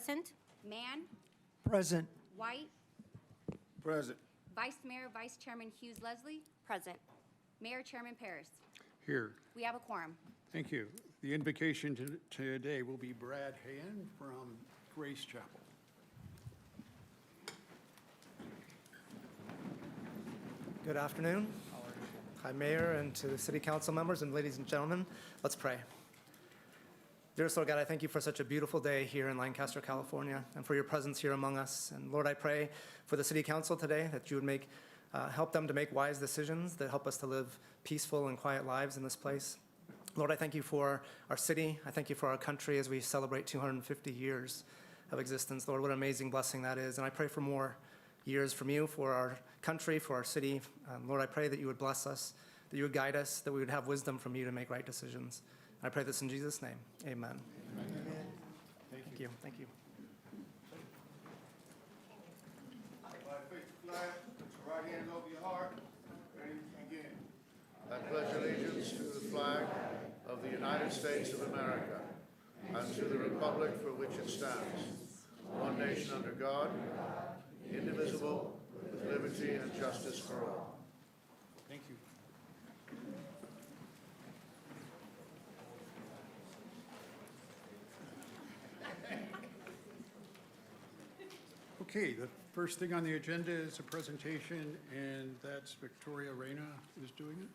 Present. Mann, Present. White, Present. Vice Mayor, Vice Chairman Hughes Leslie, Present. Mayor Chairman Paris. Here. We have a quorum. Thank you. The invocation today will be Brad Hayen from Grace Chapel. Good afternoon. Hi, Mayor, and to the City Council members, and ladies and gentlemen, let's pray. Dearest Lord God, I thank you for such a beautiful day here in Lancaster, California, and for your presence here among us. And Lord, I pray for the City Council today that you would help them to make wise decisions that help us to live peaceful and quiet lives in this place. Lord, I thank you for our city. I thank you for our country as we celebrate 250 years of existence. Lord, what an amazing blessing that is. And I pray for more years from you, for our country, for our city. Lord, I pray that you would bless us, that you would guide us, that we would have wisdom from you to make right decisions. I pray this in Jesus' name. Amen. Amen. Thank you. Thank you. Face the flag, put your right hand over your heart. Ready to begin. I pledge allegiance to the flag of the United States of America and to the republic for which it stands, one nation under God, indivisible, with liberty and justice for all. Thank you. Okay, the first thing on the agenda is a presentation, and that's Victoria Reyna is doing it.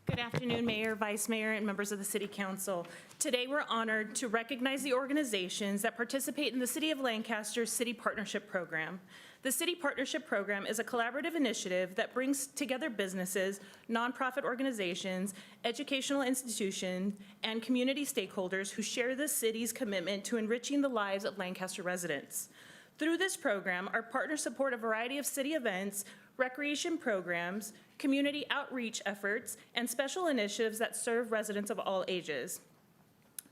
Good afternoon, Mayor, Vice Mayor, and members of the City Council. Today, we're honored to recognize the organizations that participate in the City of Lancaster's City Partnership Program. The City Partnership Program is a collaborative initiative that brings together businesses, nonprofit organizations, educational institutions, and community stakeholders who share the city's commitment to enriching the lives of Lancaster residents. Through this program, our partners support a variety of city events, recreation programs, community outreach efforts, and special initiatives that serve residents of all ages.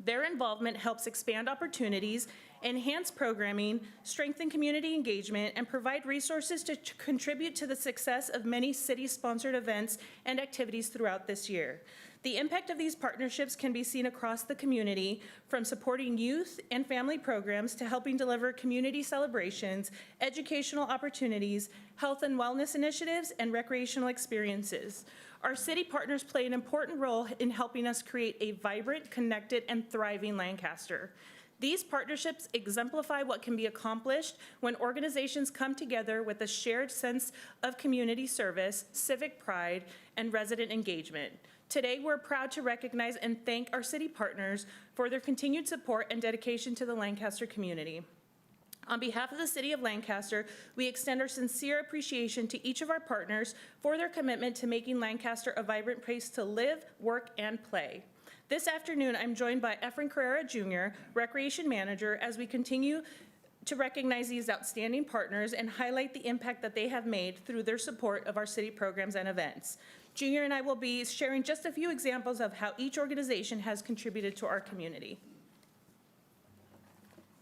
Their involvement helps expand opportunities, enhance programming, strengthen community engagement, and provide resources to contribute to the success of many city-sponsored events and activities throughout this year. The impact of these partnerships can be seen across the community, from supporting youth and family programs to helping deliver community celebrations, educational opportunities, health and wellness initiatives, and recreational experiences. Our city partners play an important role in helping us create a vibrant, connected, and thriving Lancaster. These partnerships exemplify what can be accomplished when organizations come together with a shared sense of community service, civic pride, and resident engagement. Today, we're proud to recognize and thank our city partners for their continued support and dedication to the Lancaster community. On behalf of the City of Lancaster, we extend our sincere appreciation to each of our partners for their commitment to making Lancaster a vibrant place to live, work, and play. This afternoon, I'm joined by Efren Carrera Jr., Recreation Manager, as we continue to recognize these outstanding partners and highlight the impact that they have made through their support of our city programs and events. Junior and I will be sharing just a few examples of how each organization has contributed to our community.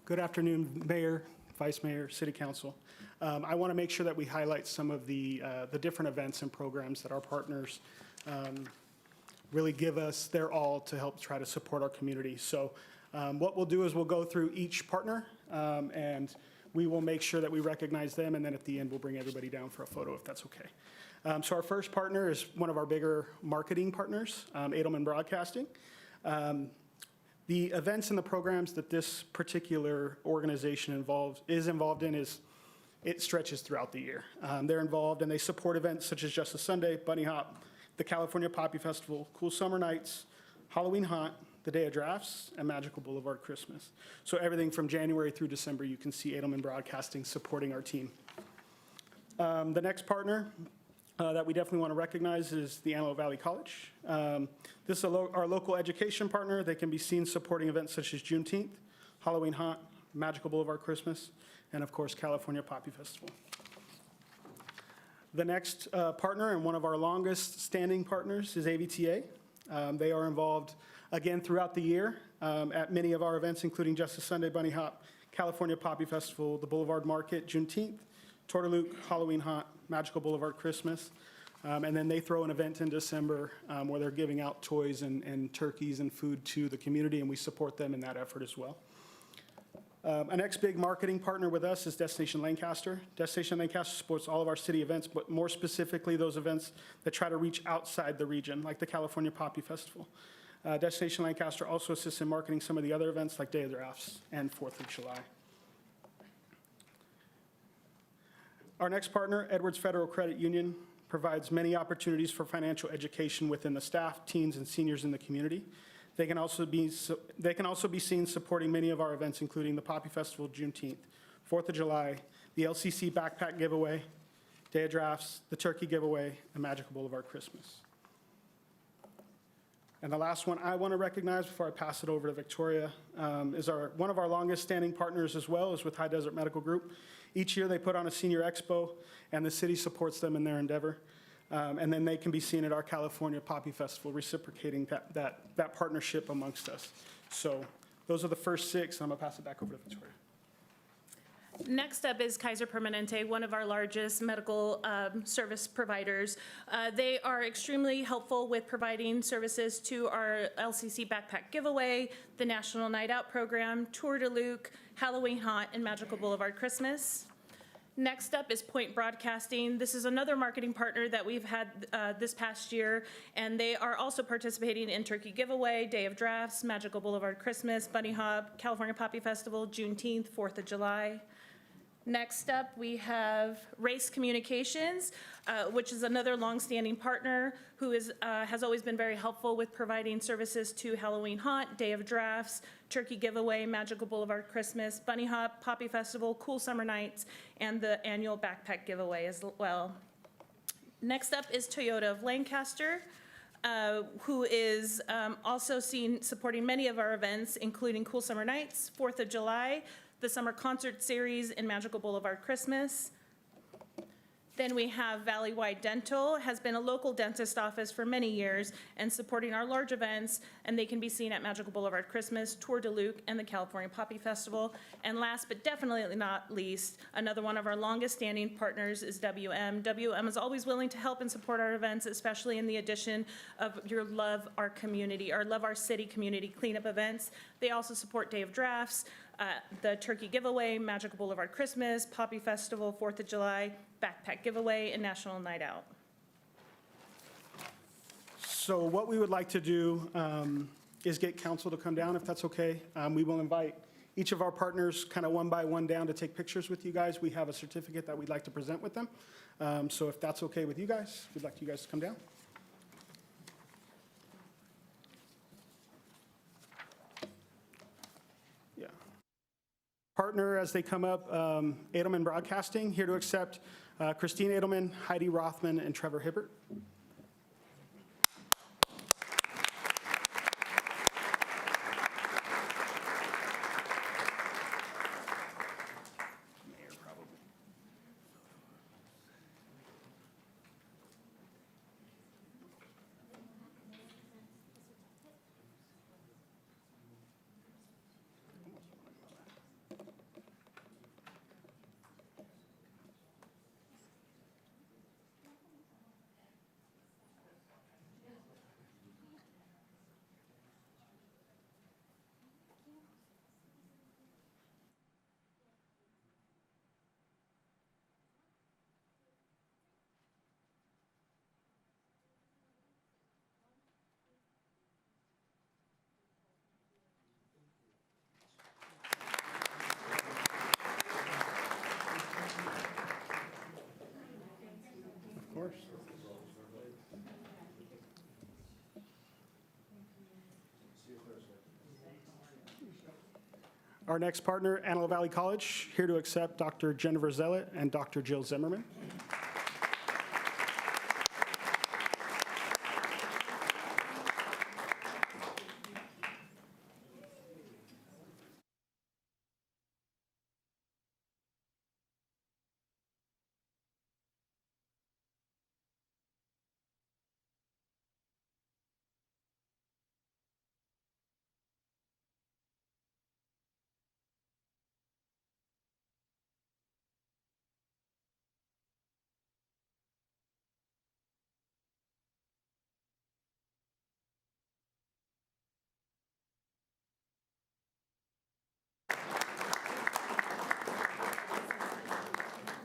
Good afternoon, Mayor, Vice Mayor, City Council. I want to make sure that we highlight some of the different events and programs that our partners really give us their all to help try to support our community. So what we'll do is we'll go through each partner and we will make sure that we recognize them, and then at the end we'll bring everybody down for a photo if that's okay. So our first partner is one of our bigger marketing partners, Edelman Broadcasting. The events and the programs that this particular organization is involved in it stretches throughout the year. They're involved and they support events such as Justice Sunday, Bunny Hop, the California Poppy Festival, Cool Summer Nights, Halloween Haunt, the Day of Drafts, and Magical Boulevard Christmas. So everything from January through December, you can see Edelman Broadcasting supporting our team. The next partner that we definitely want to recognize is the Antelope Valley College. This is our local education partner. They can be seen supporting events such as Juneteenth, Halloween Haunt, Magical Boulevard Christmas, and of course, California Poppy Festival. The next partner and one of our longest standing partners is AVTA. They are involved again throughout the year at many of our events, including Justice Sunday, Bunny Hop, California Poppy Festival, the Boulevard Market, Juneteenth, Tortaluke, Halloween Haunt, Magical Boulevard Christmas. And then they throw an event in December where they're giving out toys and turkeys and food to the community, and we support them in that effort as well. Our next big marketing partner with us is Destination Lancaster. Destination Lancaster supports all of our city events, but more specifically those events that try to reach outside the region, like the California Poppy Festival. Destination Lancaster also assists in marketing some of the other events like Day of Drafts and 4th of July. Our next partner, Edwards Federal Credit Union, provides many opportunities for financial education within the staff, teens, and seniors in the community. They can also be seen supporting many of our events, including the Poppy Festival, Juneteenth, 4th of July, the LCC Backpack Giveaway, Day of Drafts, the Turkey Giveaway, and Magical Boulevard Christmas. And the last one I want to recognize before I pass it over to Victoria is one of our longest standing partners as well, is with High Desert Medical Group. Each year they put on a senior expo, and the city supports them in their endeavor. And then they can be seen at our California Poppy Festival, reciprocating that partnership amongst us. So those are the first 6, and I'm going to pass it back over to Victoria. Next up is Kaiser Permanente, one of our largest medical service providers. They are extremely helpful with providing services to our LCC Backpack Giveaway, the National Night Out Program, Tour de Luke, Halloween Haunt, and Magical Boulevard Christmas. Next up is Point Broadcasting. This is another marketing partner that we've had this past year, and they are also participating in Turkey Giveaway, Day of Drafts, Magical Boulevard Christmas, Bunny Hop, California Poppy Festival, Juneteenth, 4th of July. Next up, we have Race Communications, which is another longstanding partner who has always been very helpful with providing services to Halloween Haunt, Day of Drafts, Turkey Giveaway, Magical Boulevard Christmas, Bunny Hop, Poppy Festival, Cool Summer Nights, and the annual Backpack Giveaway as well. Next up is Toyota of Lancaster, who is also supporting many of our events, including Cool Summer Nights, 4th of July, the Summer Concert Series, and Magical Boulevard Christmas. Then we have Valleywide Dental, has been a local dentist office for many years and supporting our large events, and they can be seen at Magical Boulevard Christmas, Tour de Luke, and the California Poppy Festival. And last but definitely not least, another one of our longest standing partners is WM. WM is always willing to help and support our events, especially in the addition of your Love Our Community, or Love Our City community cleanup events. They also support Day of Drafts, the Turkey Giveaway, Magical Boulevard Christmas, Poppy Festival, 4th of July, Backpack Giveaway, and National Night Out. So what we would like to do is get council to come down, if that's okay. We will invite each of our partners kind of one by one down to take pictures with you guys. We have a certificate that we'd like to present with them. So if that's okay with you guys, we'd like you guys to come down. Yeah. Partner as they come up, Edelman Broadcasting, here to accept Christine Edelman, Heidi Rothman, and Trevor Hibbert. Of course. Our next partner, Antelope Valley College, here to accept Dr. Jennifer Zellett and Dr. Jill Zimmerman.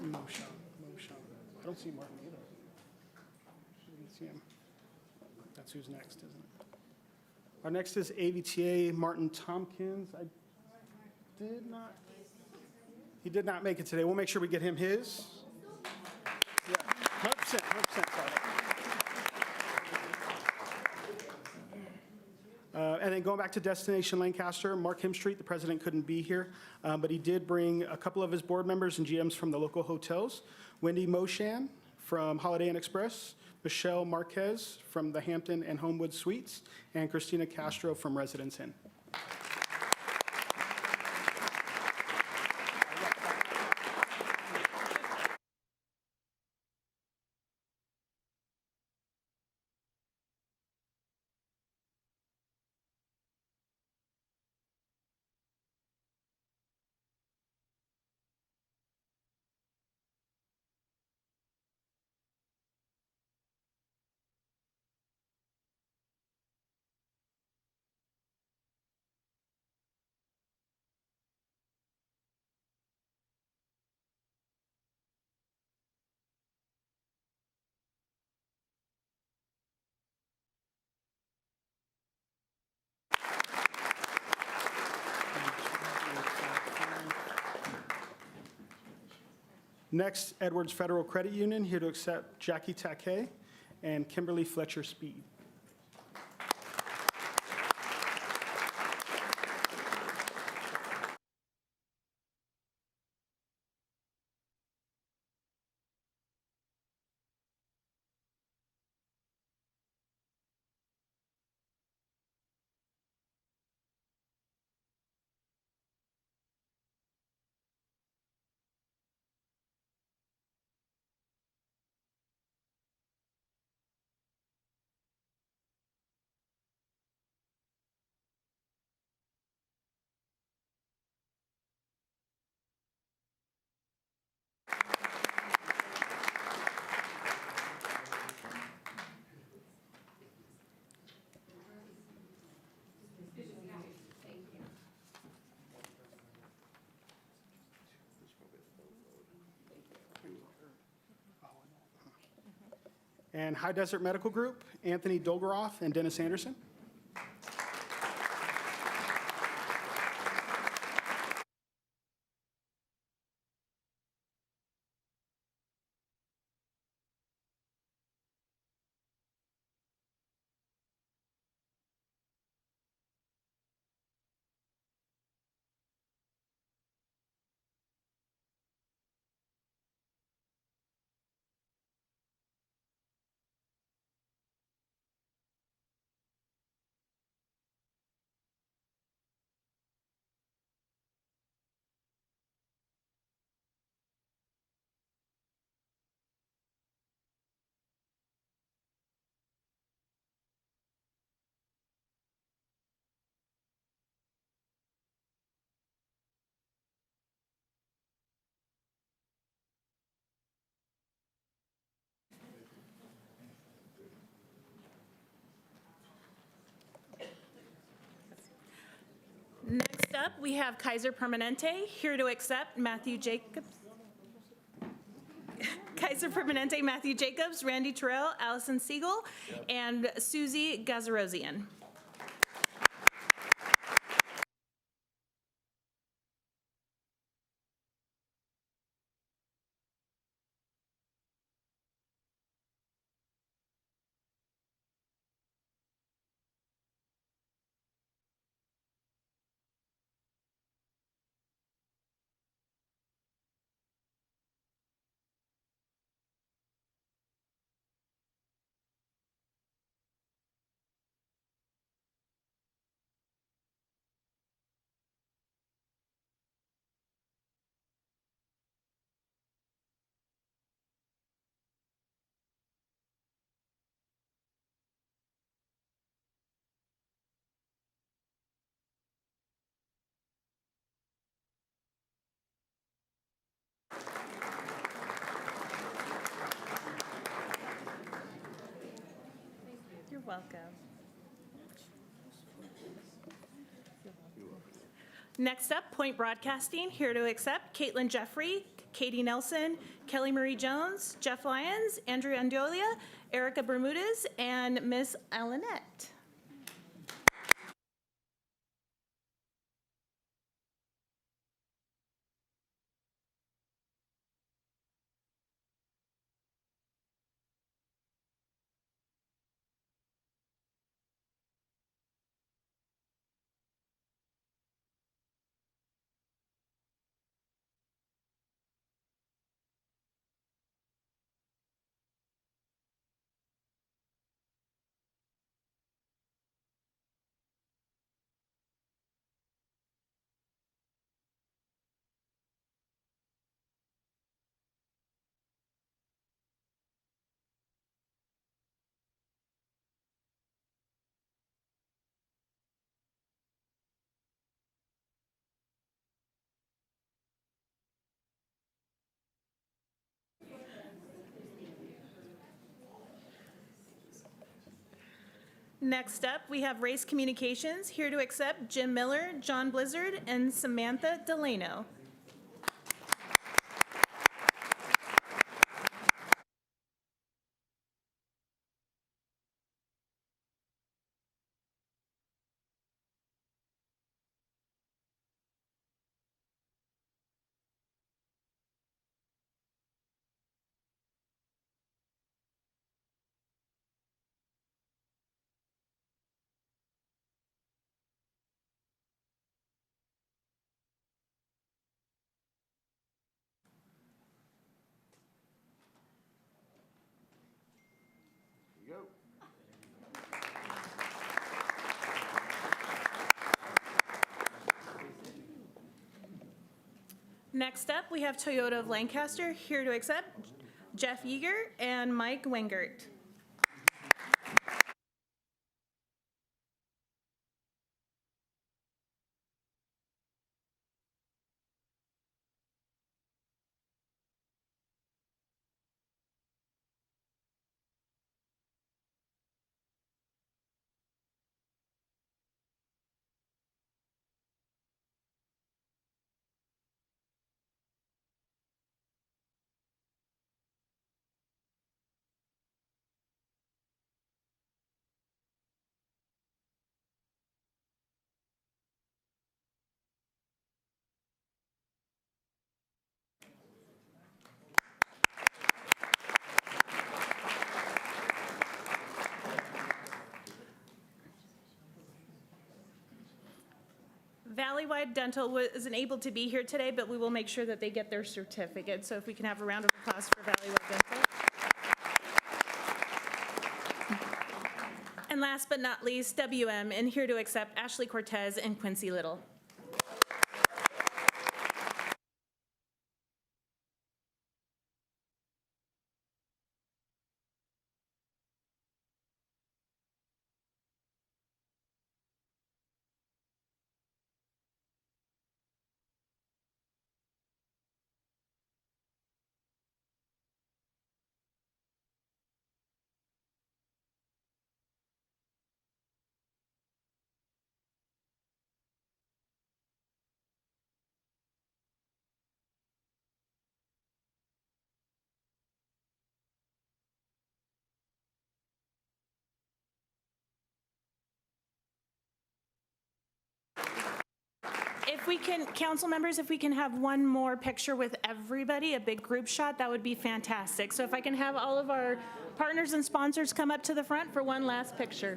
Moshan. I don't see Martin either. I didn't see him. That's who's next, isn't it? Our next is AVTA Martin Tompkins. He did not make it today. We'll make sure we get him his. Yeah, 100%, sorry. And then going back to Destination Lancaster, Mark Himstreet, the president, couldn't be here, but he did bring a couple of his board members and GMs from the local hotels. Wendy Moshan from Holiday Inn Express, Michelle Marquez from the Hampton and Homewood Suites, and Christina Castro from Residence Inn. Next, Edwards Federal Credit Union, here to accept Jackie Takei and Kimberly Fletcher Speed. And High Desert Medical Group, Anthony Dolgoroff and Dennis Anderson. Next up, we have Kaiser Permanente, here to accept Matthew Jacobs. Kaiser Permanente, Matthew Jacobs, Randy Terrell, Allison Siegel, and Susie Gazarosian. You're welcome. Next up, Point Broadcasting, here to accept Caitlin Jeffrey, Katie Nelson, Kelly Marie Jones, Jeff Lyons, Andrea Andolia, Erica Bermudez, and Miss Alanette. Next up, we have Race Communications, here to accept Jim Miller, John Blizzard, and Samantha Delano. Here you go. Next up, we have Toyota of Lancaster, here to accept Jeff Yeager and Mike Wengert. Valleywide Dental wasn't able to be here today, but we will make sure that they get their certificate. So if we can have a round of applause for Valleywide Dental. And last but not least, WM, and here to accept Ashley Cortez and Quincy Little. If we can, council members, if we can have one more picture with everybody, a big group shot, that would be fantastic. So if I can have all of our partners and sponsors come up to the front for one last picture.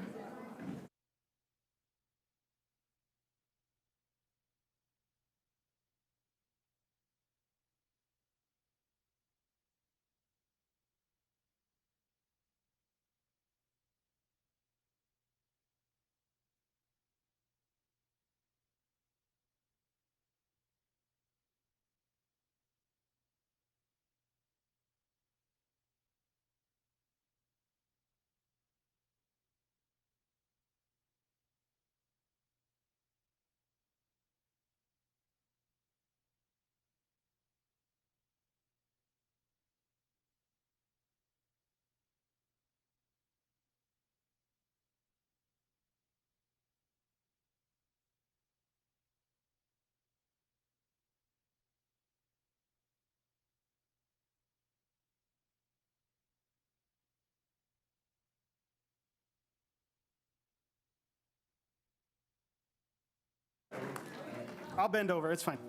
I'll bend over, it's fine.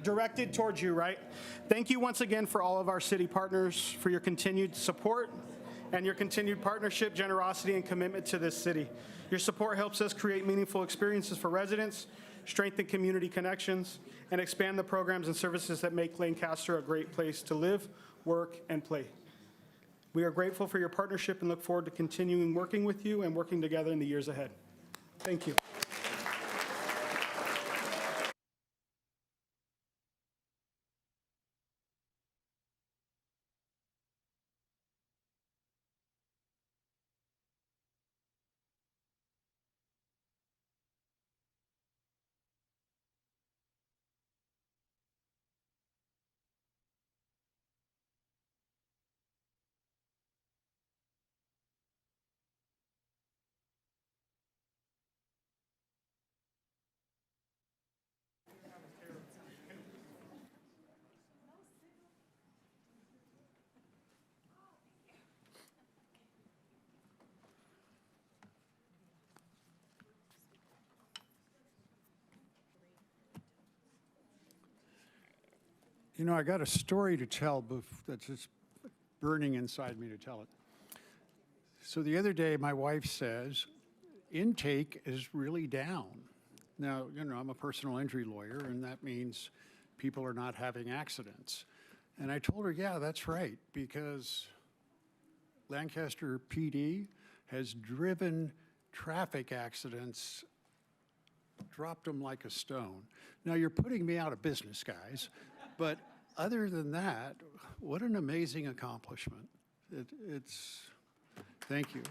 Directed towards you, right? Thank you once again for all of our city partners for your continued support and your continued partnership, generosity, and commitment to this city. Your support helps us create meaningful experiences for residents, strengthen community connections, and expand the programs and services that make Lancaster a great place to live, work, and play. We are grateful for your partnership and look forward to continuing working with you and working together in the years ahead. Thank you. You know, I got a story to tell that's just burning inside me to tell it. So the other day, my wife says, intake is really down. Now, you know, I'm a personal injury lawyer, and that means people are not having accidents. And I told her, yeah, that's right, because Lancaster PD has driven traffic accidents, dropped them like a stone. Now, you're putting me out of business, guys, but other than that, what an amazing accomplishment. Thank you.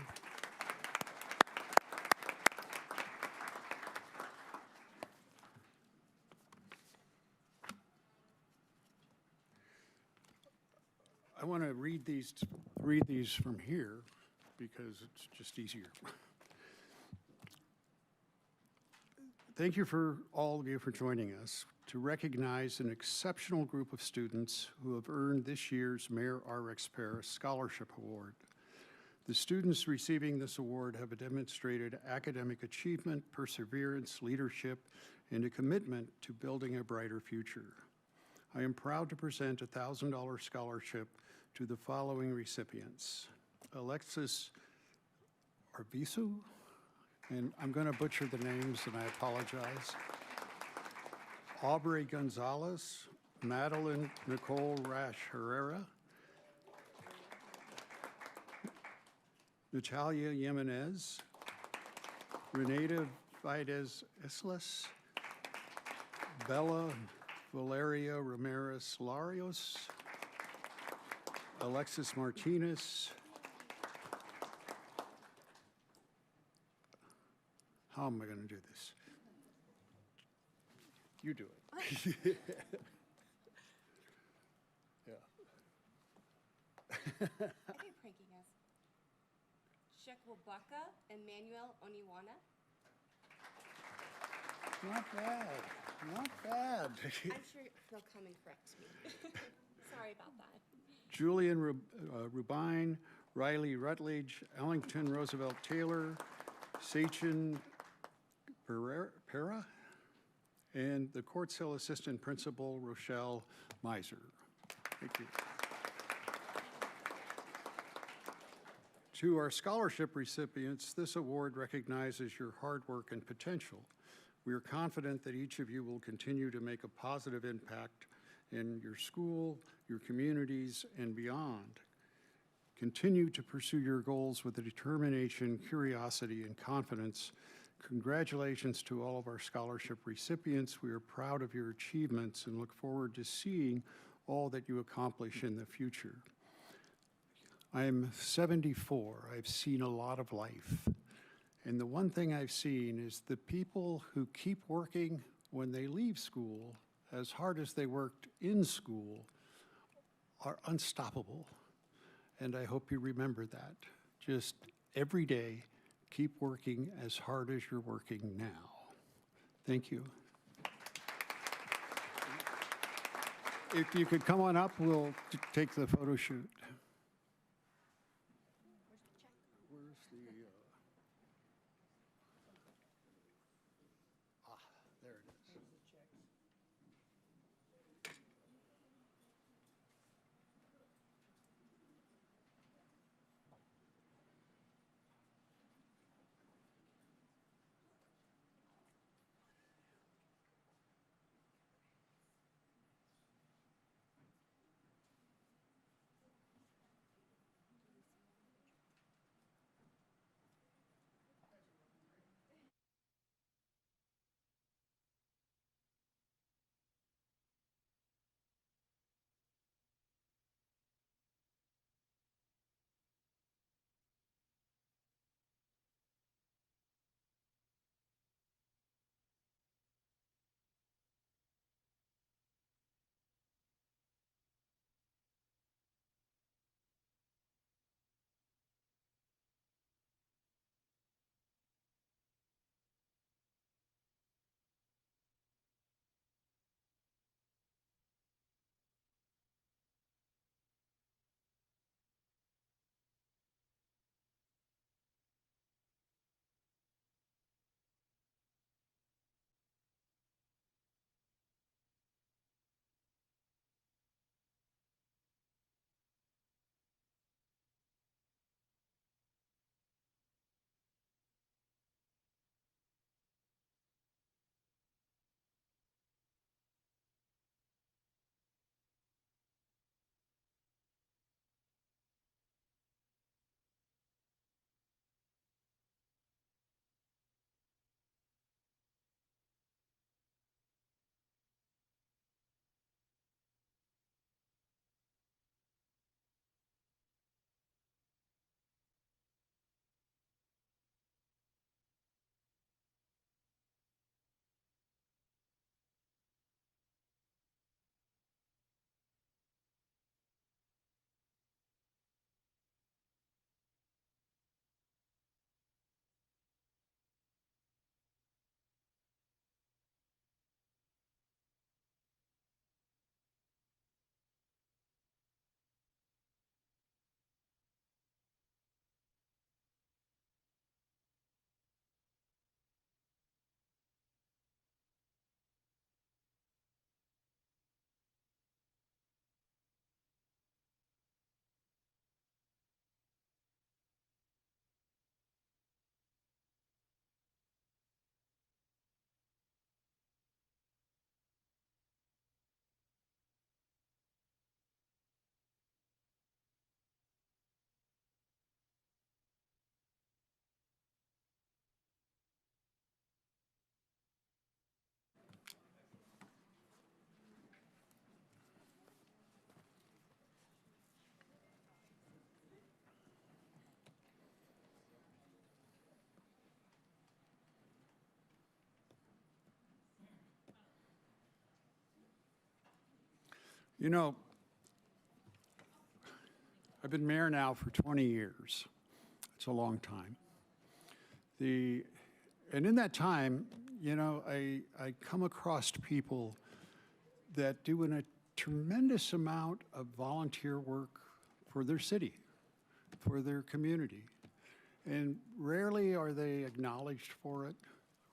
I want to read these from here because it's just easier. Thank you for all of you for joining us to recognize an exceptional group of students who have earned this year's Mayor RX Paris Scholarship Award. The students receiving this award have demonstrated academic achievement, perseverance, leadership, and a commitment to building a brighter future. I am proud to present a $1,000 scholarship to the following recipients: Alexis Arvizu, and I'm going to butcher the names and I apologize. Aubrey Gonzalez, Madeline Nicole Rash Herrera, Natalia Jimenez, Renata Vides Islas, Bella Valeria Ramirez Larios, Alexis Martinez, how am I going to do this? You do it. Yeah. I think pranking us. Shekwabaka Emmanuel Oniwana. Not bad, not bad. I'm sure they'll come and correct me. Sorry about that. Julian Rubine, Riley Rutledge, Ellington Roosevelt Taylor, Sachin Pera, and the Courts Hill Assistant Principal, Rochelle Miser. Thank you. To our scholarship recipients, this award recognizes your hard work and potential. We are confident that each of you will continue to make a positive impact in your school, your communities, and beyond. Continue to pursue your goals with determination, curiosity, and confidence. Congratulations to all of our scholarship recipients. We are proud of your achievements and look forward to seeing all that you accomplish in the future. I am 74. I've seen a lot of life. And the one thing I've seen is the people who keep working when they leave school as hard as they worked in school are unstoppable. And I hope you remember that. Just every day, keep working as hard as you're working now. Thank you. If you could come on up, we'll take the photo shoot. Where's the, there it is. You know, I've been mayor now for 20 years. It's a long time. And in that time, you know, I come across people that do a tremendous amount of volunteer work for their city, for their community. And rarely are they acknowledged for it.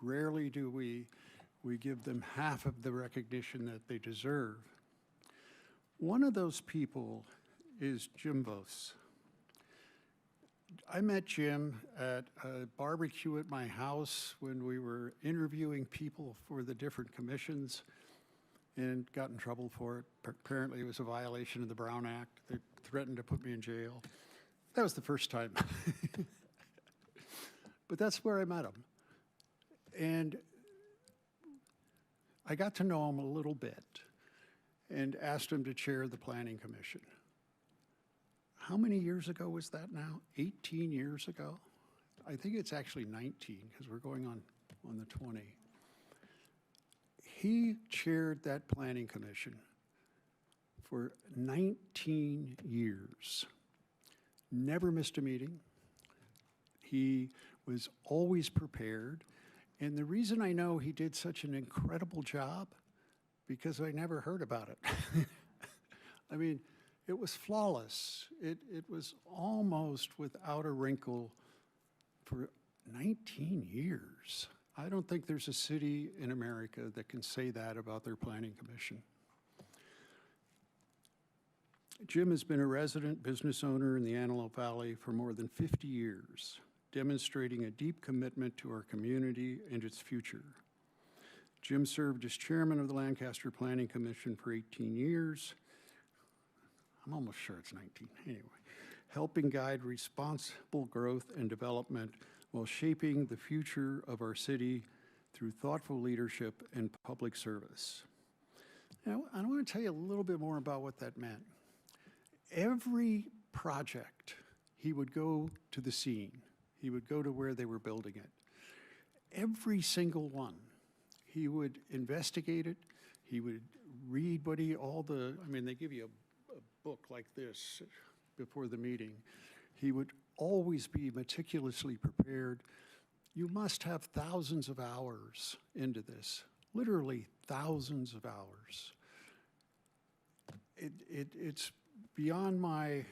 Rarely do we give them half of the recognition that they deserve. One of those people is Jim Vos. I met Jim at a barbecue at my house when we were interviewing people for the different commissions and got in trouble for it. Apparently it was a violation of the Brown Act. They threatened to put me in jail. That was the first time. But that's where I met him. And I got to know him a little bit and asked him to chair the Planning Commission. How many years ago was that now? 18 years ago? I think it's actually 19 because we're going on the 20. He chaired that Planning Commission for 19 years. Never missed a meeting. He was always prepared. And the reason I know he did such an incredible job, because I never heard about it. I mean, it was flawless. It was almost without a wrinkle for 19 years. I don't think there's a city in America that can say that about their planning commission. Jim has been a resident business owner in the Antelope Valley for more than 50 years, demonstrating a deep commitment to our community and its future. Jim served as chairman of the Lancaster Planning Commission for 18 years. I'm almost sure it's 19, anyway. Helping guide responsible growth and development while shaping the future of our city through thoughtful leadership and public service. Now, I want to tell you a little bit more about what that meant. Every project, he would go to the scene. He would go to where they were building it. Every single one. He would investigate it. He would read they give you a book like this before the meeting. He would always be meticulously prepared. You must have thousands of hours into this, literally thousands of hours. It's beyond my,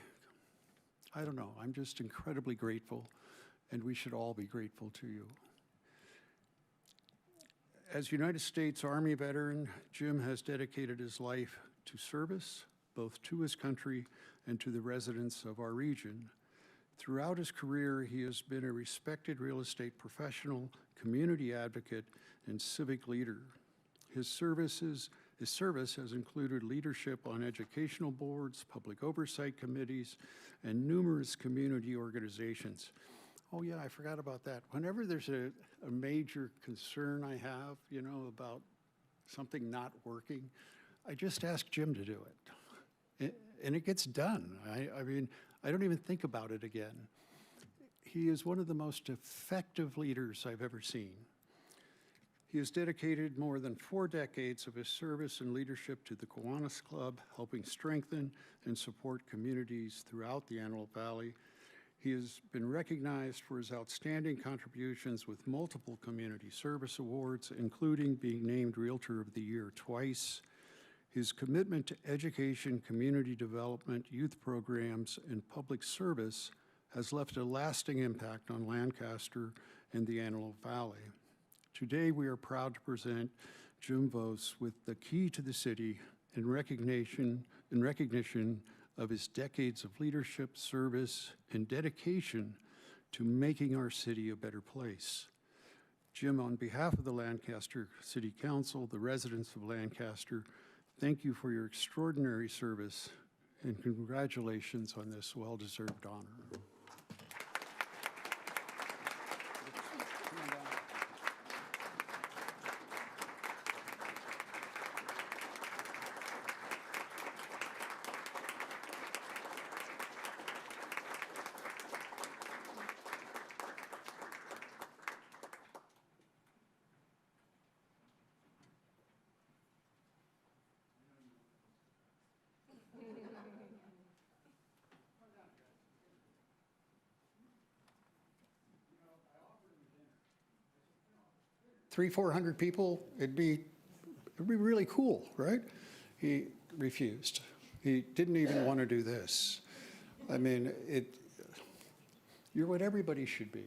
I don't know, I'm just incredibly grateful, and we should all be grateful to you. As United States Army veteran, Jim has dedicated his life to service, both to his country and to the residents of our region. Throughout his career, he has been a respected real estate professional, community advocate, and civic leader. His service has included leadership on educational boards, public oversight committees, and numerous community organizations. Oh yeah, I forgot about that. Whenever there's a major concern I have, about something not working, I just ask Jim to do it. And it gets done. I mean, I don't even think about it again. He is one of the most effective leaders I've ever seen. He has dedicated more than 4 decades of his service and leadership to the Kiwanis Club, helping strengthen and support communities throughout the Antelope Valley. He has been recognized for his outstanding contributions with multiple community service awards, including being named Realtor of the Year twice. His commitment to education, community development, youth programs, and public service has left a lasting impact on Lancaster and the Antelope Valley. Today, we are proud to present Jim Vos with the key to the city in recognition of his decades of leadership, service, and dedication to making our city a better place. Jim, on behalf of the Lancaster City Council, the residents of Lancaster, thank you for your extraordinary service and congratulations on this well-deserved honor. 400 people, it'd be really cool, right? He refused. He didn't even want to do this. I mean, you're what everybody should be.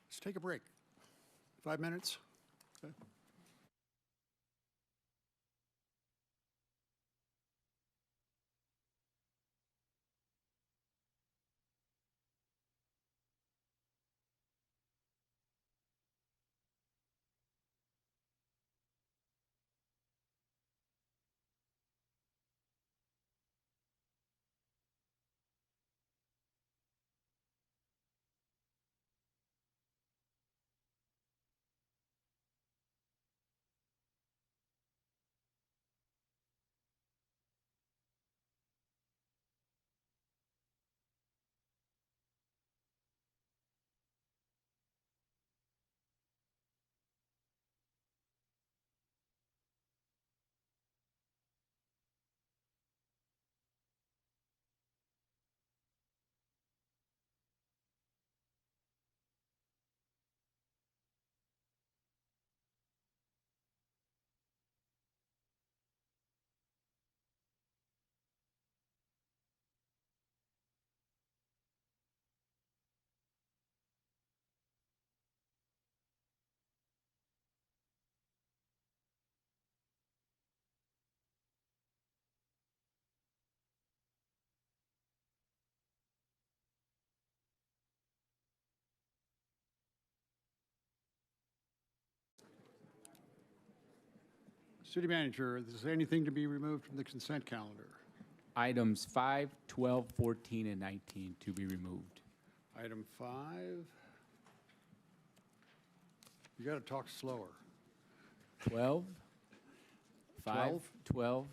Let's take a break. 5 minutes. Okay. City Manager, is there anything to be removed from the consent calendar? Items 5, 12, 14, and 19 to be removed. Item 5. You got to talk slower. 12, 5, 12? 12,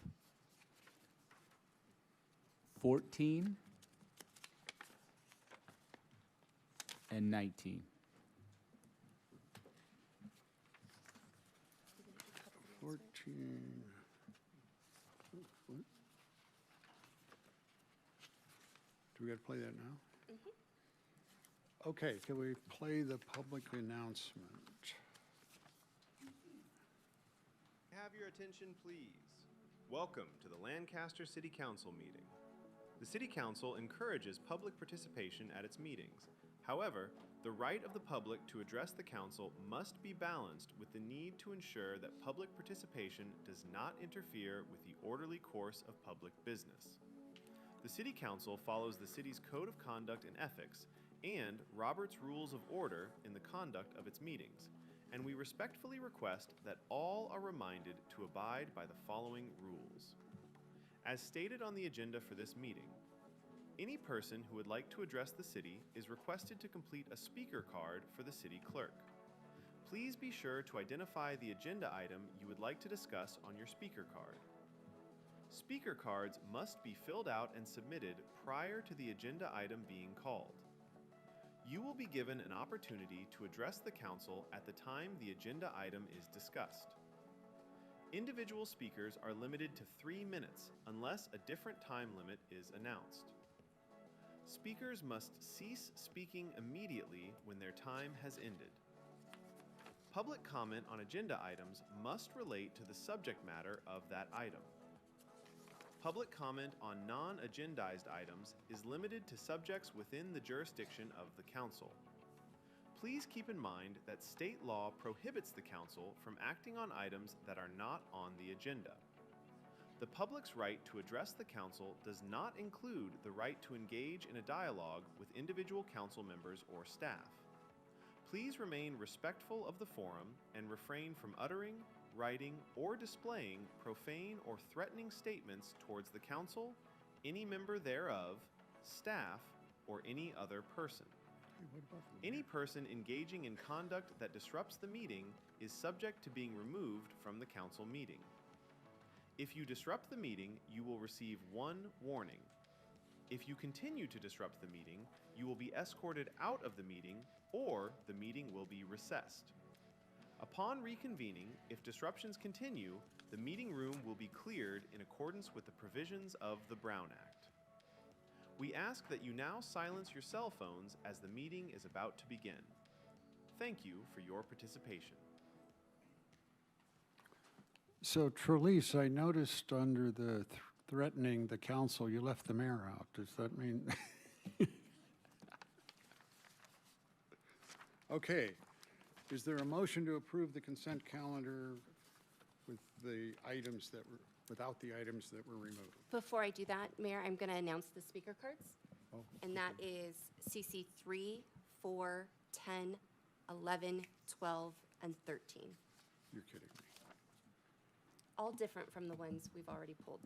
14, and 19. 14. What? Do we got to play that now? Okay, can we play the public announcement? Have your attention, please. Welcome to the Lancaster City Council meeting. The City Council encourages public participation at its meetings. However, the right of the public to address the council must be balanced with the need to ensure that public participation does not interfere with the orderly course of public business. The City Council follows the city's Code of Conduct and Ethics and Robert's Rules of Order in the conduct of its meetings, and we respectfully request that all are reminded to abide by the following rules. As stated on the agenda for this meeting, any person who would like to address the city is requested to complete a speaker card for the city clerk. Please be sure to identify the agenda item you would like to discuss on your speaker card. Speaker cards must be filled out and submitted prior to the agenda item being called. You will be given an opportunity to address the council at the time the agenda item is discussed. Individual speakers are limited to 3 minutes unless a different time limit is announced. Speakers must cease speaking immediately when their time has ended. Public comment on agenda items must relate to the subject matter of that item. Public comment on non-agendized items is limited to subjects within the jurisdiction of the council. Please keep in mind that state law prohibits the council from acting on items that are not on the agenda. The public's right to address the council does not include the right to engage in a dialogue with individual council members or staff. Please remain respectful of the forum and refrain from uttering, writing, or displaying profane or threatening statements towards the council, any member thereof, staff, or any other person. Any person engaging in conduct that disrupts the meeting is subject to being removed from the council meeting. If you disrupt the meeting, you will receive 1 warning. If you continue to disrupt the meeting, you will be escorted out of the meeting or the meeting will be recessed. Upon reconvening, if disruptions continue, the meeting room will be cleared in accordance with the provisions of the Brown Act. We ask that you now silence your cell phones as the meeting is about to begin. Thank you for your participation. So Trelise, I noticed under the threatening the council, you left the mayor out. Does that mean? Okay. Is there a motion to approve the consent calendar with the items that were, without the items that were removed? Before I do that, Mayor, I'm going to announce the speaker cards. Oh, And that is CC 3, 4, 10, 11, 12, and 13. You're kidding me. All different from the ones we've already pulled.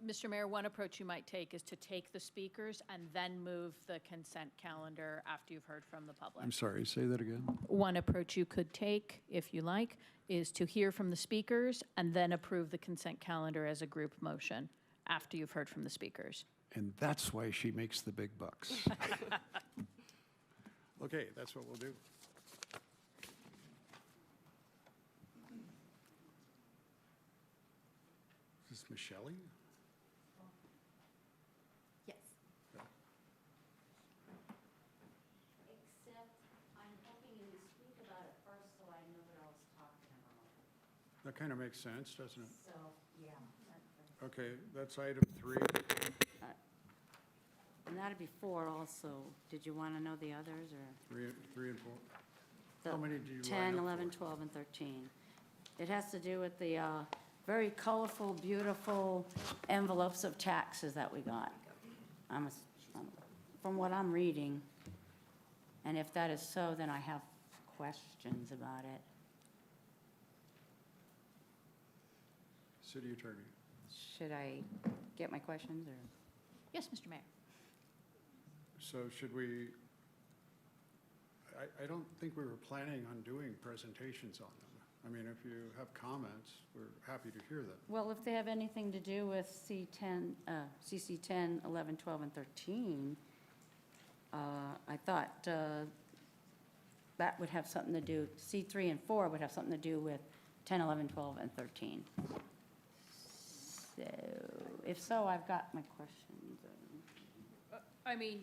Mr. Mayor, one approach you might take is to take the speakers and then move the consent calendar after you've heard from the public. I'm sorry, say that again? One approach you could take, if you like, is to hear from the speakers and then approve the consent calendar as a group motion after you've heard from the speakers. And that's why she makes the big bucks. Okay, that's what we'll do. Is this Michelle? Yes. Except I'm hoping you would speak about it first so I know what I was talking about. That kind of makes sense, doesn't it? So, yeah. Okay, that's item 3. And that'd be 4 also. Did you want to know the others, or? 3 and 4. The How many do you 10, line up 11, for? 12, and 13. It has to do with the very colorful, beautiful envelopes of taxes that we got. From what I'm reading, and if that is so, then I have questions about it. City attorney. Should I get my questions, or? Yes, Mr. Mayor. So should we, I don't think we were planning on doing presentations on them. I mean, if you have comments, we're happy to hear them. Well, if they have anything to do with CC 10, 11, 12, and 13, I thought that would have something to do, C3 and 4 would have something to do with 10, 11, 12, and 13. So, if so, I've got my questions. I mean,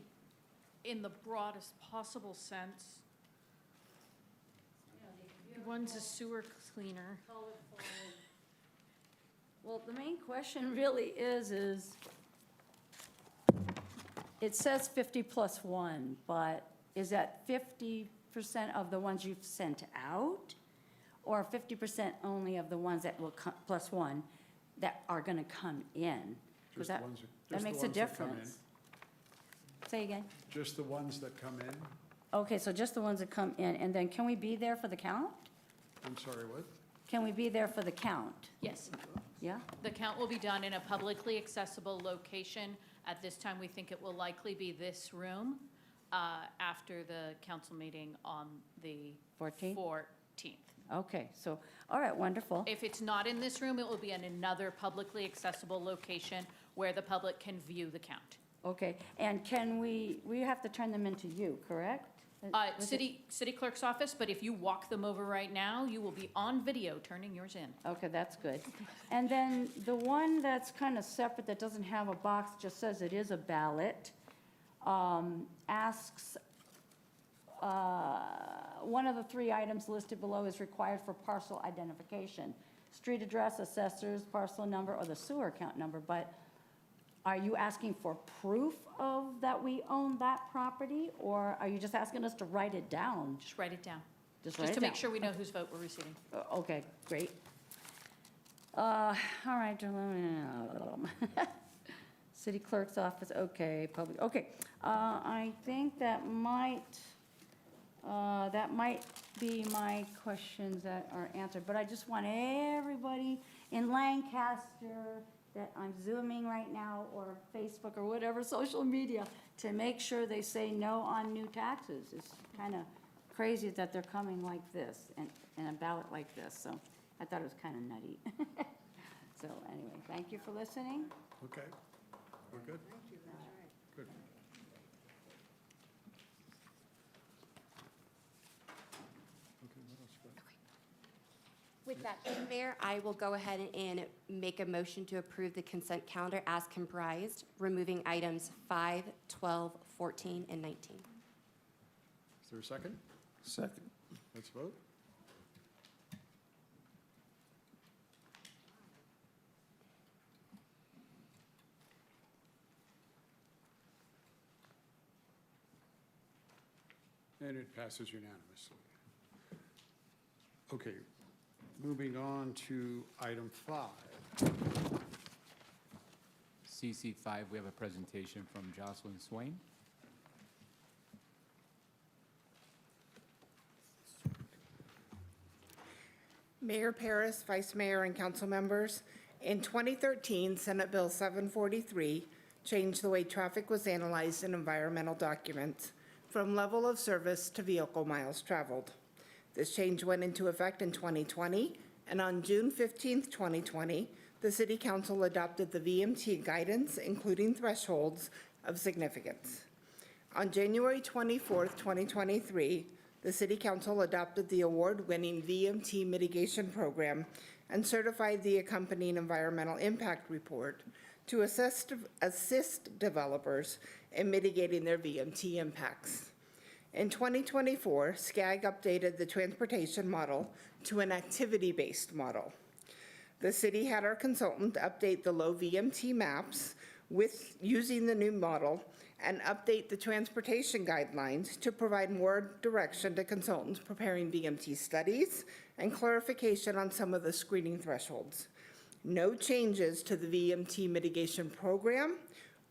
in the broadest possible sense, one's a sewer cleaner. Well, the main question really is it says 50 plus 1, but is that 50% of the ones you've sent out? Or 50% only of the ones that will come, plus 1, that are gonna come in? Because Just the that, ones that just the makes a ones that come in. difference. Say again? Just the ones that come in? Okay, so just the ones that come in, and then can we be there for the count? I'm sorry, what? Can we be there for the count? Yes. Yeah? The count will be done in a publicly accessible location. At this time, we think it will likely be this room after the council meeting on the 14th? 14th. Okay, so, all right, wonderful. If it's not in this room, it will be in another publicly accessible location where the public can view the count. Okay, and can we have to turn them into you, correct? Was it- City clerk's office, but if you walk them over right now, you will be on video turning yours in. Okay, that's good. And then the one that's kind of separate, that doesn't have a box, just says it is a ballot, asks, one of the 3 items listed below is required for parcel identification. Street address, assessors, parcel number, or the sewer account number, but are you asking for proof of that we own that property, or are you just asking us to write it down? Just write it down. Just write Just it to make down. sure we know whose vote we're receiving. Okay, great. All right. City clerk's office, okay, public, okay. I think that might be my questions that are answered, but I just want everybody in Lancaster that I'm Zooming right now, or Facebook, or whatever social media, to make sure they say no on new taxes. It's kind of crazy that they're coming like this, and a ballot like this, so I thought it was kind of nutty. So anyway, thank you for listening. Okay, we're good? Good. Okay, what else you got? With that, Mayor, I will go ahead and make a motion to approve the consent calendar as comprised, removing items 5, 12, 14, and 19. Is there a second? Second. Let's vote. And it passes unanimously. Okay, moving on to item 5. CC5, we have a presentation from Jocelyn Swain. Mayor Paris, Vice Mayor, and council members, in 2013, Senate Bill 743 changed the way traffic was analyzed in environmental documents from level of service to vehicle miles traveled. This change went into effect in 2020, and on June 15, 2020, the City Council adopted the VMT guidance, including thresholds of significance. On January 24, 2023, the City Council adopted the award-winning VMT mitigation program and certified the accompanying environmental impact report to assist developers in mitigating their VMT impacts. In 2024, SCAG updated the transportation model to an activity-based model. The city had our consultant update the low VMT maps using the new model and update the transportation guidelines to provide more direction to consultants preparing VMT studies and clarification on some of the screening thresholds. No changes to the VMT mitigation program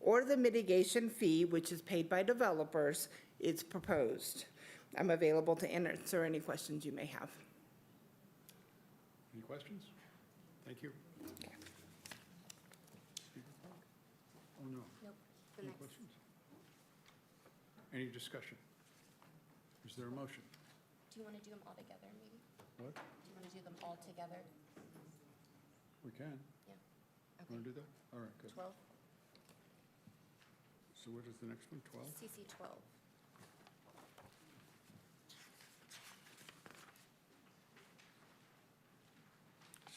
or the mitigation fee, which is paid by developers, is proposed. I'm available to answer any questions you may have. Any questions? Thank you. Oh, no. Nope. The Any next. questions? Any discussion? Is there a motion? Do you want to do them all together, maybe? What? Do you want to do them all together? We can. Yeah. Want to do that? All right, good. 12, So what is the next one, 12? CC 12.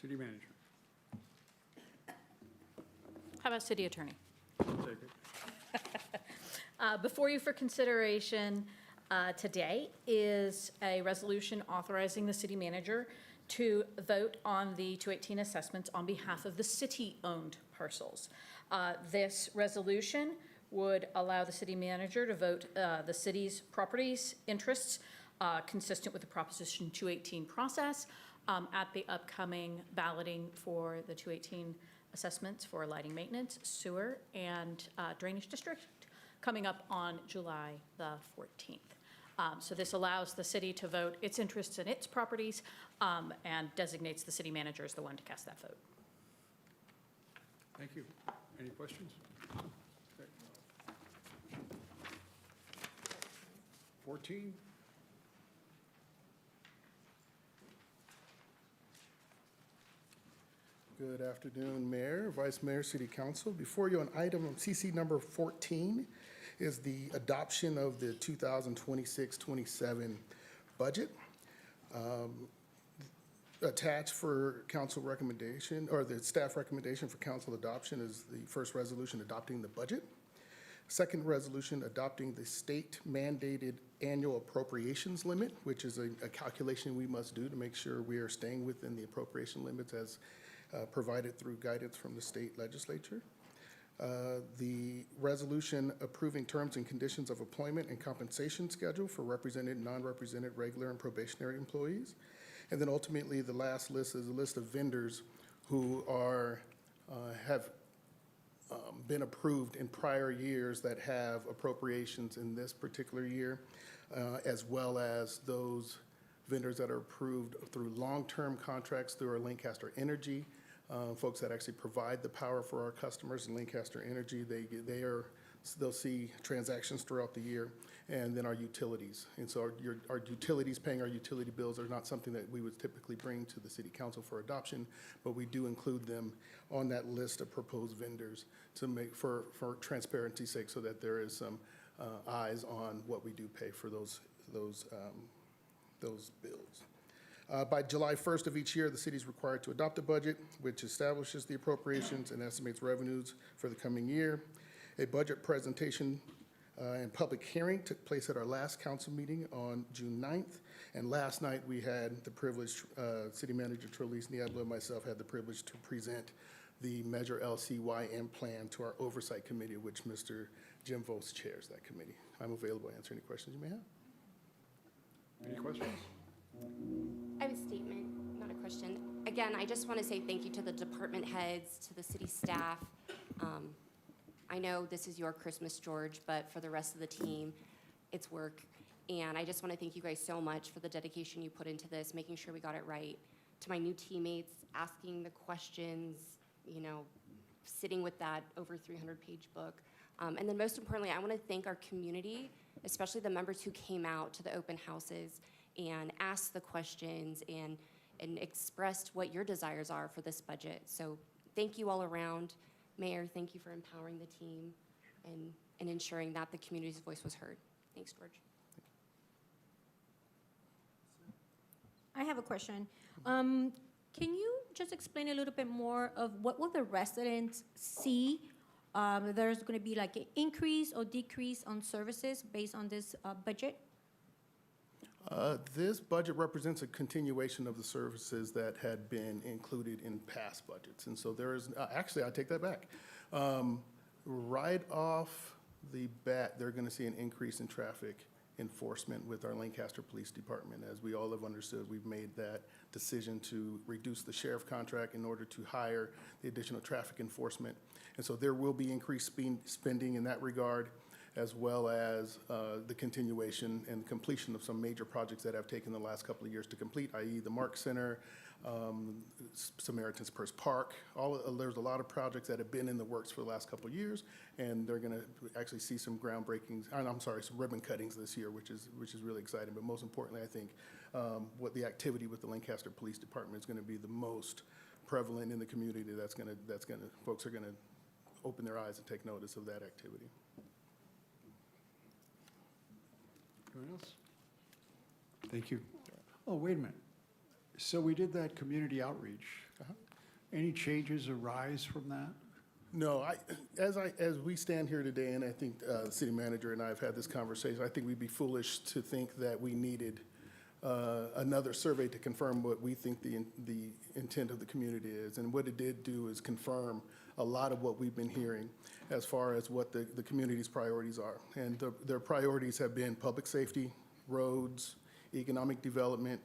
City manager. How about city attorney? Take it. Before you for consideration today is a resolution authorizing the city manager to vote on the 218 assessments on behalf of the city-owned parcels. This resolution would allow the city manager to vote the city's properties interests consistent with the Proposition 218 process at the upcoming balloting for the 218 assessments for lighting maintenance, sewer, and drainage district coming up on July the 14th. So this allows the city to vote its interests in its properties and designates the city manager as the one to cast that vote. Thank you. Any questions? Okay. 14? Good afternoon, Mayor, Vice Mayor, City Council. Before you on item CC number 14 is the adoption of the 2026-27 budget. Attached for council recommendation, or the staff recommendation for council adoption, is the first resolution adopting the budget. Second resolution adopting the state mandated annual appropriations limit, which is a calculation we must do to make sure we are staying within the appropriation limits as provided through guidance from the state legislature. The resolution approving terms and conditions of employment and compensation schedule for represented, non-represented, regular, and probationary employees. And then ultimately, the last list is a list of vendors who have been approved in prior years that have appropriations in this particular year, as well as those vendors that are approved through long-term contracts through our Lancaster Energy, folks that actually provide the power for our customers in Lancaster Energy. They'll see transactions throughout the year, and then our utilities. And so our utilities, paying our utility bills, are not something that we would typically bring to the city council for adoption, but we do include them on that list of proposed vendors to make, for transparency's sake, so that there is some eyes on what we do pay for those bills. By July 1st of each year, the city is required to adopt a budget, which establishes the appropriations and estimates revenues for the coming year. A budget presentation and public hearing took place at our last council meeting on June 9th. And last night, we had the privilege, City Manager Trelise Niebla and myself had the privilege to present the Measure LCYM plan to our Oversight Committee, which Mr. Jim Vos chairs that committee. I'm available to answer any questions you may have. Any questions? I have a statement, not a question. Again, I just want to say thank you to the department heads, to the city staff. I know this is your Christmas, George, but for the rest of the team, it's work. And I just want to thank you guys so much for the dedication you put into this, making sure we got it right. To my new teammates, asking the questions, sitting with that over 300-page book. And then most importantly, I want to thank our community, especially the members who came out to the open houses and asked the questions and expressed what your desires are for this budget. So thank you all around. Mayor, thank you for empowering the team and ensuring that the community's voice was heard. Thanks, George. I have a question. Can you just explain a little bit more of what will the residents see? There's going to be like an increase or decrease on services based on this budget? This budget represents a continuation of the services that had been included in past budgets. And so there is, actually, I take that back. Right off the bat, they're going to see an increase in traffic enforcement with our Lancaster Police Department. As we all have understood, we've made that decision to reduce the sheriff contract in order to hire the additional traffic enforcement. And so there will be increased spending in that regard, as well as the continuation and completion of some major projects that have taken the last couple of years to complete, i.e. the Mark Center, Samaritan's Purse Park. There's a lot of projects that have been in the works for the last couple of years, and they're going to actually see some groundbreakings, some ribbon cuttings this year, which is really exciting. But most importantly, I think what the activity with the Lancaster Police Department is going to be the most prevalent in the community. Folks are going to open their eyes and take notice of that activity. Anyone else? Thank you. Oh, wait a minute. So we did that community outreach. Any changes arise from that? No, as we stand here today, and I think the city manager and I have had this conversation, I think we'd be foolish to think that we needed another survey to confirm what we think the intent of the community is. And what it did do is confirm a lot of what we've been hearing as far as what the community's priorities are. And their priorities have been public safety, roads, economic development,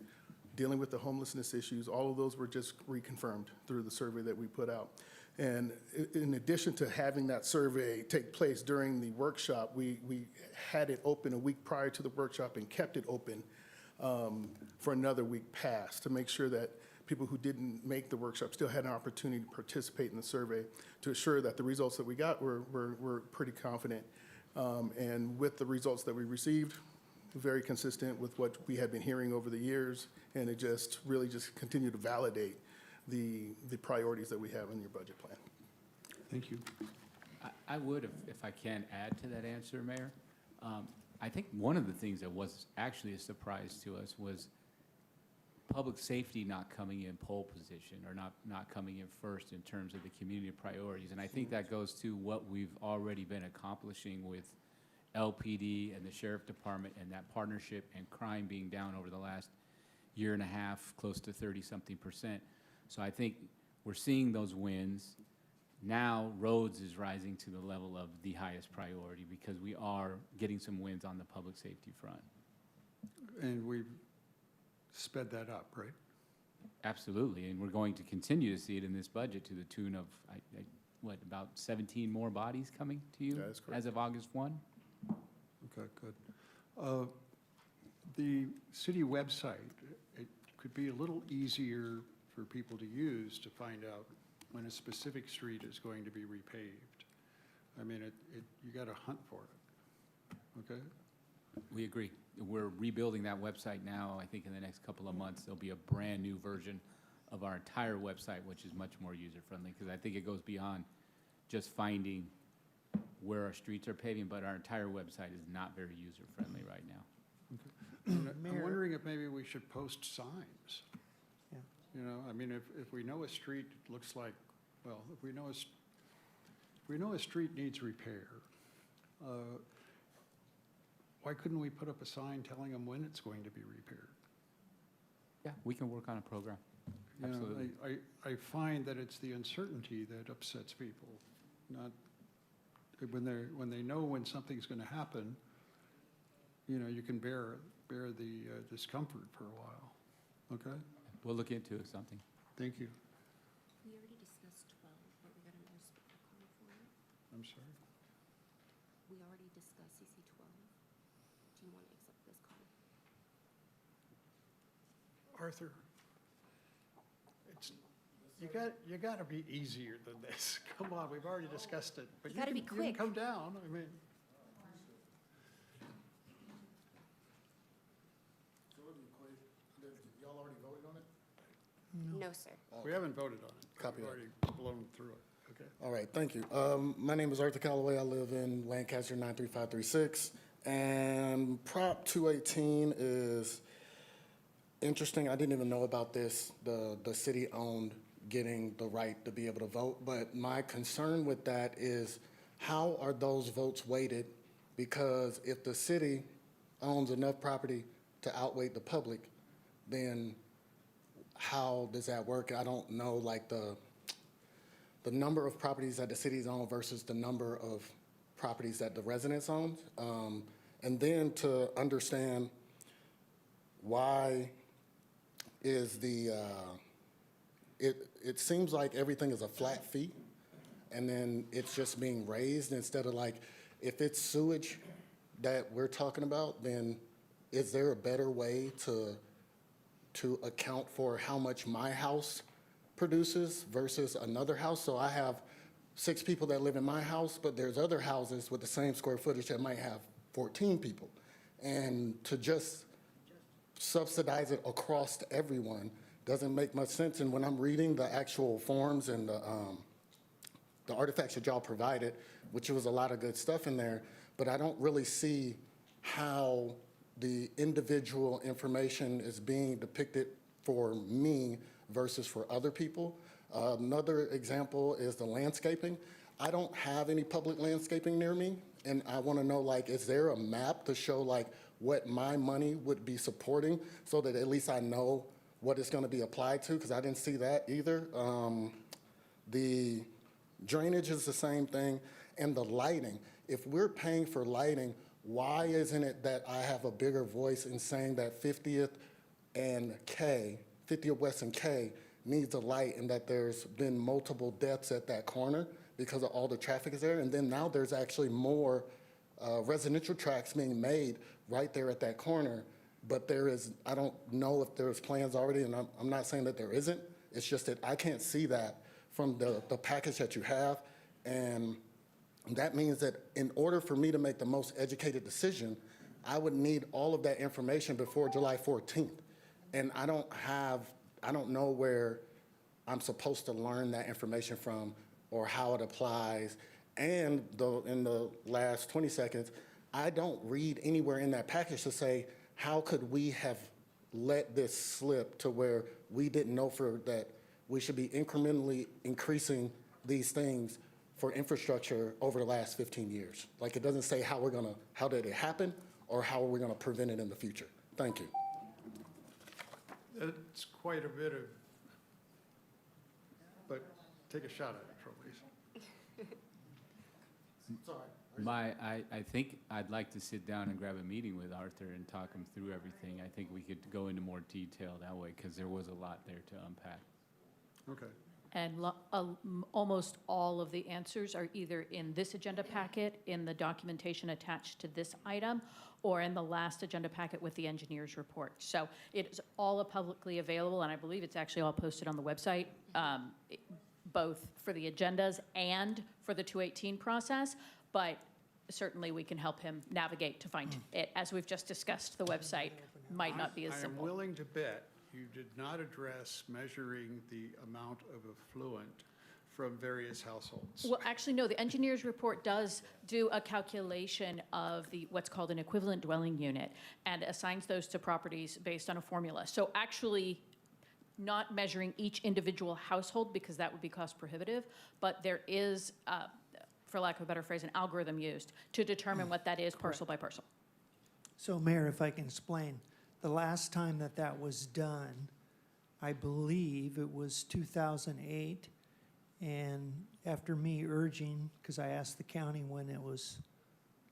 dealing with the homelessness issues. All of those were just reconfirmed through the survey that we put out. And in addition to having that survey take place during the workshop, we had it open a week prior to the workshop and kept it open for another week past to make sure that people who didn't make the workshop still had an opportunity to participate in the survey, to assure that the results that we got were pretty confident. And with the results that we received, very consistent with what we had been hearing over the years, and it just really just continued to validate the priorities that we have in your budget plan. Thank you. I would, if I can, add to that answer, Mayor. I think one of the things that was actually a surprise to us was public safety not coming in pole position or not coming in first in terms of the community priorities. And I think that goes to what we've already been accomplishing with LPD and the Sheriff Department and that partnership and crime being down over the last year and a half, close to 30-something%. So I think we're seeing those wins. Now roads is rising to the level of the highest priority because we are getting some wins on the public safety front. And we've sped that up, right? Absolutely, and we're going to continue to see it in this budget to the tune of, what, about 17 more bodies coming to you That is correct. as of August 1? Okay, good. The city website, it could be a little easier for people to use to find out when a specific street is going to be repaved. I mean, you got to hunt for it, okay? We agree. We're rebuilding that website now. I think in the next couple of months, there'll be a brand-new version of our entire website, which is much more user-friendly, because I think it goes beyond just finding where our streets are paving, but our entire website is not very user-friendly right now. I'm wondering if maybe we should post signs. Yeah. You know, I mean, if we know a street looks like, well, if we know a street needs repair, why couldn't we put up a sign telling them when it's going to be repaired? Yeah, we can work on a program. You know, Absolutely. I find that it's the uncertainty that upsets people, not when they know when something's going to happen. You know, you can bear the discomfort for a while. Okay. We'll look into something. Thank you. We already discussed 12, but we got another speaker call for it. I'm sorry. We already discussed CC 12. Do you want to accept this call? Arthur, you got to be easier than this. Come on, we've already discussed it. But You gotta be you can quick. come down. I mean, Y'all already voted on it? No, sir. we haven't voted on it. Copy We've that. already blown through it. Okay. All right, thank you. My name is Arthur Calloway. I live in Lancaster 93536. And Prop 218 is interesting. I didn't even know about this, the city owned getting the right to be able to vote. But my concern with that is how are those votes weighted? Because if the city owns enough property to outweigh the public, then how does that work? I don't know, like the number of properties that the cities own versus the number of properties that the residents own. And then to understand why is it seems like everything is a flat fee and then it's just being raised instead of like, if it's sewage that we're talking about, then is there a better way to account for how much my house produces versus another house? So I have 6 people that live in my house, but there's other houses with the same square footage that might have 14 people. And to just subsidize it across to everyone doesn't make much sense. And when I'm reading the actual forms and the artifacts that y'all provided, which was a lot of good stuff in there, but I don't really see how the individual information is being depicted for me versus for other people. Another example is the landscaping. I don't have any public landscaping near me, and I want to know, like, is there a map to show, like, what my money would be supporting so that at least I know what it's going to be applied to, because I didn't see that either. The drainage is the same thing, and the lighting. If we're paying for lighting, why isn't it that I have a bigger voice in saying that 50th West and K needs a light, and that there's been multiple deaths at that corner because of all the traffic is there? And then now there's actually more residential tracks being made right there at that corner. But there is, I don't know if there's plans already, and I'm not saying that there isn't. It's just that I can't see that from the package that you have. And that means that in order for me to make the most educated decision, I would need all of that information before July 14th. And I don't know where I'm supposed to learn that information from or how it applies. And though in the last 20 seconds, I don't read anywhere in that package to say, how could we have let this slip to where we didn't know that we should be incrementally increasing these things for infrastructure over the last 15 years. Like, it doesn't say how did it happen or how are we gonna prevent it in the future. Thank you. It's quite a bit of, but take a shot at it, Trolleys. I think I'd like to sit down and grab a meeting with Arthur and talk him through everything. I think we could go into more detail that way, because there was a lot there to unpack. Okay. And almost all of the answers are either in this agenda packet, in the documentation attached to this item, or in the last agenda packet with the engineer's report. So it is all publicly available, and I believe it's actually all posted on the website, both for the agendas and for the 218 process. But certainly we can help him navigate to find it. As we've just discussed, the website might not be as I am simple. willing to bet you did not address measuring the amount of effluent from various households. Well, actually, no, the engineer's report does do a calculation of what's called an equivalent dwelling unit and assigns those to properties based on a formula. So actually, not measuring each individual household, because that would be cost prohibitive, but there is, for lack of a better phrase, an algorithm used to determine what that is parcel by parcel. So Mayor, if I can explain, the last time that was done, I believe it was 2008, and after me urging, because I asked the county when it was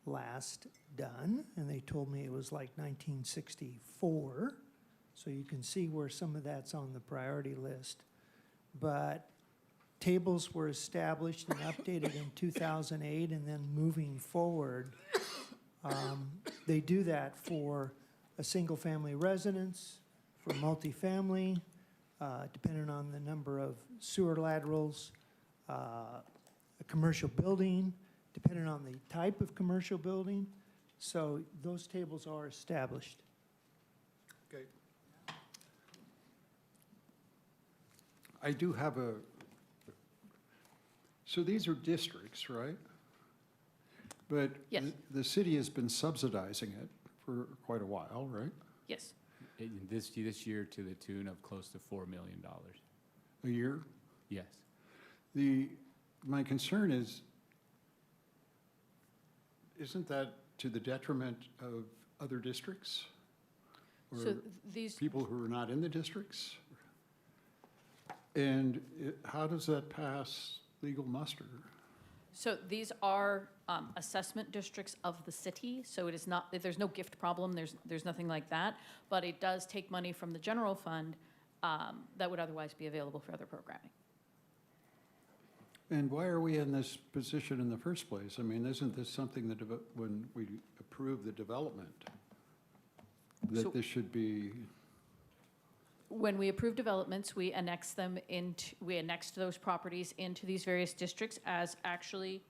last done, and they told me it was like 1964, so you can see where some of that's on the priority list. But tables were established and updated in 2008, and then moving forward, they do that for a single-family residence, for multifamily, depending on the number of sewer laterals, a commercial building, depending on the type of commercial building. So those tables are established. Okay. I do have so these are districts, right? But Yes. the city has been subsidizing it for quite a while, right? Yes. This year to the tune of close to $4 million. A year? Yes. My concern is, isn't that to the detriment of other districts? So Or these, people who are not in the districts? And how does that pass legal muster? so these are assessment districts of the city, so it is not, there's no gift problem, there's nothing like that, but it does take money from the general fund that would otherwise be available for other programming. And why are we in this position in the first place? I mean, isn't this something that when we approve the development, that So- this should be, When we approve developments, we annex those properties into these various districts as actually,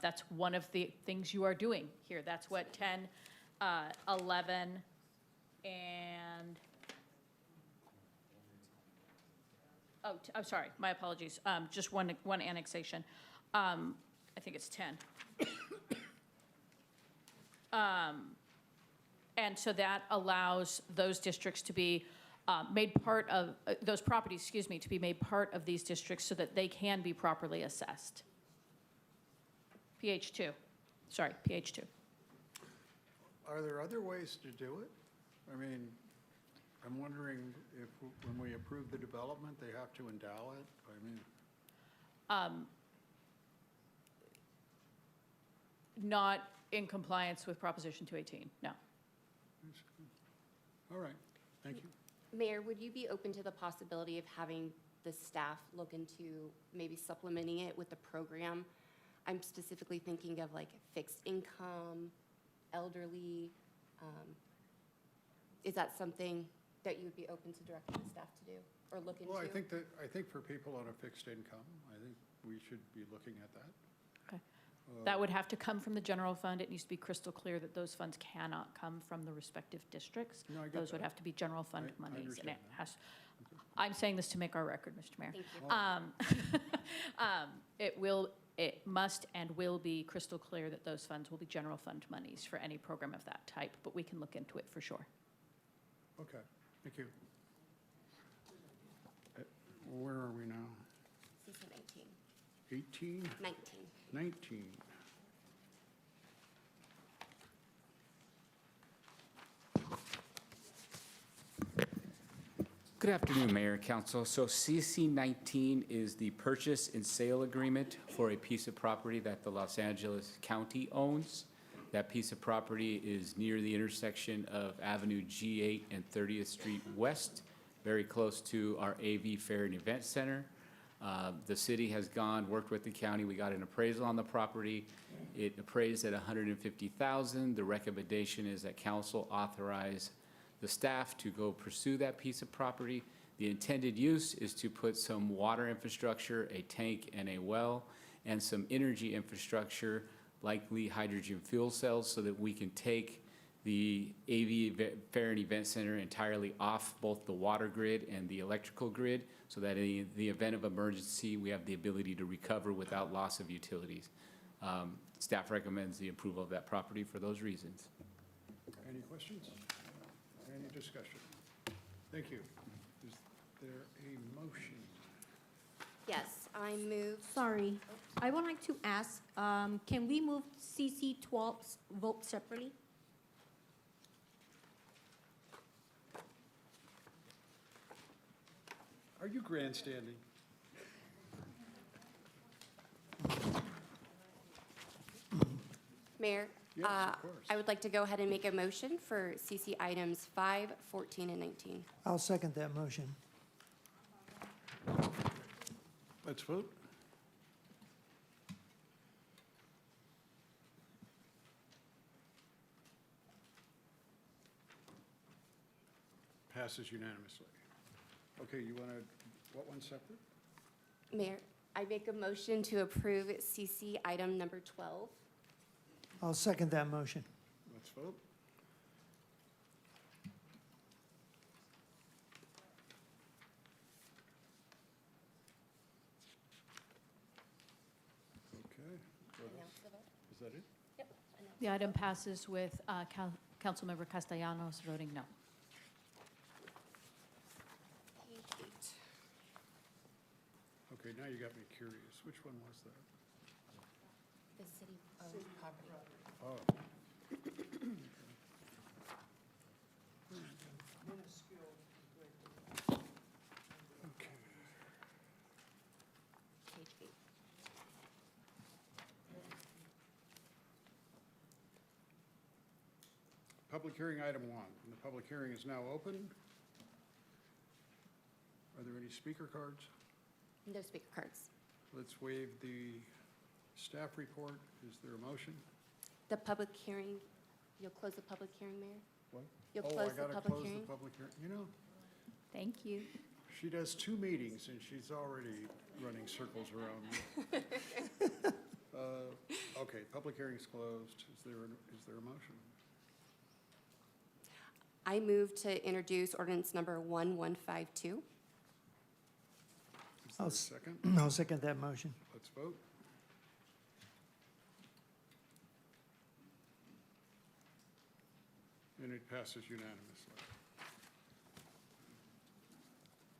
that's one of the things you are doing here. That's what 10, 11, and, I'm sorry, my apologies, just one annexation. I think it's 10. And so that allows those districts to be made part of, those properties, excuse me, to be made part of these districts so that they can be properly assessed. PH2, sorry, PH2. are there other ways to do it? I mean, I'm wondering if when we approve the development, they have to endow it? I mean, Not in compliance with Proposition 218, no. all right, thank you. Mayor, would you be open to the possibility of having the staff look into maybe supplementing it with the program? I'm specifically thinking of like fixed income, elderly. Is that something that you would be open to directing the staff to do or look into? Well, I think for people on a fixed income, I think we should be looking at that. Okay. That would have to come from the general fund. It needs to be crystal clear that those funds cannot come from the respective districts. No, I get Those would that. have to be general fund I monies. And understand it has, I'm saying this to make our record, Mr. Mayor. Thank you. It must and will be crystal clear that those funds will be general fund monies for any program of that type, but we can look into it for sure. Okay, thank you. Where are we now? CC 19. 18? 19. 19. Good afternoon, Mayor and Council. So CC 19 is the purchase and sale agreement for a piece of property that the Los Angeles County owns. That piece of property is near the intersection of Avenue G8 and 30th Street West, very close to our AV Fair and Event Center. The city has worked with the county. We got an appraisal on the property. It appraised at $150,000. The recommendation is that council authorize the staff to go pursue that piece of property. The intended use is to put some water infrastructure, a tank and a well, and some energy infrastructure, likely hydrogen fuel cells, so that we can take the AV Fair and Event Center entirely off both the water grid and the electrical grid, so that in the event of emergency, we have the ability to recover without loss of utilities. Staff recommends the approval of that property for those reasons. Any questions? Any discussion? Thank you. Is there a motion? Yes, I move. Sorry, I would like to ask, can we move CC 12's vote separately? Are you grandstanding? Mayor, Yes, of course. I would like to go ahead and make a motion for CC items 5, 14, and 19. I'll second that motion. Let's vote. Passes unanimously. Okay, you want to, what one separate? Mayor, I make a motion to approve CC item number 12. I'll second that motion. Let's vote. Okay. Is that it? The item passes with Councilmember Castellanos voting no. Page 8. Okay, now you got me curious. Which one was that? The city-owned property. Oh. Okay. Page 8. Public hearing item 1. And the public hearing is now open. Are there any speaker cards? No speaker cards. Let's waive the staff report. Is there a motion? The public hearing, you'll close the public hearing, Mayor? What? You'll Oh, close I the gotta public close hearing? the public hearing. You know, Thank you. she does 2 meetings and she's already running circles around me. Okay, public hearing's closed. Is there a motion? I move to introduce ordinance number 1152. Is there a second? I'll second that motion. Let's vote. And it passes unanimously.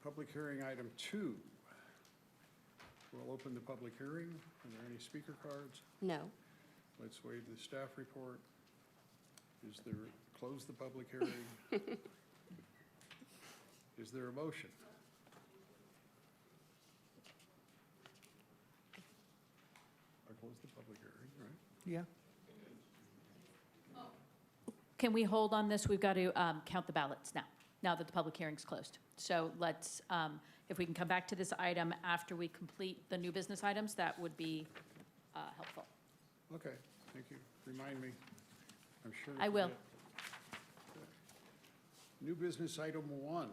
Public hearing item 2. We'll open the public hearing. Are there any speaker cards? No. Let's waive the staff report. Close the public hearing. Is there a motion? I close the public hearing, right? Yeah. Can we hold on this? We've got to count the ballots now that the public hearing's closed. So let's, if we can come back to this item after we complete the new business items, that would be helpful. Okay, thank you. Remind me. I'm sure. I will. forget. New business item 1.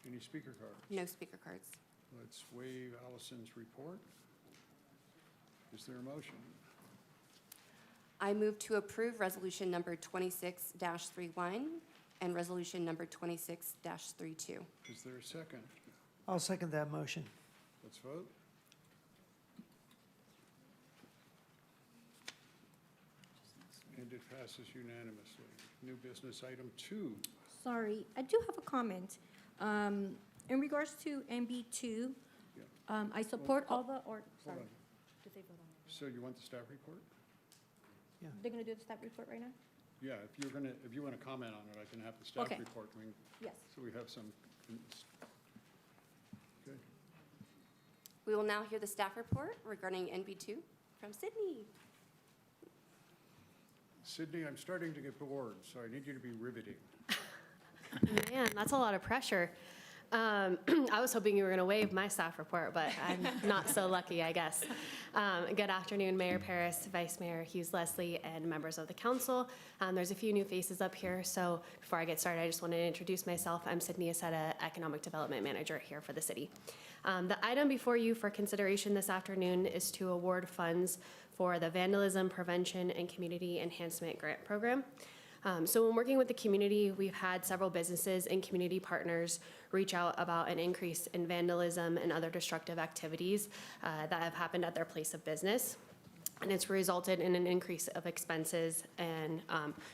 Any speaker cards? No speaker cards. Let's waive Allison's report. Is there a motion? I move to approve resolution number 26-31, and resolution number 26-32. Is there a second? I'll second that motion. Let's vote. And it passes unanimously. New business item 2. Sorry, I do have a comment. In regards to NB2, I support all the, or, sorry. on. Did they vote on it? So you want the staff report? They're going to do the staff report right now? Yeah, if you want to comment on it, I can have the staff Okay. report. Yes. So we have some. Okay. We will now hear the staff report regarding NB2 from Sydney. Sydney, I'm starting to get bored, so I need you to be riveting. Man, that's a lot of pressure. I was hoping you were going to waive my staff report, but I'm not so lucky, I guess. Good afternoon, Mayor Paris, Vice Mayor Hughes Leslie, and members of the council. There's a few new faces up here, so before I get started, I just wanted to introduce myself. I'm Sydney Aceta, Economic Development Manager here for the city. The item before you for consideration this afternoon is to award funds for the Vandalism Prevention and Community Enhancement Grant Program. So when working with the community, we've had several businesses and community partners reach out about an increase in vandalism and other destructive activities that have happened at their place of business. And it's resulted in an increase of expenses and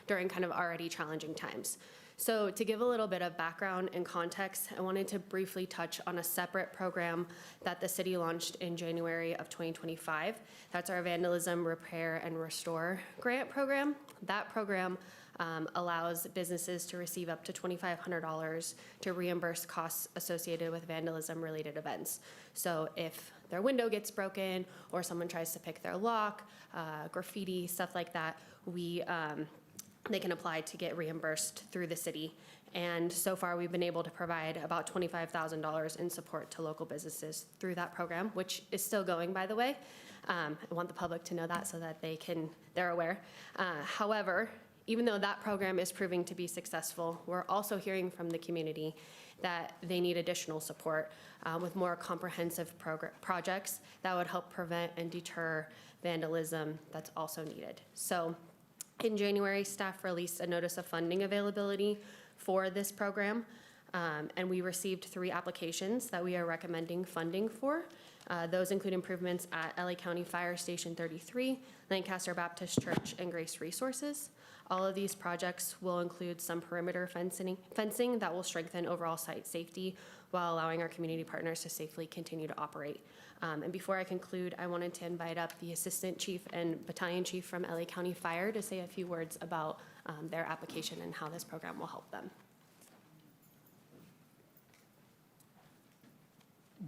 during kind of already challenging times. So to give a little bit of background and context, I wanted to briefly touch on a separate program that the city launched in January of 2025. That's our Vandalism Repair and Restore Grant Program. That program allows businesses to receive up to $2,500 to reimburse costs associated with vandalism-related events. So if their window gets broken or someone tries to pick their lock, graffiti, stuff like that, they can apply to get reimbursed through the city. And so far, we've been able to provide about $25,000 in support to local businesses through that program, which is still going, by the way. I want the public to know that so that they're aware. However, even though that program is proving to be successful, we're also hearing from the community that they need additional support with more comprehensive projects that would help prevent and deter vandalism that's also needed. So in January, staff released a notice of funding availability for this program, and we received 3 applications that we are recommending funding for. Those include improvements at LA County Fire Station 33, Lancaster Baptist Church, and Grace Resources. All of these projects will include some perimeter fencing that will strengthen overall site safety while allowing our community partners to safely continue to operate. And before I conclude, I wanted to invite up the Assistant Chief and Battalion Chief from LA County Fire to say a few words about their application and how this program will help them.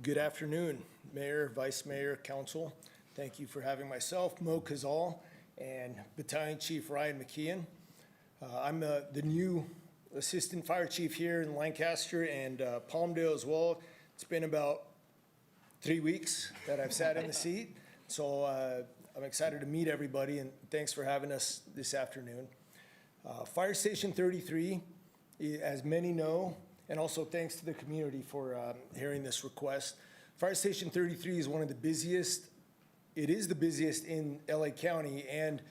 Good afternoon, Mayor, Vice Mayor, Council. Thank you for having myself, Mo Kazal, and Battalion Chief Ryan McKeon. I'm the new Assistant Fire Chief here in Lancaster and Palmdale as well. It's been about 3 weeks that I've sat in the seat, so I'm excited to meet everybody, and thanks for having us this afternoon. Fire Station 33, as many know, and also thanks to the community for hearing this request. Fire Station 33 is one of the busiest. It is the busiest in LA County and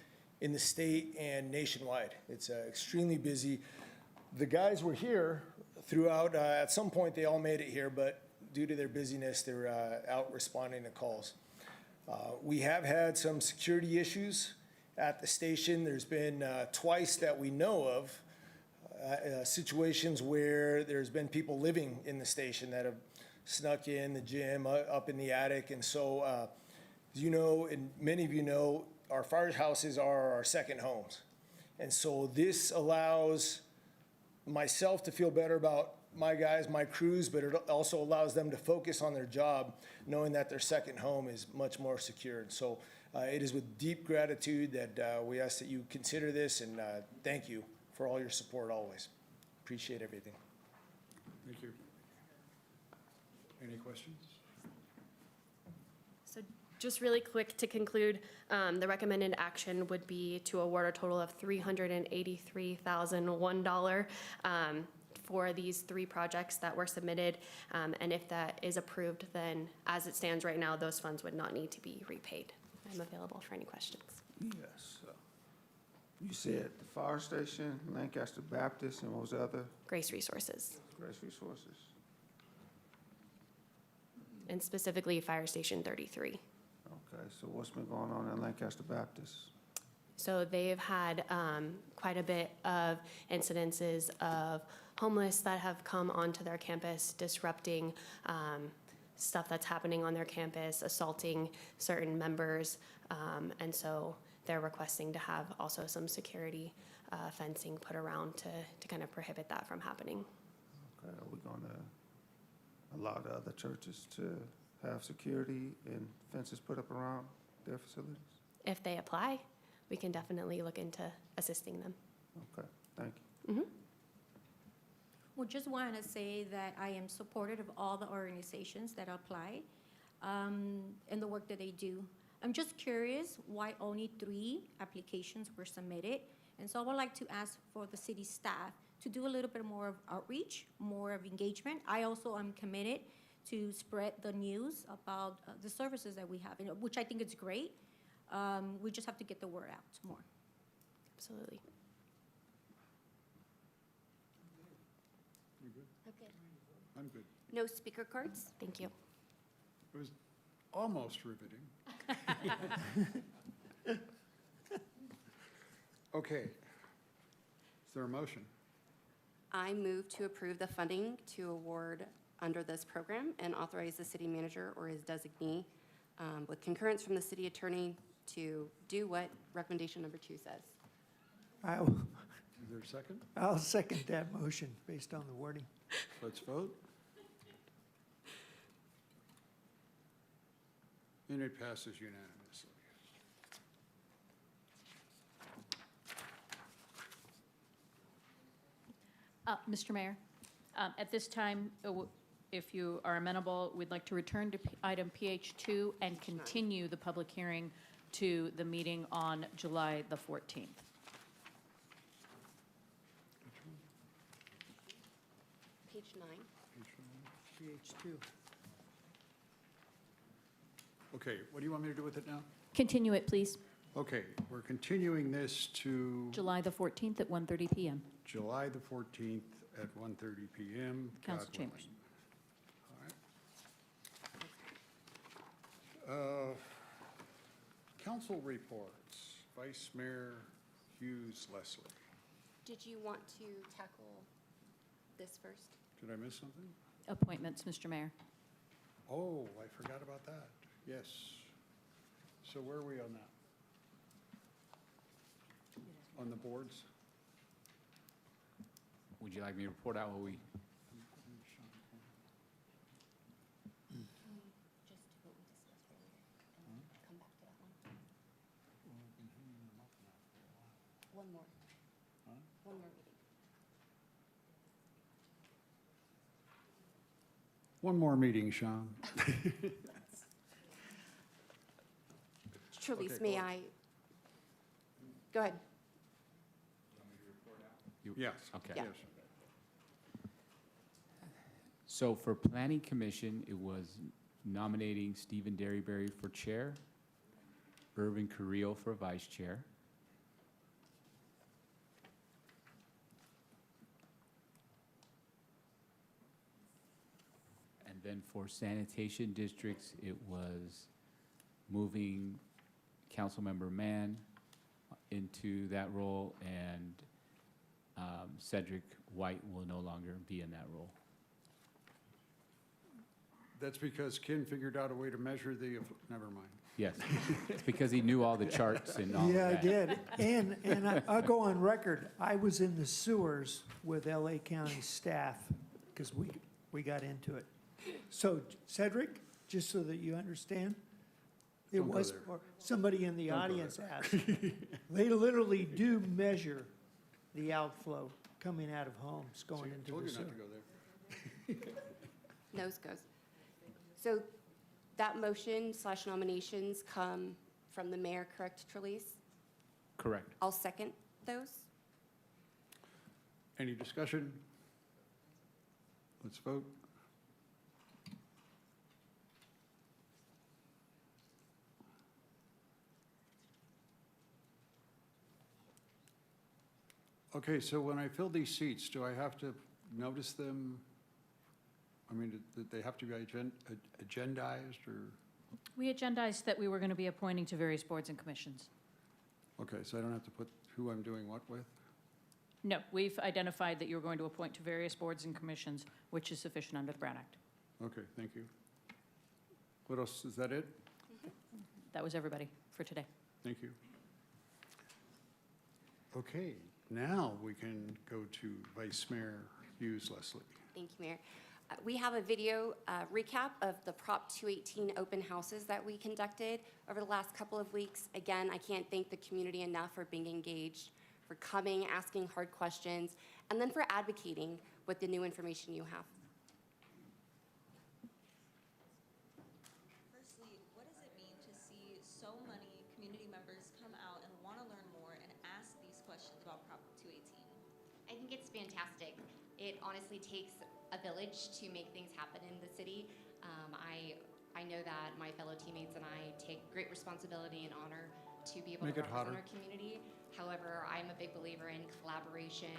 in the state and nationwide. It's extremely busy. The guys were here throughout. At some point, they all made it here, but due to their busyness, they're out responding to calls. We have had some security issues at the station. There's been twice that we know of situations where there's been people living in the station that have snuck in the gym, up in the attic. And so, as you know, and many of you know, our firehouses are our second homes. And so this allows myself to feel better about my guys, my crews, but it also allows them to focus on their job, knowing that their second home is much more secured. So it is with deep gratitude that we ask that you consider this, and thank you for all your support always. Appreciate everything. Thank you. Any questions? So just really quick to conclude, the recommended action would be to award a total of $383,001 for these 3 projects that were submitted. And if that is approved, then as it stands right now, those funds would not need to be repaid. I'm available for any questions. Yes. You said the fire station, Lancaster Baptist, and what was the other? Grace Resources, Grace Resources. and specifically Fire Station 33. Okay, so what's been going on in Lancaster Baptist? So they've had quite a bit of incidences of homeless that have come onto their campus, disrupting stuff that's happening on their campus, assaulting certain members. And so they're requesting to have also some security fencing put around to kind of prohibit that from happening. Okay, are we gonna allow the other churches to have security and fences put up around their facilities? If they apply, we can definitely look into assisting them. Okay, thank you. Well, just want to say that I am supportive of all the organizations that apply and the work that they do. I'm just curious why only 3 applications were submitted. And so I would like to ask for the city staff to do a little bit more of outreach, more of engagement. I also am committed to spread the news about the services that we have, which I think is great. We just have to get the word out more. Absolutely. You good? Okay. I'm good. No speaker cards? Thank you. It was almost riveting. Okay. Is there a motion? I move to approve the funding to award under this program and authorize the city manager or his designee with concurrence from the city attorney to do what recommendation number 2 says. Is there a second? I'll second that motion based on the wording. Let's vote. And it passes unanimously. Mr. Mayor, at this time, if you are amenable, we'd like to return to item PH2 and continue the public hearing to the meeting on July the 14th. Page 9. PH2. Okay, what do you want me to do with it now? Continue it, please. Okay, we're continuing this to July the 14th at 1:30 PM. July the 14th at 1:30 PM. Council God willing. chambers. All right. Council reports. Vice Mayor Hughes Leslie. Did you want to tackle this first? Did I miss something? Appointments, Mr. Mayor. Oh, I forgot about that. Yes. So where are we on that? On the boards? Would you like me to report out what we, Just do what we discussed earlier and come back to that one. One more. One more meeting. One more meeting, Sean. Trelise, Okay, may go on. I? Go ahead. Yes. Okay. Yeah. Yes. So for Planning Commission, it was nominating Stephen Derryberry for chair, Irvin Carrillo for vice chair. And then for sanitation districts, it was moving Councilmember Mann into that role, and Cedric White will no longer be in that role. That's because Ken figured out a way to measure the, never mind. Yes, it's because he knew all the charts and all of Yeah, I that. did. And I'll go on record, I was in the sewers with LA County staff because we got into it. So Cedric, just so that you understand, it Don't go was, there. or somebody in the Don't go audience asked. They literally do measure the outflow coming out of homes going into Told the you sewer. not to go there. Nose goes. So that motion/nominations come from the mayor, correct, Trelise? Correct. I'll second those. Any discussion? Let's vote. Okay, so when I fill these seats, do I have to notice them? I mean, did they have to be agendized or? We agendized that we were going to be appointing to various boards and commissions. Okay, so I don't have to put who I'm doing what with? No, we've identified that you're going to appoint to various boards and commissions, which is sufficient under the Brown Act. Okay, thank you. What else, is that it? That was everybody for today. Thank you. Okay, now we can go to Vice Mayor Hughes Leslie. Thank you, Mayor. We have a video recap of the Prop 218 open houses that we conducted over the last couple of weeks. Again, I can't thank the community enough for being engaged, for coming, asking hard questions, and then for advocating with the new information you have. Firstly, what does it mean to see so many community members come out and want to learn more and ask these questions about Prop 218? I think it's fantastic. It honestly takes a village to make things happen in the city. I know that my fellow teammates and I take great responsibility and honor to be able to represent our community. However, I'm a big believer in collaboration,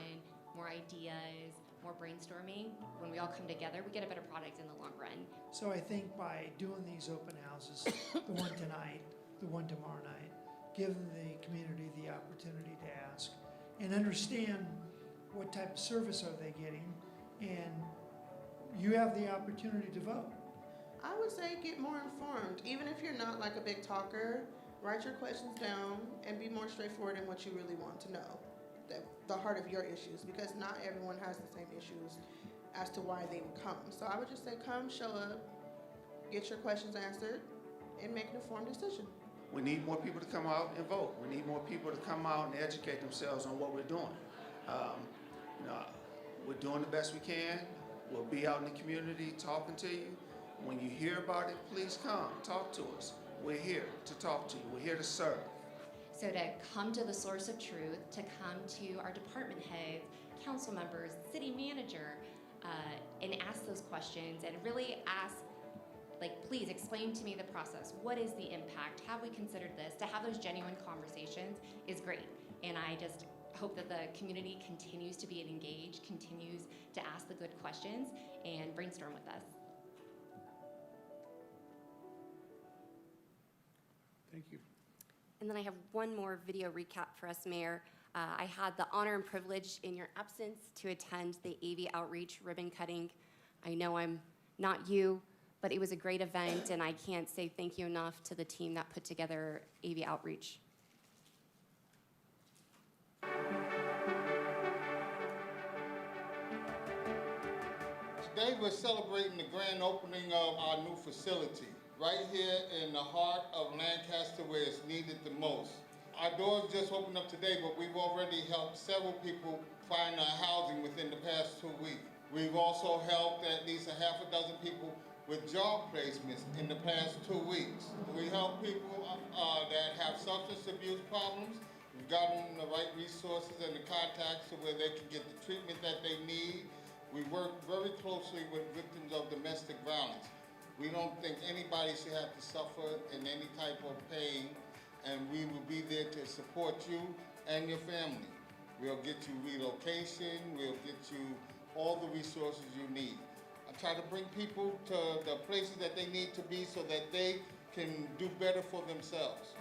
more ideas, more brainstorming. When we all come together, we get a better product in the long run. So I think by doing these open houses, the one tonight, the one tomorrow night, give the community the opportunity to ask and understand what type of service are they getting, and you have the opportunity to vote. I would say get more informed. Even if you're not like a big talker, write your questions down and be more straightforward in what you really want to know. The heart of your issues, because not everyone has the same issues as to why they would come. So I would just say come, show up, get your questions answered, and make an informed decision. We need more people to come out and vote. We need more people to come out and educate themselves on what we're doing. We're doing the best we can. We'll be out in the community talking to you. When you hear about it, please come, talk to us. We're here to talk to you. We're here to serve. So to come to the source of truth, to come to our department heads, council members, city manager, and ask those questions and really ask, like, please explain to me the process. What is the impact? Have we considered this? To have those genuine conversations is great. And I just hope that the community continues to be engaged, continues to ask the good questions and brainstorm with us. Thank you. And then I have one more video recap for us, Mayor. I had the honor and privilege in your absence to attend the AV Outreach ribbon cutting. I know I'm not you, but it was a great event, and I can't say thank you enough to the team that put together AV Outreach. Today we're celebrating the grand opening of our new facility, right here in the heart of Lancaster where it's needed the most. Our doors just opened up today, but we've already helped several people find housing within the past 2 weeks. We've also helped at least a half a dozen people with job placements in the past 2 weeks. We help people that have substance abuse problems. We've gotten the right resources and the contacts to where they can get the treatment that they need. We work very closely with victims of domestic violence. We don't think anybody should have to suffer in any type of pain, and we will be there to support you and your family. We'll get you relocation, we'll get you all the resources you need. I try to bring people to the places that they need to be so that they can do better for themselves.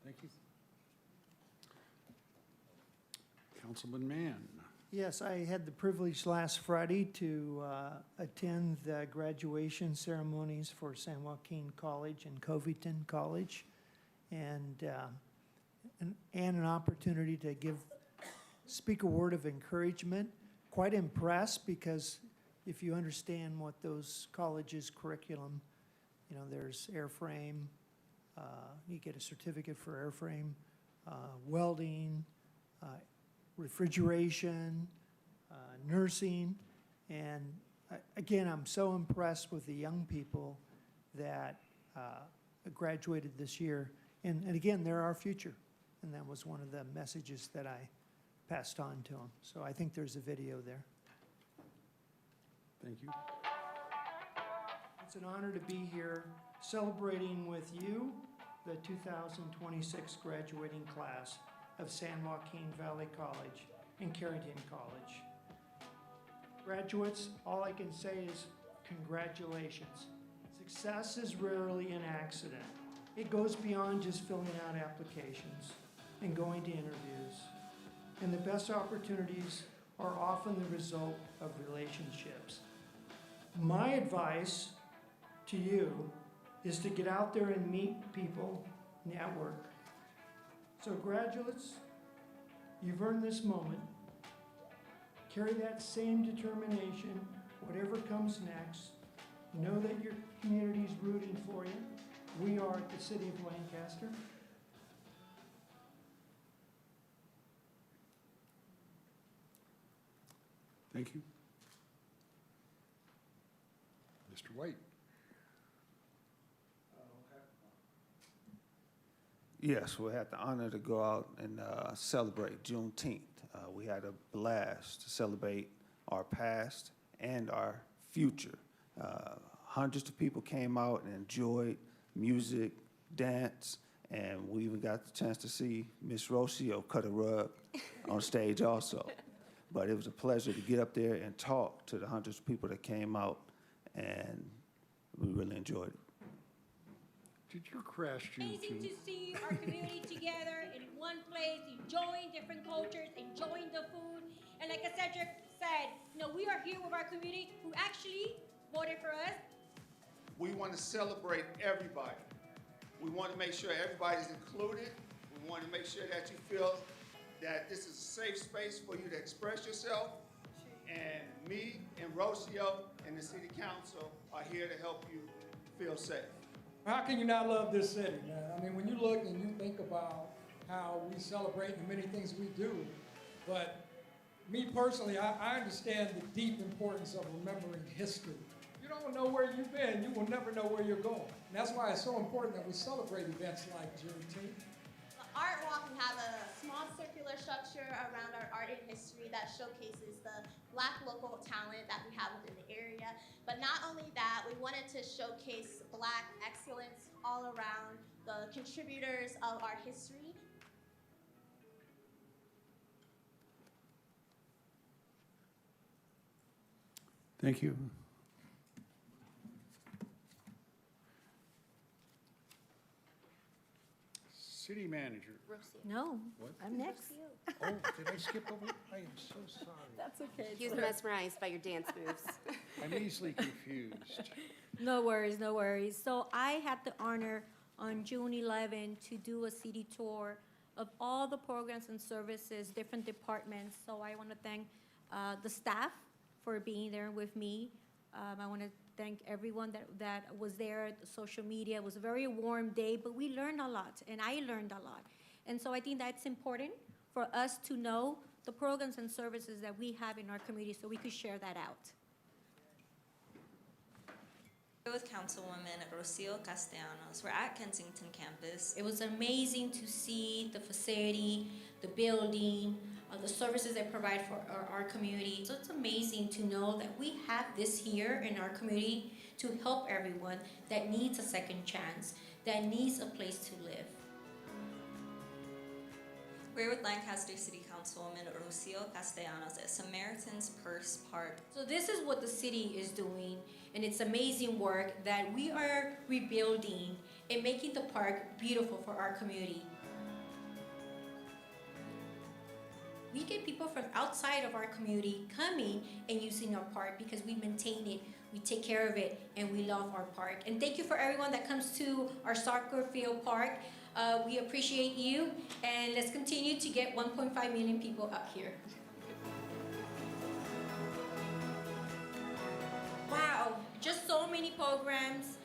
Thank you. Councilman Mann. Yes, I had the privilege last Friday to attend the graduation ceremonies for San Joaquin College and Covington College, and an opportunity to speak a word of encouragement. Quite impressed, because if you understand what those colleges' curriculum, there's airframe, you get a certificate for airframe, welding, refrigeration, nursing, and again, I'm so impressed with the young people that graduated this year. And again, they're our future, and that was one of the messages that I passed on to them. So I think there's a video there. Thank you. It's an honor to be here celebrating with you the 2026 graduating class of San Joaquin Valley College and Carrington College. Graduates, all I can say is congratulations. Success is rarely an accident. It goes beyond just filling out applications and going to interviews. And the best opportunities are often the result of relationships. My advice to you is to get out there and meet people, network. So graduates, you've earned this moment. Carry that same determination, whatever comes next. Know that your community's rooting for you. We are at the City of Lancaster. Thank you. Mr. White. Yes, we had the honor to go out and celebrate Juneteenth. We had a blast to celebrate our past and our future. Hundreds of people came out and enjoyed music, dance, and we even got the chance to see Miss Rocio cut a rug on stage also. But it was a pleasure to get up there and talk to the hundreds of people that came out, and we really enjoyed it. Did you crash Amazing to see our community together in one place, enjoying different cultures, enjoying the food. And like Cedric said, we are here with our community who actually voted for us. We want to celebrate everybody. We want to make sure everybody's included. We want to make sure that you feel that this is a safe space for you to express yourself. And me and Rocio and the City Council are here to help you feel safe. How can you not love this city, man? I mean, when you look and you think about how we celebrate the many things we do, but me personally, I understand the deep importance of remembering history. You don't know where you've been, you will never know where you're going. And that's why it's so important that we celebrate events like Juneteenth. The Art Walk, we have a small circular structure around our art and history that showcases the Black local talent that we have within the area. But not only that, we wanted to showcase Black excellence all around the contributors of our history. Thank you. City Manager. No, What? I'm next. Oh, did I skip over? I am so sorry. That's okay. He was mesmerized by your dance moves. I'm easily confused. No worries, no worries. So I had the honor on June 11 to do a city tour of all the programs and services, different departments. So I want to thank the staff for being there with me. I want to thank everyone that was there at the social media. It was a very warm day, but we learned a lot, and I learned a lot. And so I think that's important for us to know the programs and services that we have in our community so we could share that out. With Councilwoman Rocio Castellanos. We're at Kensington campus. It was amazing to see the facility, the building, the services they provide for our community. So it's amazing to know that we have this here in our community to help everyone that needs a second chance, that needs a place to live. We're with Lancaster City Councilwoman Rocio Castellanos at Samaritan's Purse Park. So this is what the city is doing, and it's amazing work that we are rebuilding and making the park beautiful for our community. We get people from outside of our community coming and using our park because we maintain it, we take care of it, and we love our park. And thank you for everyone that comes to our soccer field park. We appreciate you, and let's continue to get 1.5 million people up here. Wow, just so many programs.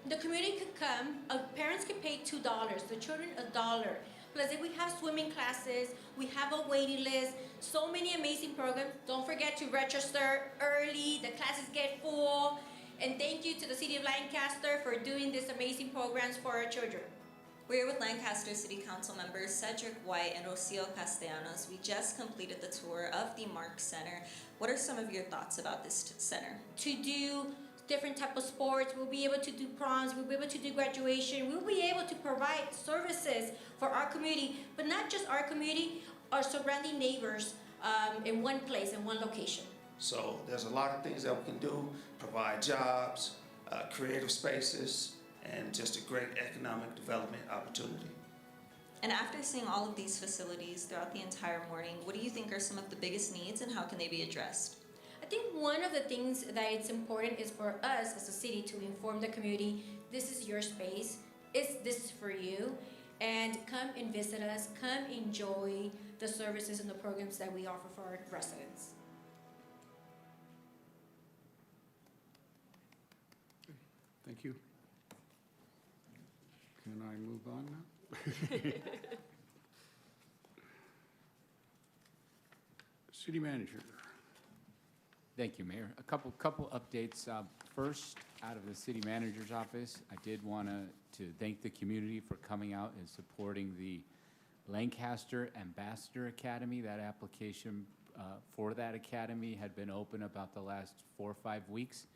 The community could come, parents could pay $2, the children $1. Plus, if we have swimming classes, we have a waiting list, so many amazing programs. Don't forget to register early, the classes get full. And thank you to the City of Lancaster for doing these amazing programs for our children. We're with Lancaster City Council members Cedric White and Rocio Castellanos. We just completed the tour of the Mark Center. What are some of your thoughts about this center? To do different type of sports. We'll be able to do proms. We'll be able to do graduation. We'll be able to provide services for our community, but not just our community, our surrounding neighbors in one place, in one location. So there's a lot of things that we can do, provide jobs, creative spaces, and just a great economic development opportunity. And after seeing all of these facilities throughout the entire morning, what do you think are some of the biggest needs and how can they be addressed? I think one of the things that it's important is for us as a city to inform the community, this is your space, this is for you, and come and visit us, come enjoy the services and the programs that we offer for our residents. Thank you. Can I move on now? City Manager. Thank you, Mayor. A couple updates. First, out of the city manager's office, I did want to thank the community for coming out and supporting the Lancaster Ambassador Academy. That application for that academy had been open about the last 4 or 5 weeks.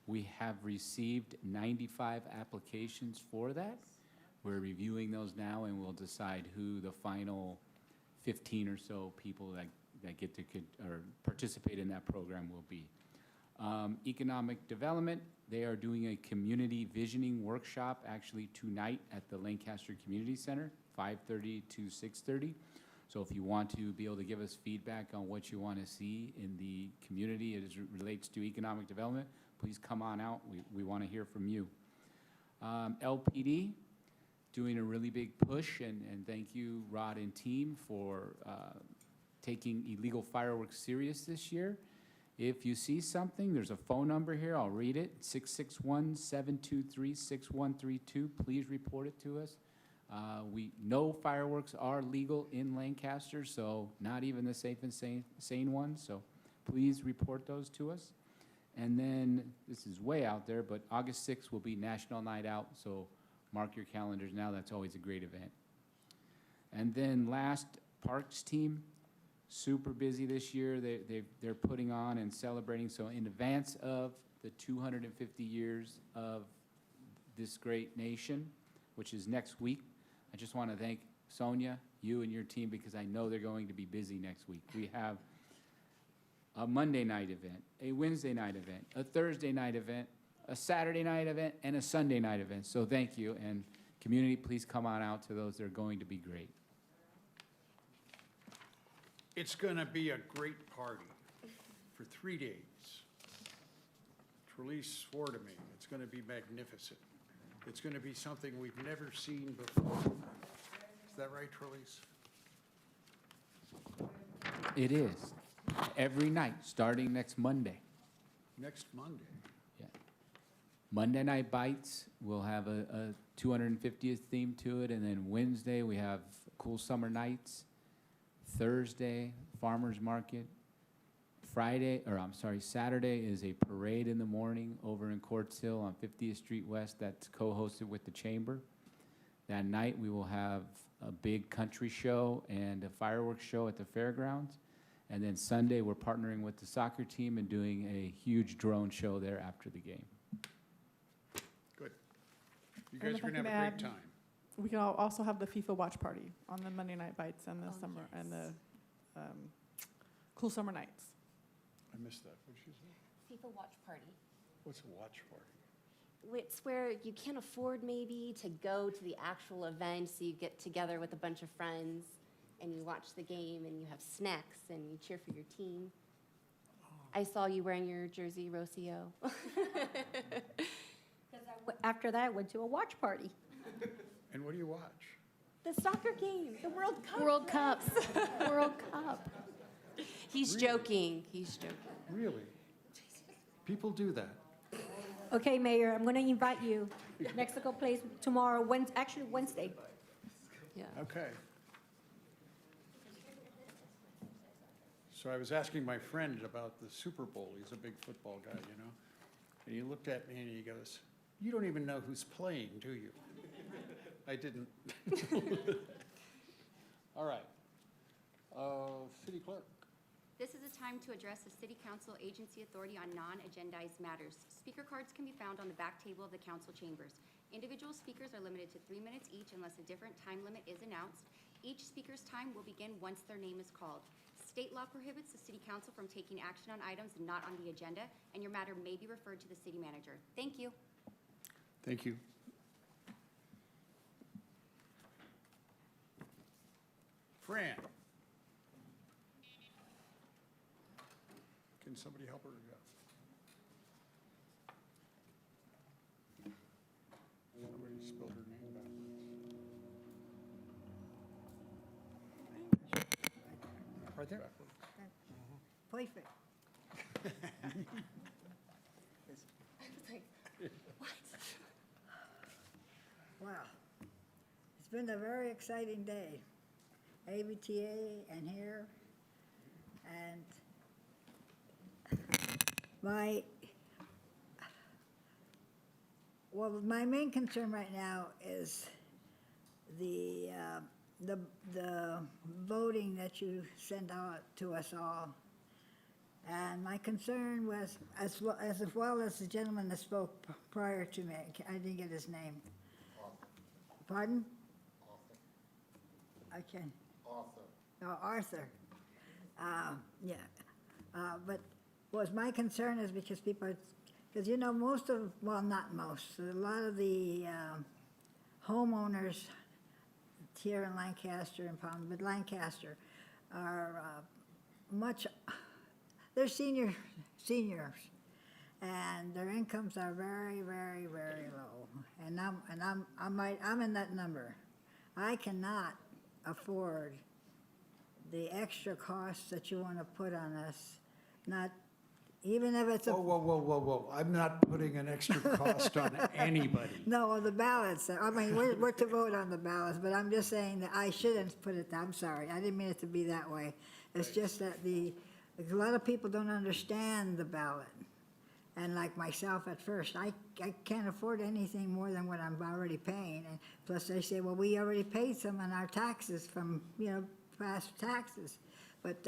We have received 95 applications for that. We're reviewing those now, and we'll decide who the final 15 or so people that get to or participate in that program will be. Economic development, they are doing a community visioning workshop actually tonight at the Lancaster Community Center, 5:30 to 6:30. So if you want to be able to give us feedback on what you want to see in the community as it relates to economic development, please come on out. We want to hear from you. LPD, doing a really big push, and thank you, Rod and team, for taking illegal fireworks serious this year. If you see something, there's a phone number here. I'll read it, 661-723-6132. Please report it to us. We know fireworks are legal in Lancaster, so not even the safe and sane ones, so please report those to us. And then, this is way out there, but August 6th will be National Night Out, so mark your calendars now. That's always a great event. And then last, Parks team, super busy this year. They're putting on and celebrating. So in advance of the 250 years of this great nation, which is next week, I just want to thank Sonia, you and your team, because I know they're going to be busy next week. We have a Monday night event, a Wednesday night event, a Thursday night event, a Saturday night event, and a Sunday night event. So thank you. And community, please come on out to those. They're going to be great. It's going to be a great party for 3 days. Trelise swore to me it's going to be magnificent. It's going to be something we've never seen before. Is that right, Trelise? It is. Every night, starting next Monday. Next Monday. Yeah. Monday Night Bites, we'll have a 250th theme to it, and then Wednesday we have Cool Summer Nights. Thursday, Farmers Market. Saturday is a parade in the morning over in Quartz Hill on 50th Street West that's co-hosted with the Chamber. That night we will have a big country show and a fireworks show at the fairgrounds. And then Sunday we're partnering with the soccer team and doing a huge drone show there after the game. Good. You guys are going to have a great time. We can also have the FIFA watch party on the Monday Night Bites and the summer and the cool summer nights. I missed that. What did she say? FIFA watch party. What's a watch party? It's where you can't afford maybe to go to the actual event, so you get together with a bunch of friends and you watch the game and you have snacks and you cheer for your team. I saw you wearing your jersey, Rocio. After that, I went to a watch party. And what do you watch? The soccer game, the World Cup. World Cup. World Cup. He's joking. He's joking. Really? People do that. Okay, Mayor, I'm going to invite you. Mexico plays tomorrow, Wednesday. Yeah. Okay. So I was asking my friend about the Super Bowl. He's a big football guy, you know. And he looked at me and he goes, "You don't even know who's playing, do you?" I didn't. All right. City Clerk. This is a time to address the City Council Agency Authority on non-agendized matters. Speaker cards can be found on the back table of the council chambers. Individual speakers are limited to 3 minutes each unless a different time limit is announced. Each speaker's time will begin once their name is called. State law prohibits the City Council from taking action on items not on the agenda, and your matter may be referred to the City Manager. Thank you. Thank you. Fran. Can somebody help her? Somebody spelled her name backwards. Right there. Perfect. Wow. It's been a very exciting day. ABTA and here. And my main concern right now is the voting that you send out to us all. And my concern was, as well as the gentleman that spoke prior to me, I didn't get his name. Pardon? I can. Oh, Arthur. Yeah. But my concern is because because you know, not most, a lot of the homeowners here in Lancaster and Palm, but Lancaster are they're seniors, and their incomes are very, very, very low. And I'm in that number. I cannot afford the extra costs that you want to put on us, not even if it's a. Whoa. I'm not putting an extra cost on anybody. No, the ballots. I mean, we're to vote on the ballots, but I'm just saying that I shouldn't put it. I'm sorry. I didn't mean it to be that way. It's just that a lot of people don't understand the ballot. And like myself at first, I can't afford anything more than what I'm already paying. And plus they say, well, we already paid some on our taxes from, past taxes. But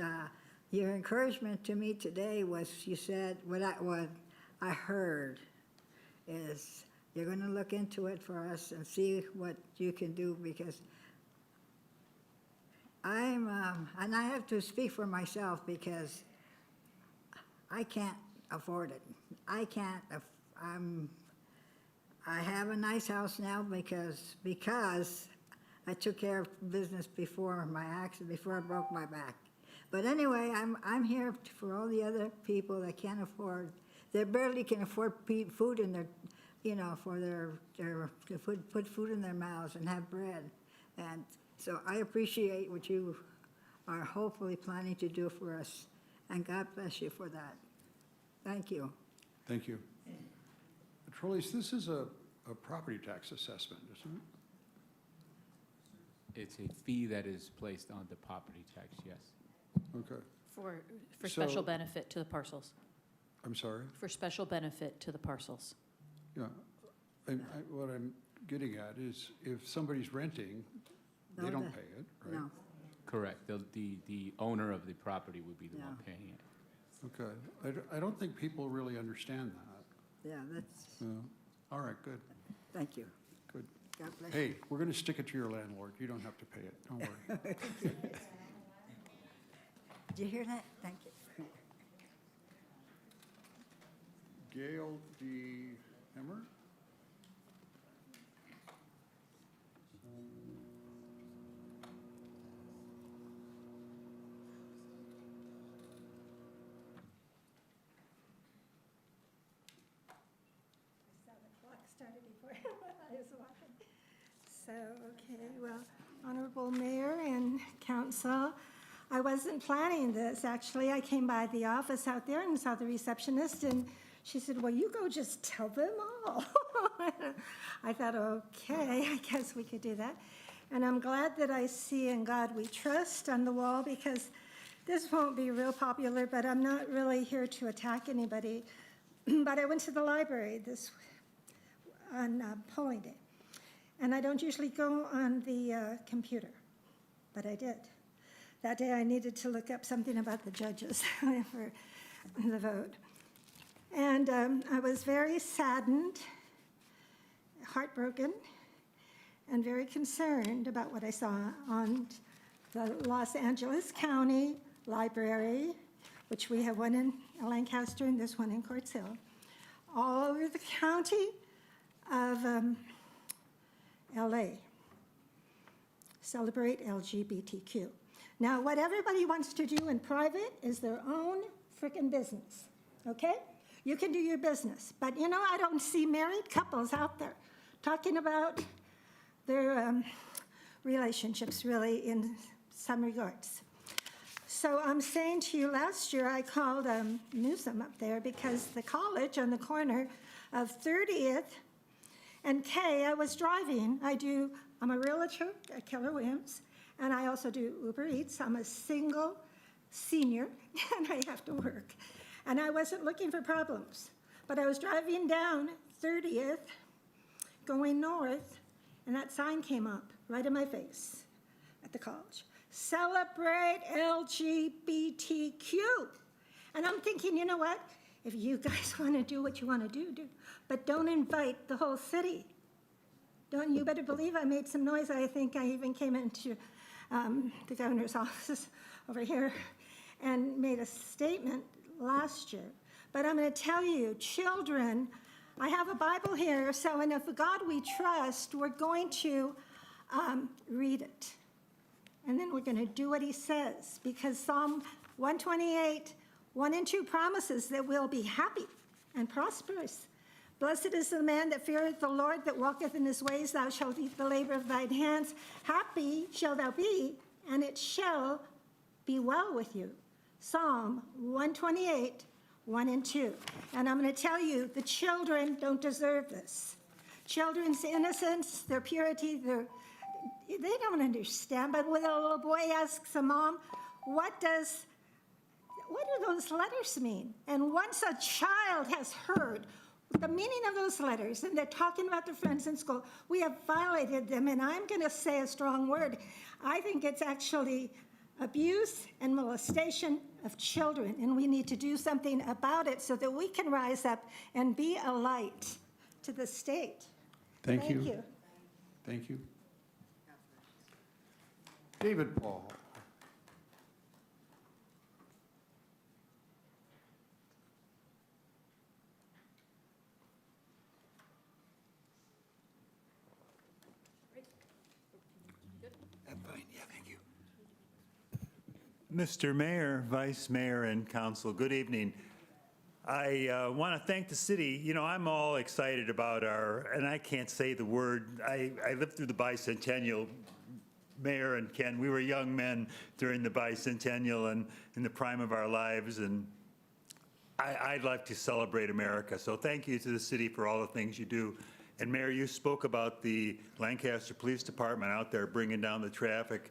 your encouragement to me today was, you said, what I heard is you're going to look into it for us and see what you can do, because and I have to speak for myself because I can't afford it. I can't, I have a nice house now because I took care of business before my accident, before I broke my back. But anyway, I'm here for all the other people that can't afford, they barely can afford food in their, for to put food in their mouths and have bread. And so I appreciate what you are hopefully planning to do for us, and God bless you for that. Thank you. Thank you. Trolleys, this is a property tax assessment, isn't it? It's a fee that is placed on the property tax, yes. Okay. For So- special benefit to the parcels. I'm sorry? For special benefit to the parcels. Yeah. What I'm getting at is if somebody's renting, they No, don't pay it, right? No. Correct. The owner of the property would be the one paying it. Okay. I don't think people really understand that. Yeah, that's, All right, good. thank you. Good. God bless you. Hey, we're going to stick it to your landlord. You don't have to pay it. Don't worry. Did you hear that? Thank you. Gail D. Hemmer? Started before I was walking. So, okay, well, Honorable Mayor and Council, I wasn't planning this, actually. I came by the office out there and saw the receptionist, and she said, well, you go just tell them all. I thought, okay, I guess we could do that. And I'm glad that I see "In God We Trust" on the wall, because this won't be real popular, but I'm not really here to attack anybody. But I went to the library on polling day. And I don't usually go on the computer, but I did. that day I needed to look up something about the judges for the vote. And I was very saddened, heartbroken, and very concerned about what I saw on the Los Angeles County Library, which we have one in Lancaster and this one in Quartz Hill, all over the county of LA. Celebrate LGBTQ. Now, what everybody wants to do in private is their own frickin' business, okay? You can do your business, but you know, I don't see married couples out there talking about their relationships, really, in some regards. So I'm saying to you, last year I called Newsom up there because the college on the corner of 30th and K, I was driving. I'm a realtor at Keller Williams, and I also do Uber Eats. I'm a single senior, and I have to work. And I wasn't looking for problems, but I was driving down 30th, going north, and that sign came up right in my face at the college. Celebrate LGBTQ. And I'm thinking, you know what? If you guys want to do what you want to do. But don't invite the whole city. You better believe I made some noise. I think I even came into the governor's office over here and made a statement last year. But I'm going to tell you, children, I have a Bible here, so and if God we trust, we're going to read it. And then we're going to do what he says, because Psalm 128, 1 and 2 promises that we'll be happy and prosperous. Blessed is the man that feareth the Lord, that walketh in his ways. Thou shalt eat the labor of thine hands. Happy shall thou be, and it shall be well with you. Psalm 128, 1 and 2. And I'm going to tell you, the children don't deserve this. Children's innocence, their purity, they don't understand. But when a little boy asks a mom, what do those letters mean? And once a child has heard the meaning of those letters, and they're talking about their friends in school, we have violated them, and I'm going to say a strong word. I think it's actually abuse and molestation of children, and we need to do something about it so that we can rise up and be a light to the state. Thank you. Thank you. David Paul. Mr. Mayor, Vice Mayor, and Council, good evening. I want to thank the city. You know, I'm all excited about and I can't say the word, I lived through the bicentennial, Mayor and Ken. We were young men during the bicentennial and in the prime of our lives, and I'd like to celebrate America. So thank you to the city for all the things you do. And Mayor, you spoke about the Lancaster Police Department out there bringing down the traffic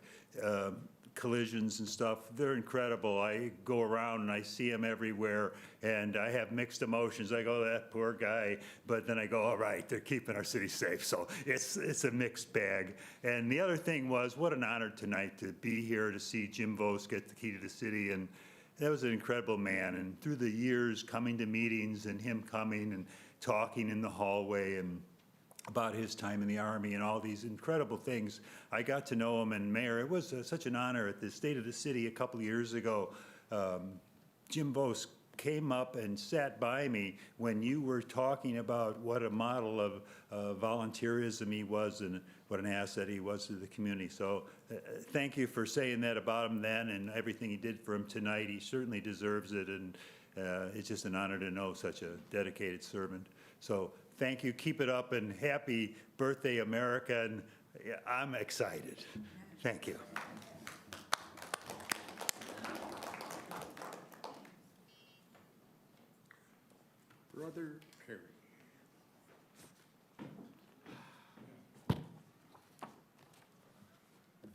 collisions and stuff. They're incredible. I go around and I see them everywhere, and I have mixed emotions. I go, that poor guy, but then I go, all right, they're keeping our city safe. So it's a mixed bag. And the other thing was, what an honor tonight to be here to see Jim Vos get the key to the city. And that was an incredible man. And through the years, coming to meetings and him coming and talking in the hallway and about his time in the Army and all these incredible things. I got to know him, and Mayor, it was such an honor at the State of the City a couple of years ago. Jim Vos came up and sat by me when you were talking about what a model of volunteerism he was and what an asset he was to the community. So thank you for saying that about him then and everything he did for him tonight. He certainly deserves it, and it's just an honor to know such a dedicated servant. So thank you. Keep it up, and happy birthday, America. And I'm excited. Thank you. Brother Perry.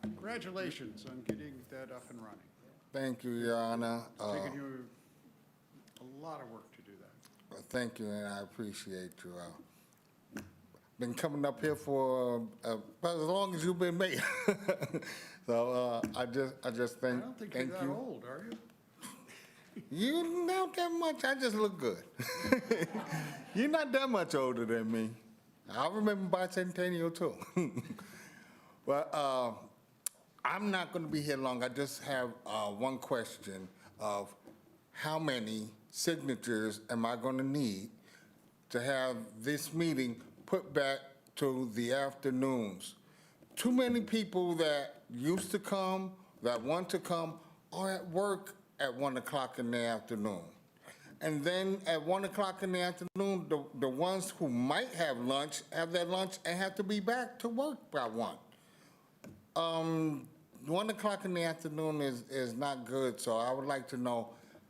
Congratulations on getting that up and running. Thank you, Your Honor. It's taken you a lot of work to do that. Thank you, and I appreciate you. Been coming up here for about as long as you've been mayor. So I just I think. don't think you're thank that you. old, are you? You not that much. I just look good. You're not that much older than me. I remember bicentennial too. But I'm not going to be here long. I just have one question of how many signatures am I going to need to have this meeting put back to the afternoons? Too many people that used to come, that want to come, are at work at 1 o'clock in the afternoon. And then at 1 o'clock in the afternoon, the ones who might have their lunch and have to be back to work by 1. 1 o'clock in the afternoon is not good, so I would like to know,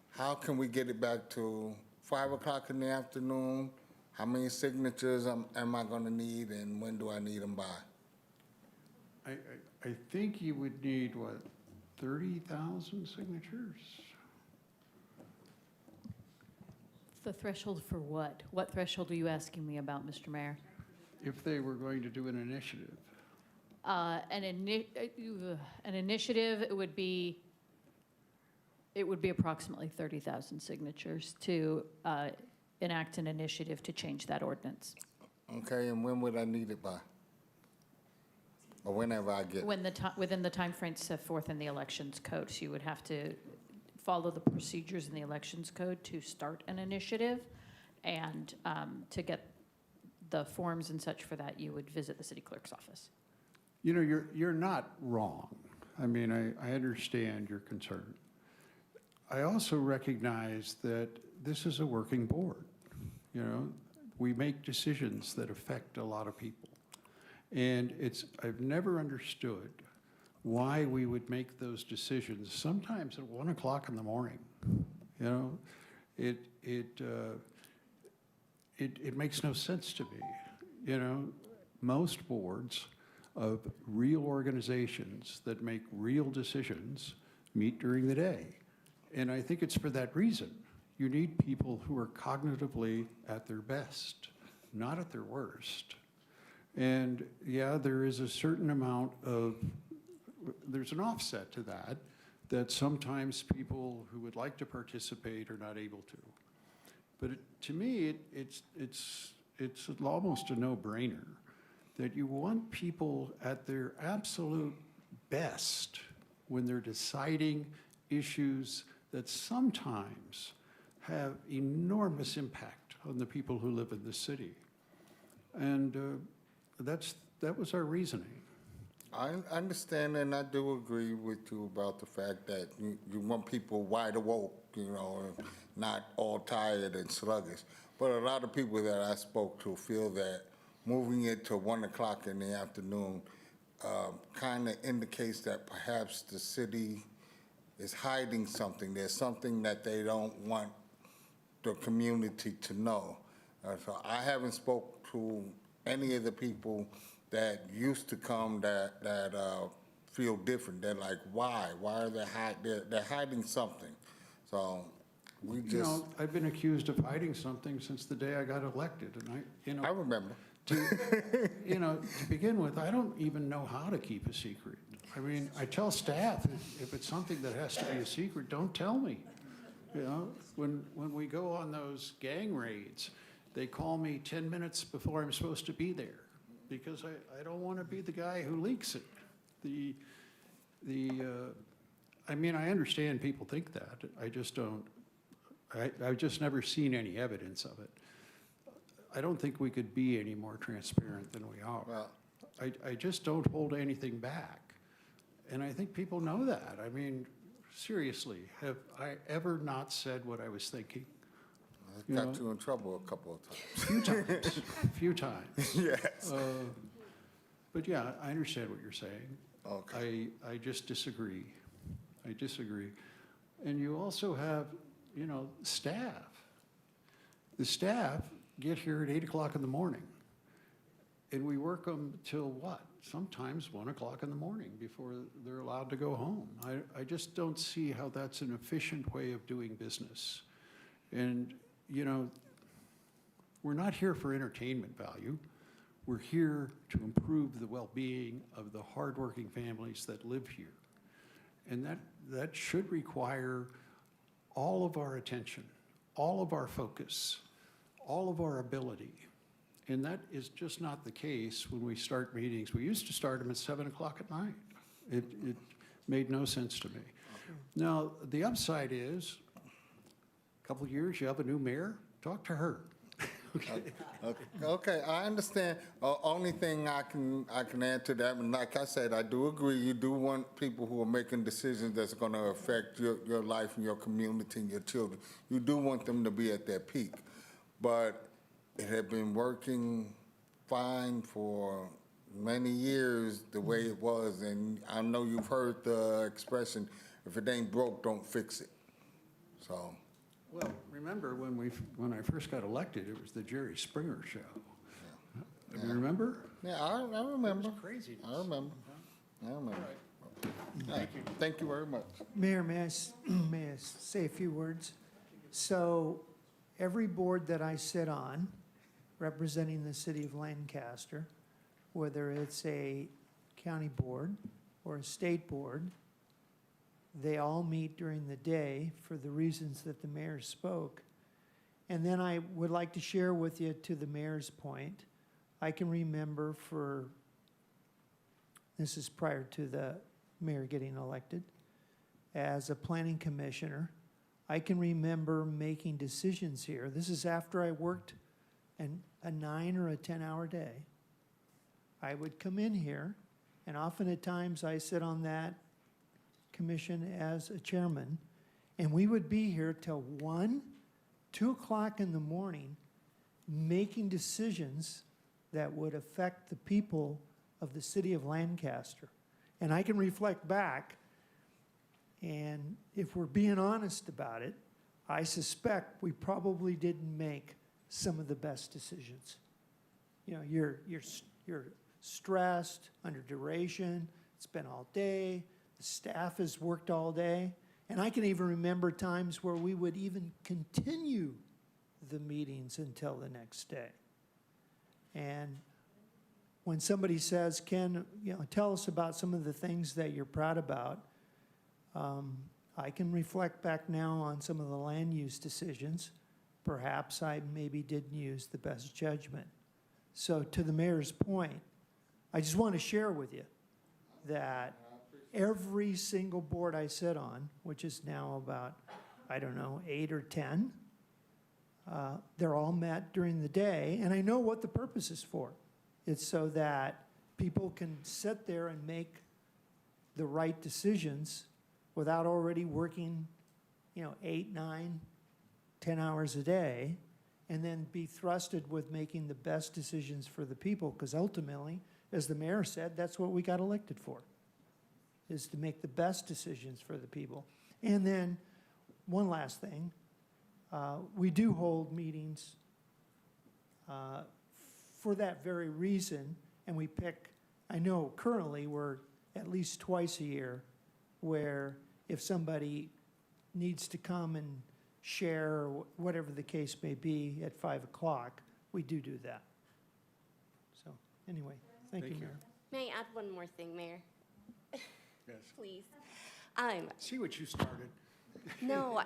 how can we get it back to 5 o'clock in the afternoon? How many signatures am I gonna need, and when do I need them by? I think you would need, what, 30,000 signatures? The threshold for what? What threshold are you asking me about, Mr. Mayor? If they were going to do an initiative. An initiative, it would be approximately 30,000 signatures to enact an initiative to change that ordinance. Okay, and when would I need it by? Or whenever I get it? Within the timeframe set forth in the Elections Code. So you would have to follow the procedures in the Elections Code to start an initiative, and to get the forms and such for that, you would visit the city clerk's office. You know, you're not wrong. I mean, I understand your concern. I also recognize that this is a working board. You know, we make decisions that affect a lot of people. And I've never understood why we would make those decisions, sometimes at 1 o'clock in the morning. You know, it makes no sense to me. You know, most boards of real organizations that make real decisions meet during the day. And I think it's for that reason. You need people who are cognitively at their best, not at their worst. And yeah, there is a certain amount of, there's an offset to that, that sometimes people who would like to participate are not able to. But to me, it's almost a no-brainer that you want people at their absolute best when they're deciding issues that sometimes have enormous impact on the people who live in the city. And that was our reasoning. I understand, and I do agree with you about the fact that you want people wide awoke, you know, and not all tired and sluggish. But a lot of people that I spoke to feel that moving it to 1 o'clock in the afternoon kind of indicates that perhaps the city is hiding something. There's something that they don't want the community to know. So I haven't spoke to any of the people that used to come that feel different. They're like, why? Why are they hiding? They're hiding something. So we just. You know, I've been accused of hiding something since the day I got elected, and I remember. To begin with, I don't even know how to keep a secret. I mean, I tell staff, if it's something that has to be a secret, don't tell me. You know, when we go on those gang raids, they call me 10 minutes before I'm supposed to be there, because I don't want to be the guy who leaks it. I mean, I understand people think that. I just don't. I've just never seen any evidence of it. I don't think we could be any more transparent than we are. Well, I just don't hold anything back. And I think people know that. I mean, seriously, have I ever not said what I was thinking? I got you in trouble a couple of times. Few times. Yes. But yeah, I understand what you're saying. Okay. I just disagree. I disagree. And you also have, staff. The staff get here at 8 o'clock in the morning, and we work them till what? Sometimes 1 o'clock in the morning before they're allowed to go home. I just don't see how that's an efficient way of doing business. And, we're not here for entertainment value. We're here to improve the well-being of the hardworking families that live here. And that should require all of our attention, all of our focus, all of our ability. And that is just not the case when we start meetings. We used to start them at 7 o'clock at night. It made no sense to me. Now, the upside is, a couple of years, you have a new mayor, talk to her. Okay, I understand. Only thing I can add to that, and like I said, I do agree. You do want people who are making decisions that's going to affect your life and your community and your children. You do want them to be at their peak, but it had been working fine for many years the way it was, and I know you've heard the expression, if it ain't broke, don't fix it. So. Well, remember when I first got elected, it was the Jerry Springer show. Yeah. You remember? Yeah, I remember. It was crazy. I remember. Thank you. Thank you very much. Mayor, may I say a few words? So every board that I sit on, representing the city of Lancaster, whether it's a county board or a state board, they all meet during the day for the reasons that the mayor spoke. And then I would like to share with you, to the mayor's point, I can remember this is prior to the mayor getting elected, as a planning commissioner, I can remember making decisions here. This is after I worked a 9 or a 10-hour day. I would come in here, and often at times I sit on that commission as a chairman, and we would be here till 1, 2 o'clock in the morning making decisions that would affect the people of the city of Lancaster. And I can reflect back, and if we're being honest about it, I suspect we probably didn't make some of the best decisions. You know, you're stressed, under duration, it's been all day, the staff has worked all day, and I can even remember times where we would even continue the meetings until the next day. And when somebody says, Ken, tell us about some of the things that you're proud about, I can reflect back now on some of the land use decisions. Perhaps I maybe didn't use the best judgment. So to the mayor's point, I just want to share with you that every single board I sit on, which is now about, 8 or 10, they're all met during the day, and I know what the purpose is for. It's so that people can sit there and make the right decisions without already working, 8, 9, 10 hours a day, and then be thrusted with making the best decisions for the people, because ultimately, as the mayor said, that's what we got elected for, is to make the best decisions for the people. And then, one last thing, we do hold meetings for that very reason, and we pick, I know currently we're at least twice a year, where if somebody needs to come and share, or whatever the case may be, at 5 o'clock, we do that. So, anyway, thank you, Mayor. May I add one more thing, Mayor? Yes. Please. See what you started. No,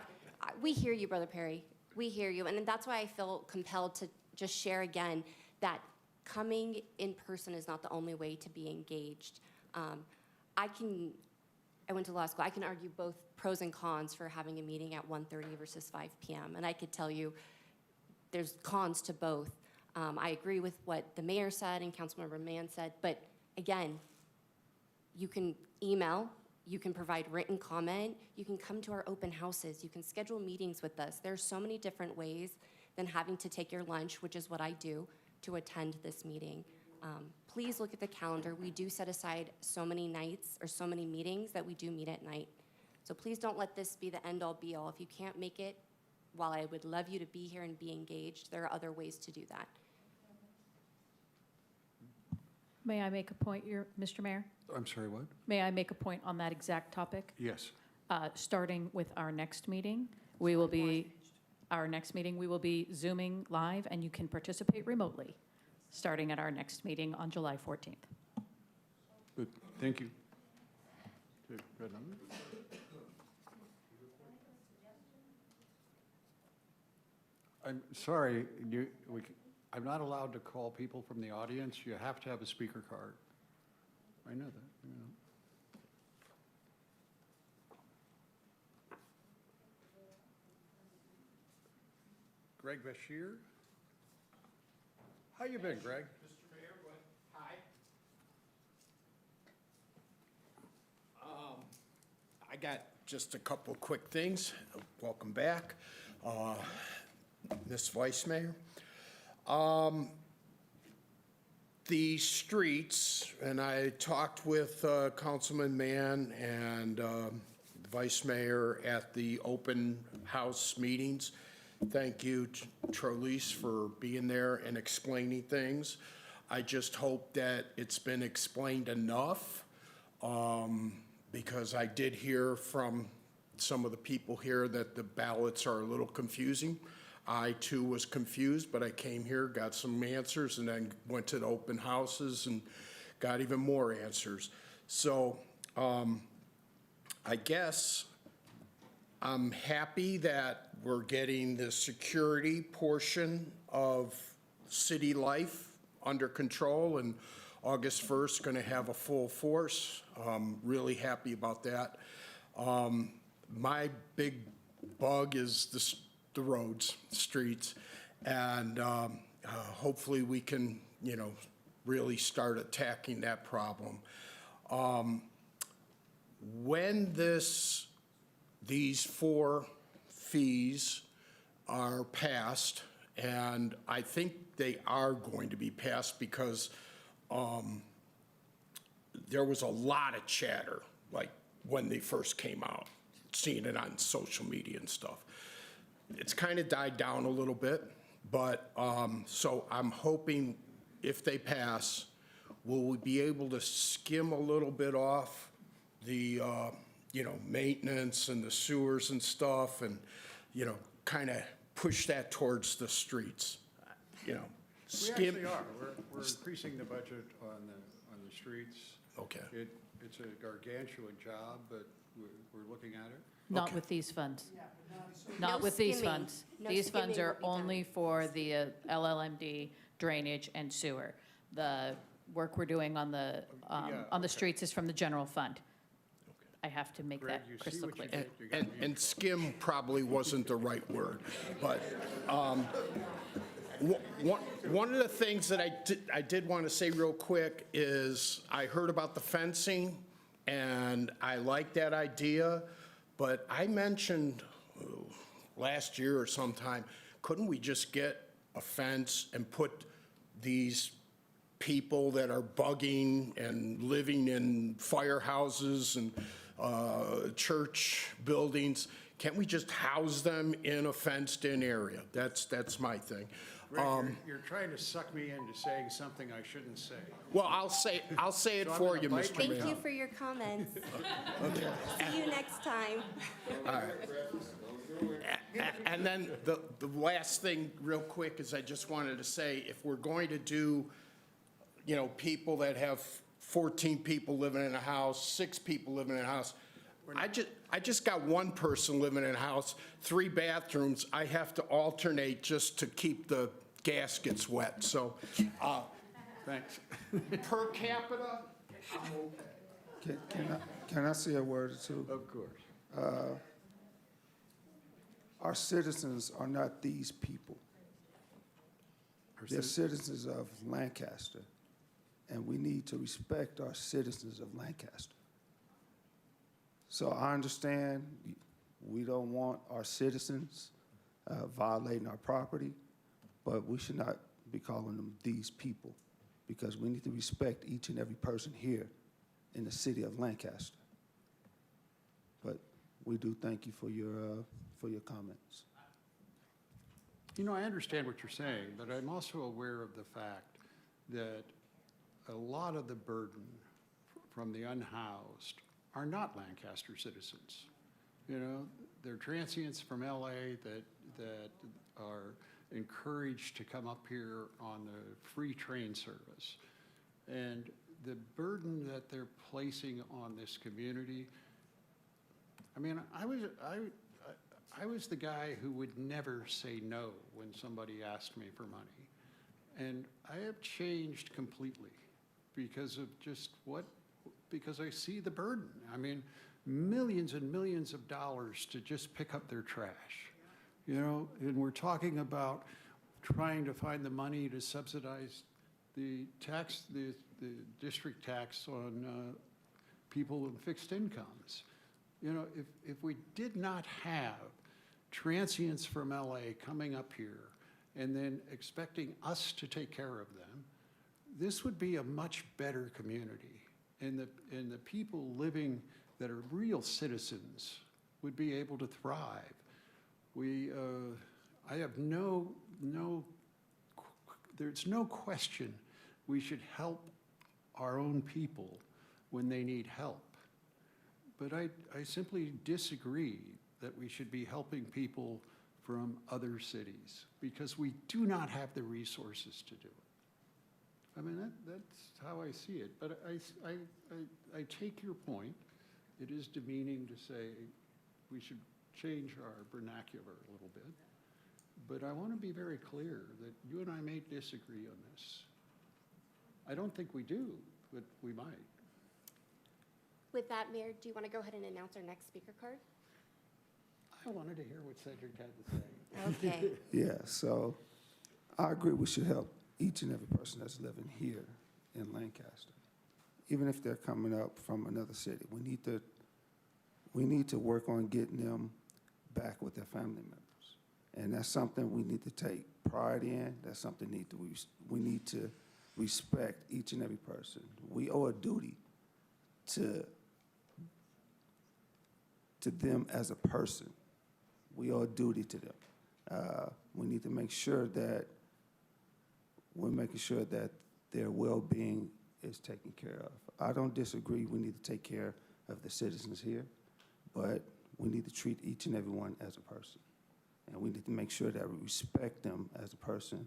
we hear you, Brother Perry. We hear you, and that's why I feel compelled to just share again that coming in person is not the only way to be engaged. I went to law school. I can argue both pros and cons for having a meeting at 1:30 versus 5 p.m., and I could tell you there's cons to both. I agree with what the mayor said and Councilmember Mann said, but again, you can email, you can provide written comment, you can come to our open houses, you can schedule meetings with us. There's so many different ways than having to take your lunch, which is what I do, to attend this meeting. Please look at the calendar. We do set aside so many nights or so many meetings that we do meet at night. So please don't let this be the end-all be-all. If you can't make it, while I would love you to be here and be engaged, there are other ways to do that. May I make a point, Mr. Mayor? I'm sorry, what? May I make a point on that exact topic? Yes. Starting with our next meeting, we will be Zooming live, and you can participate remotely. starting at our next meeting on July 14th. Good, thank you. Got another? I'm sorry, I'm not allowed to call people from the audience. You have to have a speaker card. I know that, you know. Greg Bashir? How you been, Greg? Mr. Mayor, hi. I got just a couple of quick things. Welcome back, Ms. Vice Mayor. The streets, and I talked with Councilman Mann and the Vice Mayor at the open house meetings. Thank you, Trolise, for being there and explaining things. I just hope that it's been explained enough, because I did hear from some of the people here that the ballots are a little confusing. I too was confused, but I came here, got some answers, and then went to the open houses and got even more answers. So I guess I'm happy that we're getting the security portion of city life under control, and August 1st going to have a full force. Really happy about that. My big bug is the roads, streets, and hopefully we can, you know, really start attacking that problem. When these 4 fees are passed, and I think they are going to be passed because there was a lot of chatter, like when they first came out, seeing it on social media and stuff. It's kind of died down a little bit, but so I'm hoping if they pass, we'll be able to skim a little bit off the you know, maintenance and the sewers and stuff, and you know, kind of push that towards the streets. You know, We actually are. We're increasing the budget on the streets. Okay. It's a gargantuan job, but we're looking at it. Not Okay. with these funds. No Not with these skimming. funds. No These funds skimming are will be done. only for the LLMD, drainage, and sewer. The work we're doing on the streets is from the general fund. I have to make Greg, that you see crystal what you clear. did? You got me in And trouble. skim probably wasn't the right word, but one of the things that I did want to say real quick is I heard about the fencing, and I like that idea, but I mentioned last year or sometime, couldn't we just get a fence and put these people that are bugging and living in firehouses and church buildings, can't we just house them in a fenced-in area? That's my thing. Greg, you're trying to suck me into saying something I shouldn't say. Well, I'll say it So I'm for gonna you, bite Mr. my Mayor. Thank you for your comments. Okay. See you next time. All right. And then the last thing, real quick, is I just wanted to say, if we're going to do, you know, people that have 14 people living in a house, 6 people living in a house, I just got one person living in a house, 3 bathrooms. I have to alternate just to keep the gaskets wet. So, Thanks. per capita, I'm okay. Can I say a word or two? Of course. Our citizens are not these people. They're citizens of Lancaster, and we need to respect our citizens of Lancaster. So I understand we don't want our citizens violating our property, but we should not be calling them these people, because we need to respect each and every person here in the city of Lancaster. But we do thank you for your comments. You know, I understand what you're saying, but I'm also aware of the fact that a lot of the burden from the unhoused are not Lancaster citizens. You know, they're transients from LA that are encouraged to come up here on the free train service. And the burden that they're placing on this community, I mean, I was the guy who would never say no when somebody asked me for money. And I have changed completely because of because I see the burden. I mean, millions and millions of dollars to just pick up their trash. You know, and we're talking about trying to find the money to subsidize the district tax on people with fixed incomes. You know, if we did not have transients from LA coming up here and then expecting us to take care of them, this would be a much better community. And the people living that are real citizens would be able to thrive. I have there's no question we should help our own people when they need help. But I simply disagree that we should be helping people from other cities because we do not have the resources to do it. I mean, that's how I see it. But I take your point. It is demeaning to say we should change our vernacular a little bit. But I want to be very clear that you and I may disagree on this. I don't think we do, but we might. With that, Mayor, do you want to go ahead and announce our next speaker card? I wanted to hear what Cedric had to say. Okay. Yeah, so I agree we should help each and every person that's living here in Lancaster, even if they're coming up from another city. We need to work on getting them back with their family members. And that's something we need to take pride in. That's something we need to respect each and every person. We owe a duty to them as a person. We owe a duty to them. We need to make sure that we're making sure that their well-being is taken care of. I don't disagree we need to take care of the citizens here, but we need to treat each and every one as a person. And we need to make sure that we respect them as a person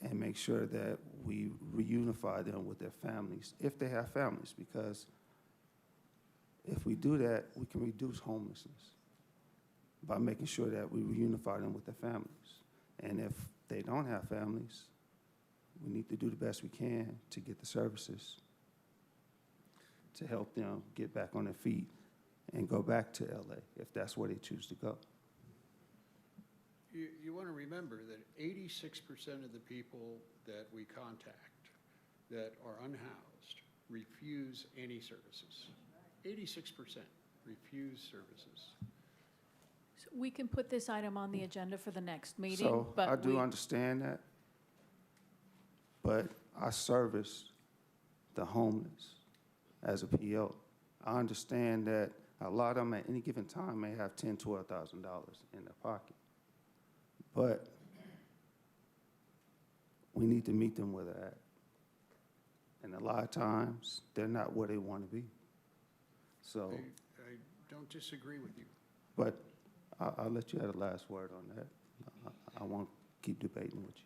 and make sure that we reunify them with their families, if they have families, because if we do that, we can reduce homelessness by making sure that we reunify them with their families. And if they don't have families, we need to do the best we can to get the services to help them get back on their feet and go back to LA if that's where they choose to go. You want to remember that 86% of the people that we contact that are unhoused refuse any services. 86% refuse services. So we can put this item on the agenda for the next meeting, So but I do understand that, but I service the homeless as a PO. I understand that a lot of them at any given time may have $10,000, $12,000 in their pocket. But we need to meet them where they're at. And a lot of times, they're not where they want to be. So, I don't disagree with you. but I'll let you have the last word on that. I won't keep debating with you.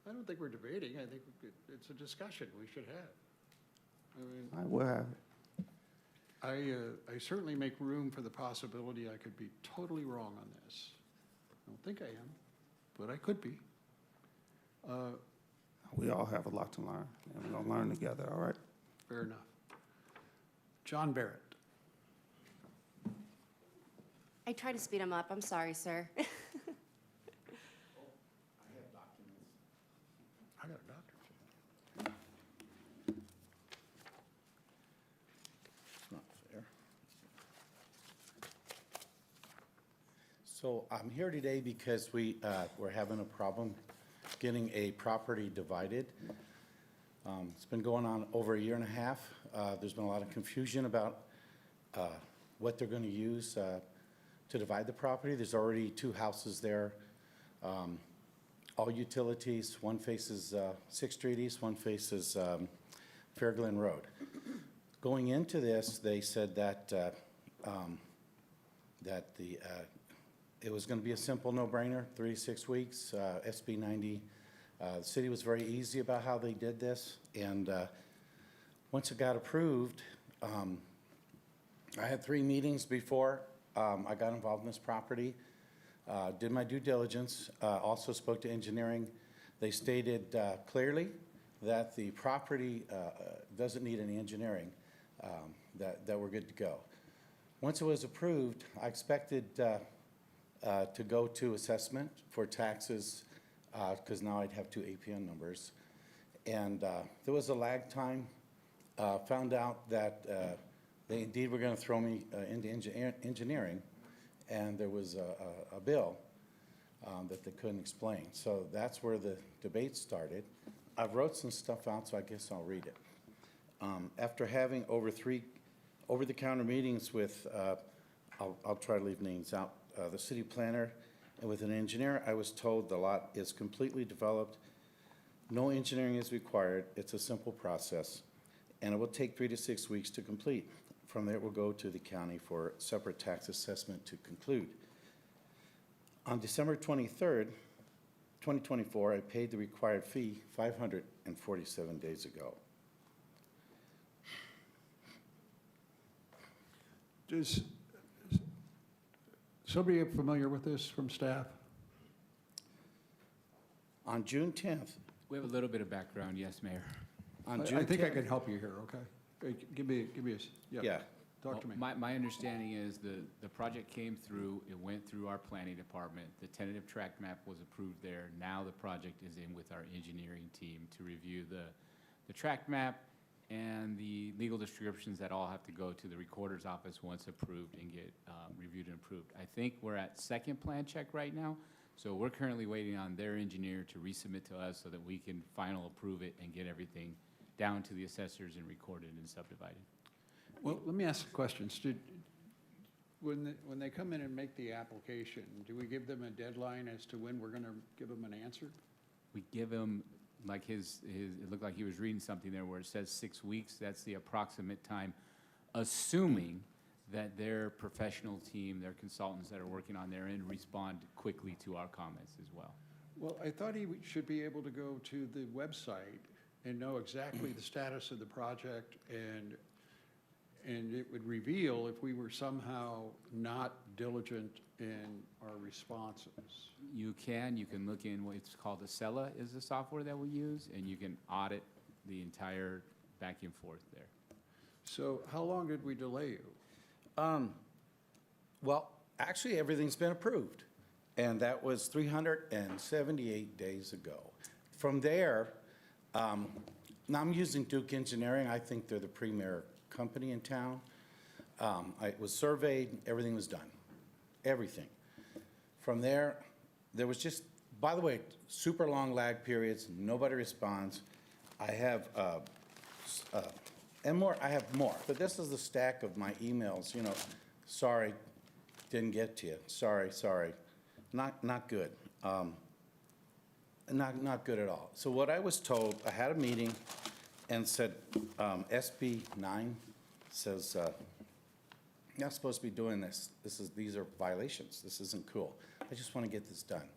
I don't think we're debating. I think it's a discussion we should have. I mean, I will have it. I certainly make room for the possibility I could be totally wrong on this. I don't think I am, but I could be. We all have a lot to learn, and we're going to learn together, all right? Fair enough. John Barrett. I try to speed him up. I'm sorry, sir. I got a doctorate. It's not fair. So I'm here today because we're having a problem getting a property divided. It's been going on over a year and a half. There's been a lot of confusion about what they're going to use to divide the property. There's already 2 houses there, all utilities. One faces 6th Street East, one faces Fairglen Road. Going into this, they said that that the It was going to be a simple no-brainer, 3 to 6 weeks, SB 90. The city was very easy about how they did this, and once it got approved, I had 3 meetings before I got involved in this property, did my due diligence, also spoke to engineering. They stated clearly that the property doesn't need any engineering, that we're good to go. Once it was approved, I expected to go to assessment for taxes, because now I'd have 2 APN numbers. And there was a lag time. Found out that they indeed were going to throw me into engineering, and there was a bill that they couldn't explain. So that's where the debate started. I've wrote some stuff out, so I guess I'll read it. After having over 3 over-the-counter meetings with, I'll try to leave names out, the city planner and with an engineer, I was told the lot is completely developed. No engineering is required. It's a simple process, and it will take 3 to 6 weeks to complete. From there, it will go to the county for separate tax assessment to conclude. On December 23rd, 2024, I paid the required fee 547 days ago. Does somebody familiar with this from staff? On June 10th. We have a little bit of background, yes, Mayor. On June 10th. I think I can help you here, okay? Give me a, Yeah. Talk to me. My understanding is the project came through, it went through our planning department. The tentative tract map was approved there. Now the project is in with our engineering team to review the tract map and the legal descriptions that all have to go to the recorder's office once approved and get reviewed and approved. I think we're at second plan check right now, so we're currently waiting on their engineer to resubmit to us so that we can final approve it and get everything down to the assessors and recorded and subdivided. Well, let me ask a question. When they come in and make the application, do we give them a deadline as to when we're going to give them an answer? We give him, like it looked like he was reading something there where it says 6 weeks. That's the approximate time, assuming that their professional team, their consultants that are working on their end respond quickly to our comments as well. Well, I thought he should be able to go to the website and know exactly the status of the project, and it would reveal if we were somehow not diligent in our responses. You can look in what's called Acela is the software that we use, and you can audit the entire back and forth there. So how long did we delay you? Well, actually, everything's been approved, and that was 378 days ago. From there, now I'm using Duke Engineering. I think they're the premier company in town. It was surveyed, everything was done, everything. From there was just, by the way, super long lag periods, nobody responds. I have more, but this is the stack of my emails, sorry, didn't get to you, sorry, not good, not good at all. So what I was told, I had a meeting and said, SB 9 says, you're not supposed to be doing this. These are violations. This isn't cool. I just want to get this done.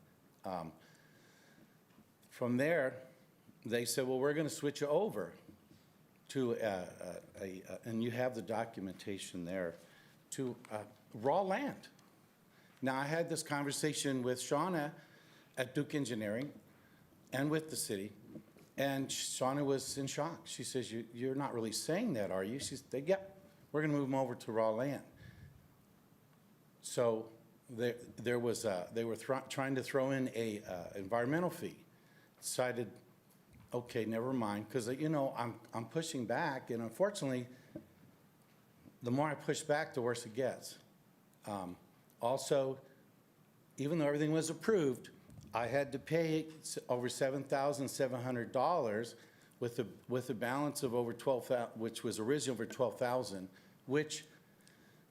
From there, they said, well, we're going to switch you over to and you have the documentation there, to raw land. Now, I had this conversation with Shauna at Duke Engineering and with the city, and Shauna was in shock. She says, you're not really saying that, are you? She said, yep, we're going to move them over to raw land. So they were trying to throw in a environmental fee. Decided, okay, never mind, because I'm pushing back, and unfortunately, the more I push back, the worse it gets. Also, even though everything was approved, I had to pay over $7,700 with a balance of over $12,000, which was originally over $12,000, which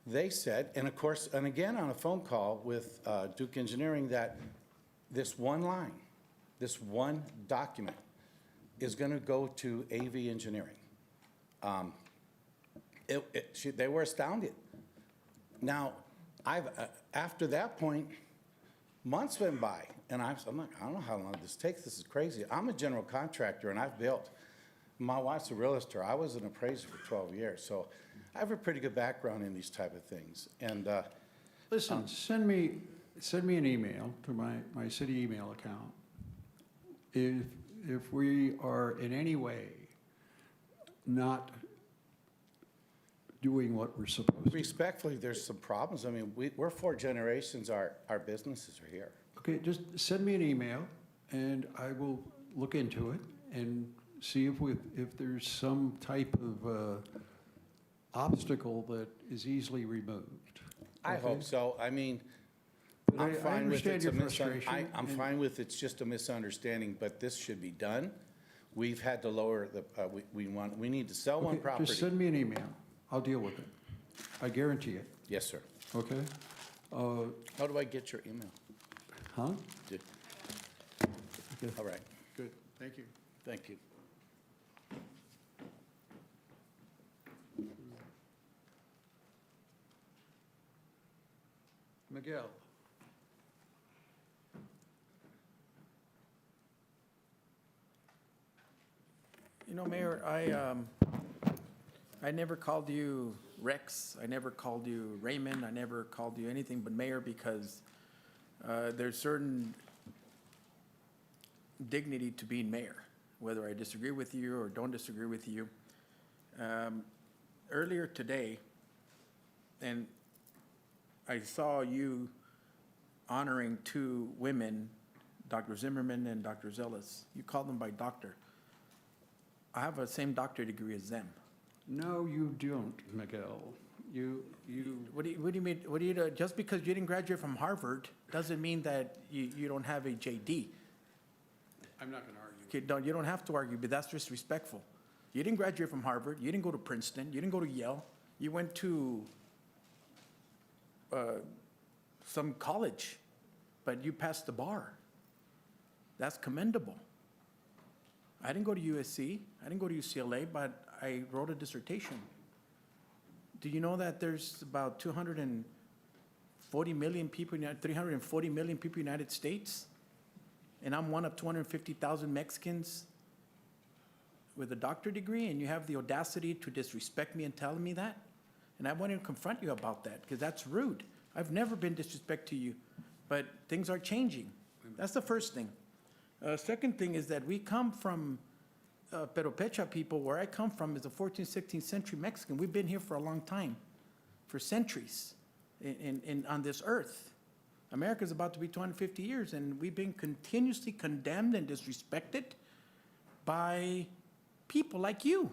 they said, and of course, and again on a phone call with Duke Engineering, that this one line, this one document is going to go to AV Engineering. They were astounded. Now, after that point, months went by, and I'm like, I don't know how long this takes. This is crazy. I'm a general contractor, and I've built. My wife's a realtor. I was an appraiser for 12 years, so I have a pretty good background in these type of things. And Listen, send me an email to my city email account. If we are in any way not doing what we're supposed to. respectfully, there's some problems. I mean, we're 4 generations. Our businesses are here. Okay, just send me an email, and I will look into it and see if there's some type of obstacle that is easily removed. I Okay? hope so. I mean, But I'm I fine with understand it's your a frustration. I'm and- fine with it's just a misunderstanding, but this should be done. We've had to lower the, we need to sell one Okay, property. just send me an email. I'll deal with it. I guarantee it, Yes, sir. okay? How do I get your email? Huh? Did- Okay. All right, Good, thank you. thank you. Miguel? You know, Mayor, I never called you Rex. I never called you Raymond. I never called you anything but Mayor because there's certain dignity to being mayor, whether I disagree with you or don't disagree with you. Earlier today, and I saw you honoring 2 women, Dr. Zimmerman and Dr. Zealous. You called them by doctor. I have the same doctorate degree as them. No, you don't, Miguel. What do you mean? Just because you didn't graduate from Harvard doesn't mean that you don't have a JD. I'm not going to argue. Okay, you don't have to argue, but that's disrespectful. You didn't graduate from Harvard. You didn't go to Princeton. You didn't go to Yale. You went to some college, but you passed the bar. That's commendable. I didn't go to USC. I didn't go to UCLA, but I wrote a dissertation. Do you know that there's about 240 million people, 340 million people in the United States? And I'm one of 250,000 Mexicans with a doctorate degree, and you have the audacity to disrespect me and telling me that? And I wanted to confront you about that, because that's rude. I've never been disrespect to you, but things are changing. That's the first thing. Second thing is that we come from Peropecha people. Where I come from is the 14th, 16th century Mexican. We've been here for a long time, for centuries on this earth. America's about to be 250 years, and we've been continuously condemned and disrespected by people like you.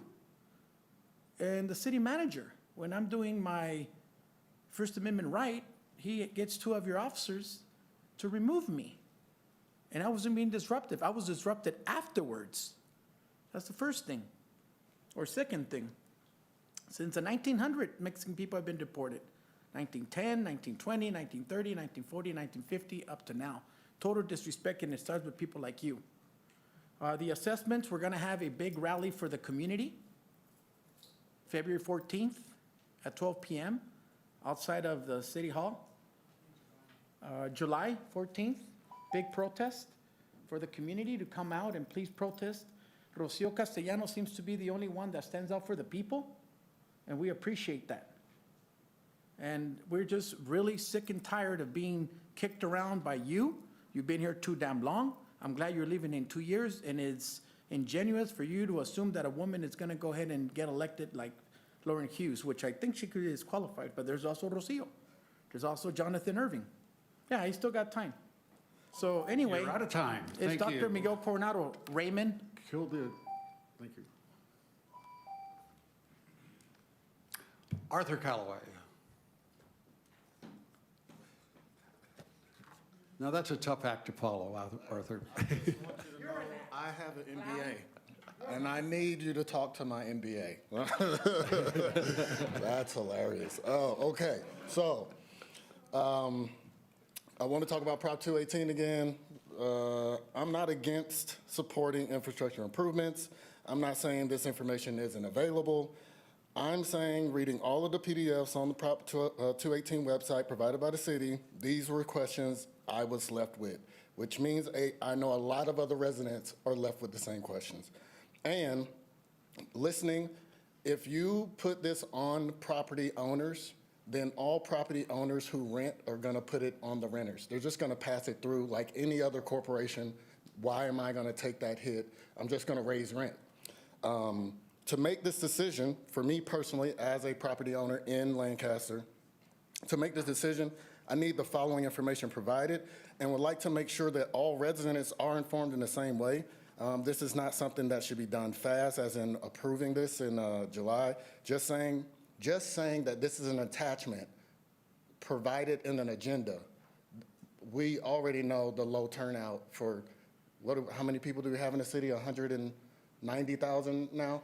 And the city manager, when I'm doing my First Amendment right, he gets 2 of your officers to remove me. And I wasn't being disruptive. I was disrupted afterwards. That's the first thing. Or second thing, since the 1900, Mexican people have been deported. 1910, 1920, 1930, 1940, 1950, up to now. Total disrespect, and it starts with people like you. The assessments, we're gonna have a big rally for the community, February 14th at 12 p.m. outside of the City Hall. July 14th, big protest for the community to come out and please protest. Rocio Castellano seems to be the only one that stands up for the people, and we appreciate that. And we're just really sick and tired of being kicked around by you. You've been here too damn long. I'm glad you're leaving in 2 years, and it's ingenuous for you to assume that a woman is gonna go ahead and get elected like Lauren Hughes, which I think she is qualified, but there's also Rocio. There's also Jonathan Irving. Yeah, he's still got time. So anyway. You're out of time. It's Thank you. Dr. Miguel Coronado. Raymond? Thank you. Arthur Callaway. Now, that's a tough act to follow, Arthur. I have an MBA, and I need you to talk to my MBA. That's hilarious. Oh, okay. So, I want to talk about Prop 218 again. I'm not against supporting infrastructure improvements. I'm not saying this information isn't available. I'm saying, reading all of the PDFs on the Prop 218 website provided by the city, these were questions I was left with, which means I know a lot of other residents are left with the same questions. And listening, if you put this on property owners, then all property owners who rent are gonna put it on the renters. They're just gonna pass it through like any other corporation. Why am I gonna take that hit? I'm just gonna raise rent. To make this decision, for me personally, as a property owner in Lancaster, to make this decision, I need the following information provided and would like to make sure that all residents are informed in the same way. This is not something that should be done fast, as in approving this in July. Just saying that this is an attachment provided in an agenda. We already know the low turnout for, how many people do we have in the city? 190,000 now?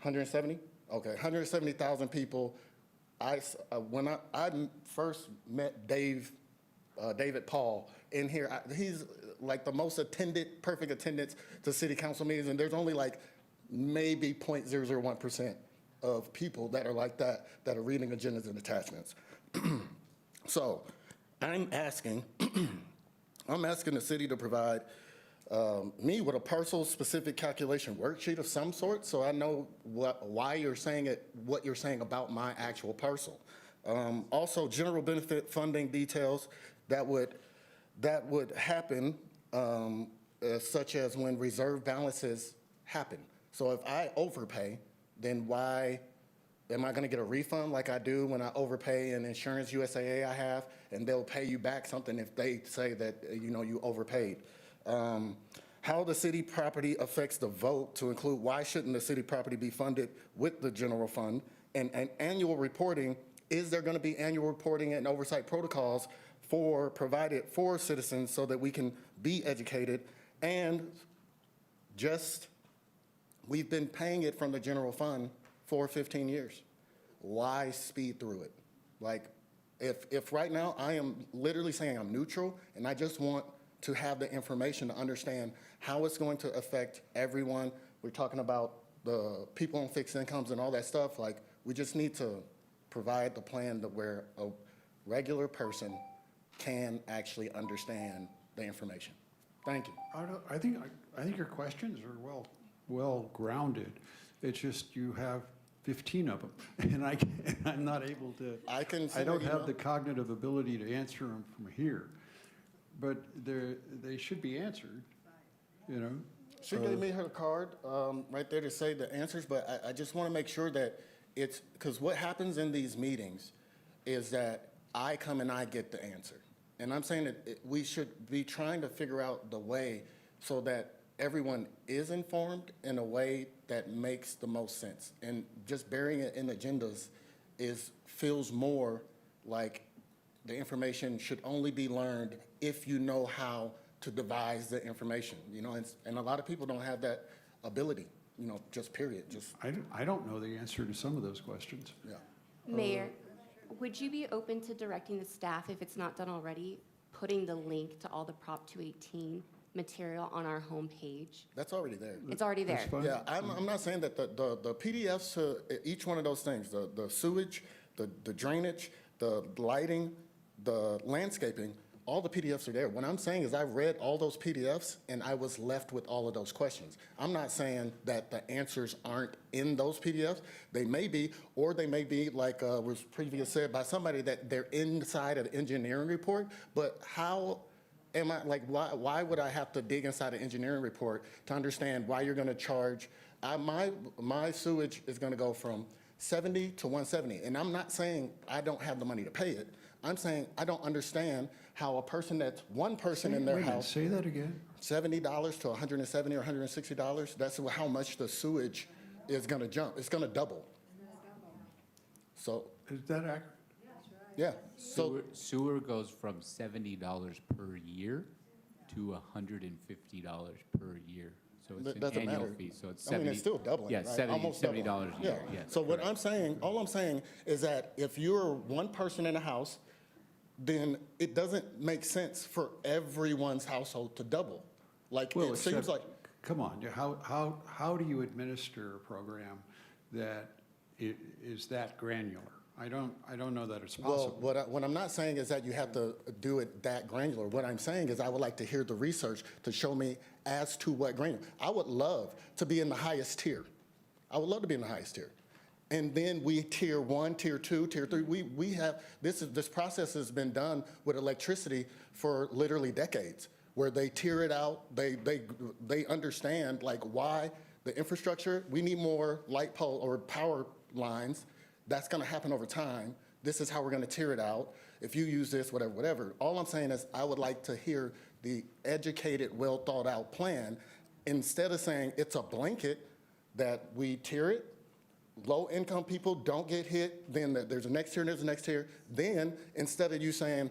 170? Okay, 170,000 people. When I first met David Paul in here, he's like the most attended, perfect attendance to city council meetings, and there's only like maybe 0.001% of people that are like that are reading agendas and attachments. So I'm asking the city to provide me with a parcel-specific calculation worksheet of some sort, so I know why you're saying it, what you're saying about my actual parcel. Also, general benefit funding details that would happen, such as when reserve balances happen. So if I overpay, then why am I going to get a refund like I do when I overpay in Insurance USAA I have, and they'll pay you back something if they say that you overpaid. How the city property affects the vote, to include why shouldn't the city property be funded with the general fund, and annual reporting. Is there going to be annual reporting and oversight protocols provided for citizens so that we can be educated? And we've been paying it from the general fund for 15 years. Why speed through it? Like, if right now I am literally saying I'm neutral and I just want to have the information to understand how it's going to affect everyone. We're talking about the people on fixed incomes and all that stuff. Like, we just need to provide the plan to where a regular person can actually understand the information. Thank you. I think your questions are well grounded. It's just you have 15 of them, and I'm not able to. I don't have the cognitive ability to answer them from here, but they should be answered. She gave me her card right there to say the answers, but I just want to make sure that it's, because what happens in these meetings is that I come and I get the answer. And I'm saying that we should be trying to figure out the way so that everyone is informed in a way that makes the most sense. And just burying it in agendas feels more like the information should only be learned if you know how to devise the information, and a lot of people don't have that ability, just period. I don't know the answer to some of those questions. Yeah. Mayor, would you be open to directing the staff, if it's not done already, putting the link to all the Prop 218 material on our homepage? That's already there. It's already there. That's fine. Yeah, I'm not saying that the PDFs to each one of those things, the sewage, the drainage, the lighting, the landscaping, all the PDFs are there. What I'm saying is I read all those PDFs and I was left with all of those questions. I'm not saying that the answers aren't in those PDFs. They may be, or they may be, like was previously said by somebody, that they're inside of the engineering report. But how am I, like, why would I have to dig inside an engineering report to understand why you're going to charge? My sewage is going to go from 70 to 170. And I'm not saying I don't have the money to pay it. I'm saying I don't understand how that's one person in their house. Say that again. $70 to $170 or $160. That's how much the sewage is going to jump. It's going to double. So Is that accurate? yeah. Sewer goes from $70 per year to $150 per year. So it's an doesn't annual matter. fee. So it's I mean, it's still doubling, Yeah, right? Almost $70 doubling. a year. Yeah. So what I'm saying, all I'm saying is that if you're one person in a house, then it doesn't make sense for everyone's household to double. Like, Well, it seems except- like, Come on, how do you administer a program that is that granular. I don't know that it's Well, possible. what I'm not saying is that you have to do it that granular. What I'm saying is I would like to hear the research to show me as to what granular. I would love to be in the highest tier. I would love to be in the highest tier. And then we tier 1, tier 2, tier 3. We have, this process has been done with electricity for literally decades, where they tier it out, they understand like why the infrastructure, we need more light pole or power lines. That's gonna happen over time. This is how we're gonna tier it out. If you use this, whatever, whatever. All I'm saying is I would like to hear the educated, well thought out plan instead of saying it's a blanket that we tier it. Low income people don't get hit, then there's a next tier and there's a next tier. Then instead of you saying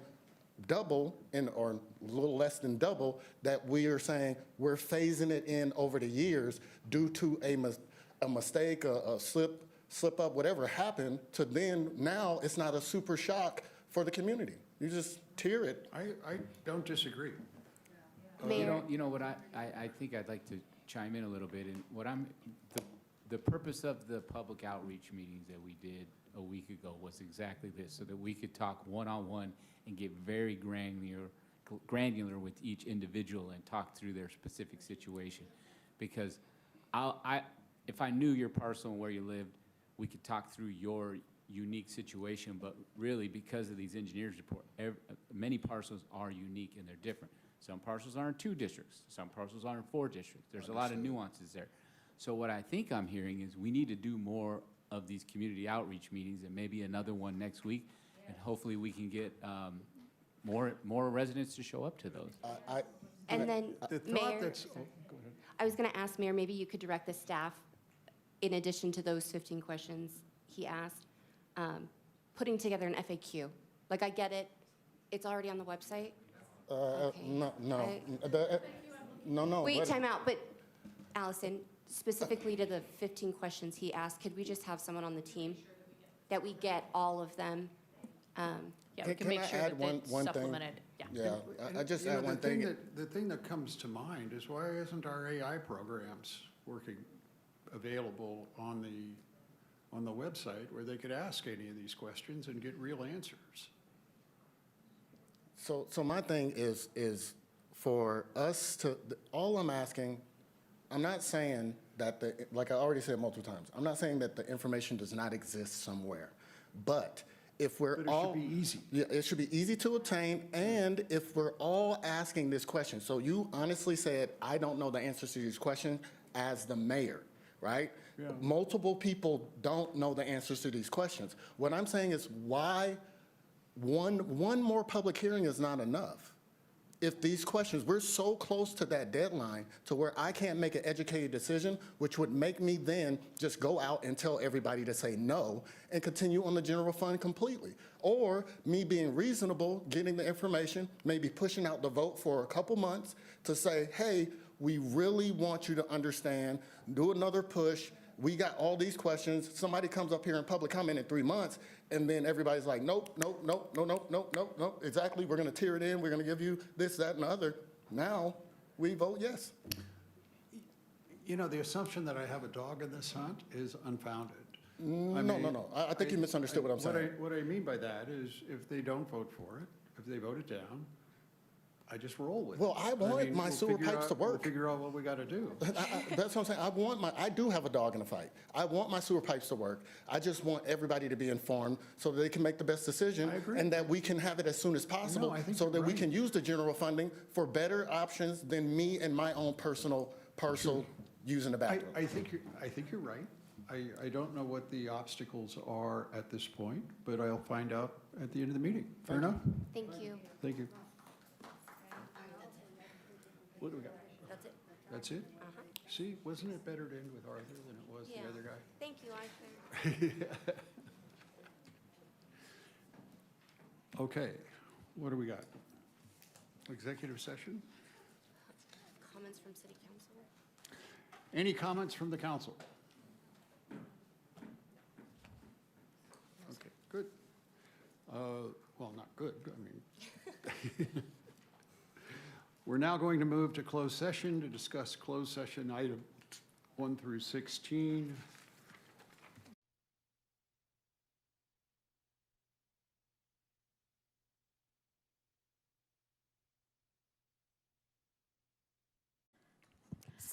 double or a little less than double, that we are saying we're phasing it in over the years due to a mistake, a slip up, whatever happened, to then now it's not a super shock for the community. You just tier it. I don't disagree. You know what, I think I'd like to chime in a little bit, and the purpose of the public outreach meetings that we did a week ago was exactly this, so that we could talk one-on-one and get very granular with each individual and talk through their specific situation. Because if I knew your parcel and where you lived, we could talk through your unique situation, but really because of these engineers report, many parcels are unique and they're different. Some parcels are in 2 districts, some parcels are in 4 districts. There's a lot of nuances there. So what I think I'm hearing is we need to do more of these community outreach meetings, and maybe another one next week, and hopefully we can get more residents to show up to those. And then, The thought Mayor, that's, go ahead. I was going to ask Mayor, maybe you could direct the staff, in addition to those 15 questions he asked, putting together an FAQ. Like, I get it, it's already on the website. Okay. No. Wait, time out, but Allison, specifically to the 15 questions he asked, could we just have someone on the team that we get all of them? Yeah, we can make sure that it's supplemented. Yeah, I just add one thing. The thing that comes to mind is why isn't our AI programs available on the website where they could ask any of these questions and get real answers? So my thing is for us to, all I'm asking, I'm not saying that like I already said multiple times, I'm not saying that the information does not exist somewhere, but if we're all. But it should be easy. Yeah, it should be easy to obtain, and if we're all asking this question, so you honestly said, I don't know the answers to these questions as the mayor, right? Yeah. Multiple people don't know the answers to these questions. What I'm saying is why one more public hearing is not enough. If these questions, we're so close to that deadline to where I can't make an educated decision, which would make me then just go out and tell everybody to say no and continue on the general fund completely. Or me being reasonable, getting the information, maybe pushing out the vote for a couple months to say, hey, we really want you to understand, do another push. We got all these questions. Somebody comes up here in public comment in 3 months, and then everybody's like, nope. Exactly, we're going to tear it in. We're going to give you this, that, and the other. Now, we vote yes. You know, the assumption that I have a dog in this hunt is unfounded. No. I think you misunderstood what I'm saying. What I mean by that is if they don't vote for it, if they vote it down, I just roll with it. Well, I want my sewer pipes to work. We'll figure out what we got to do. That's what I'm saying. I do have a dog in the fight. I want my sewer pipes to work. I just want everybody to be informed so that they can make the best decision. I agree. And that we can have it as soon as possible so that we can use the general funding for better options than me and my own personal parcel using the bathroom. I think you're right. I don't know what the obstacles are at this point, but I'll find out at the end of the meeting. Fair enough? Thank you. Thank you. What do we got? That's it. That's it? See, wasn't it better to end with Arthur than it was Yeah. the other guy? Thank you, Arthur. Okay, what do we got? Executive session? Comments from City Council? Any comments from the council? Okay, good. Well, not good, I mean. We're now going to move to closed session to discuss closed session items 1 through 16.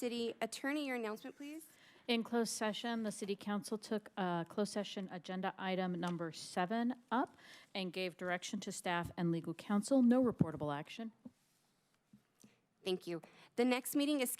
City Attorney, your announcement, please. In closed session, the city council took closed session agenda item number 7 up and gave direction to staff and legal counsel. No reportable action. Thank you. The next meeting is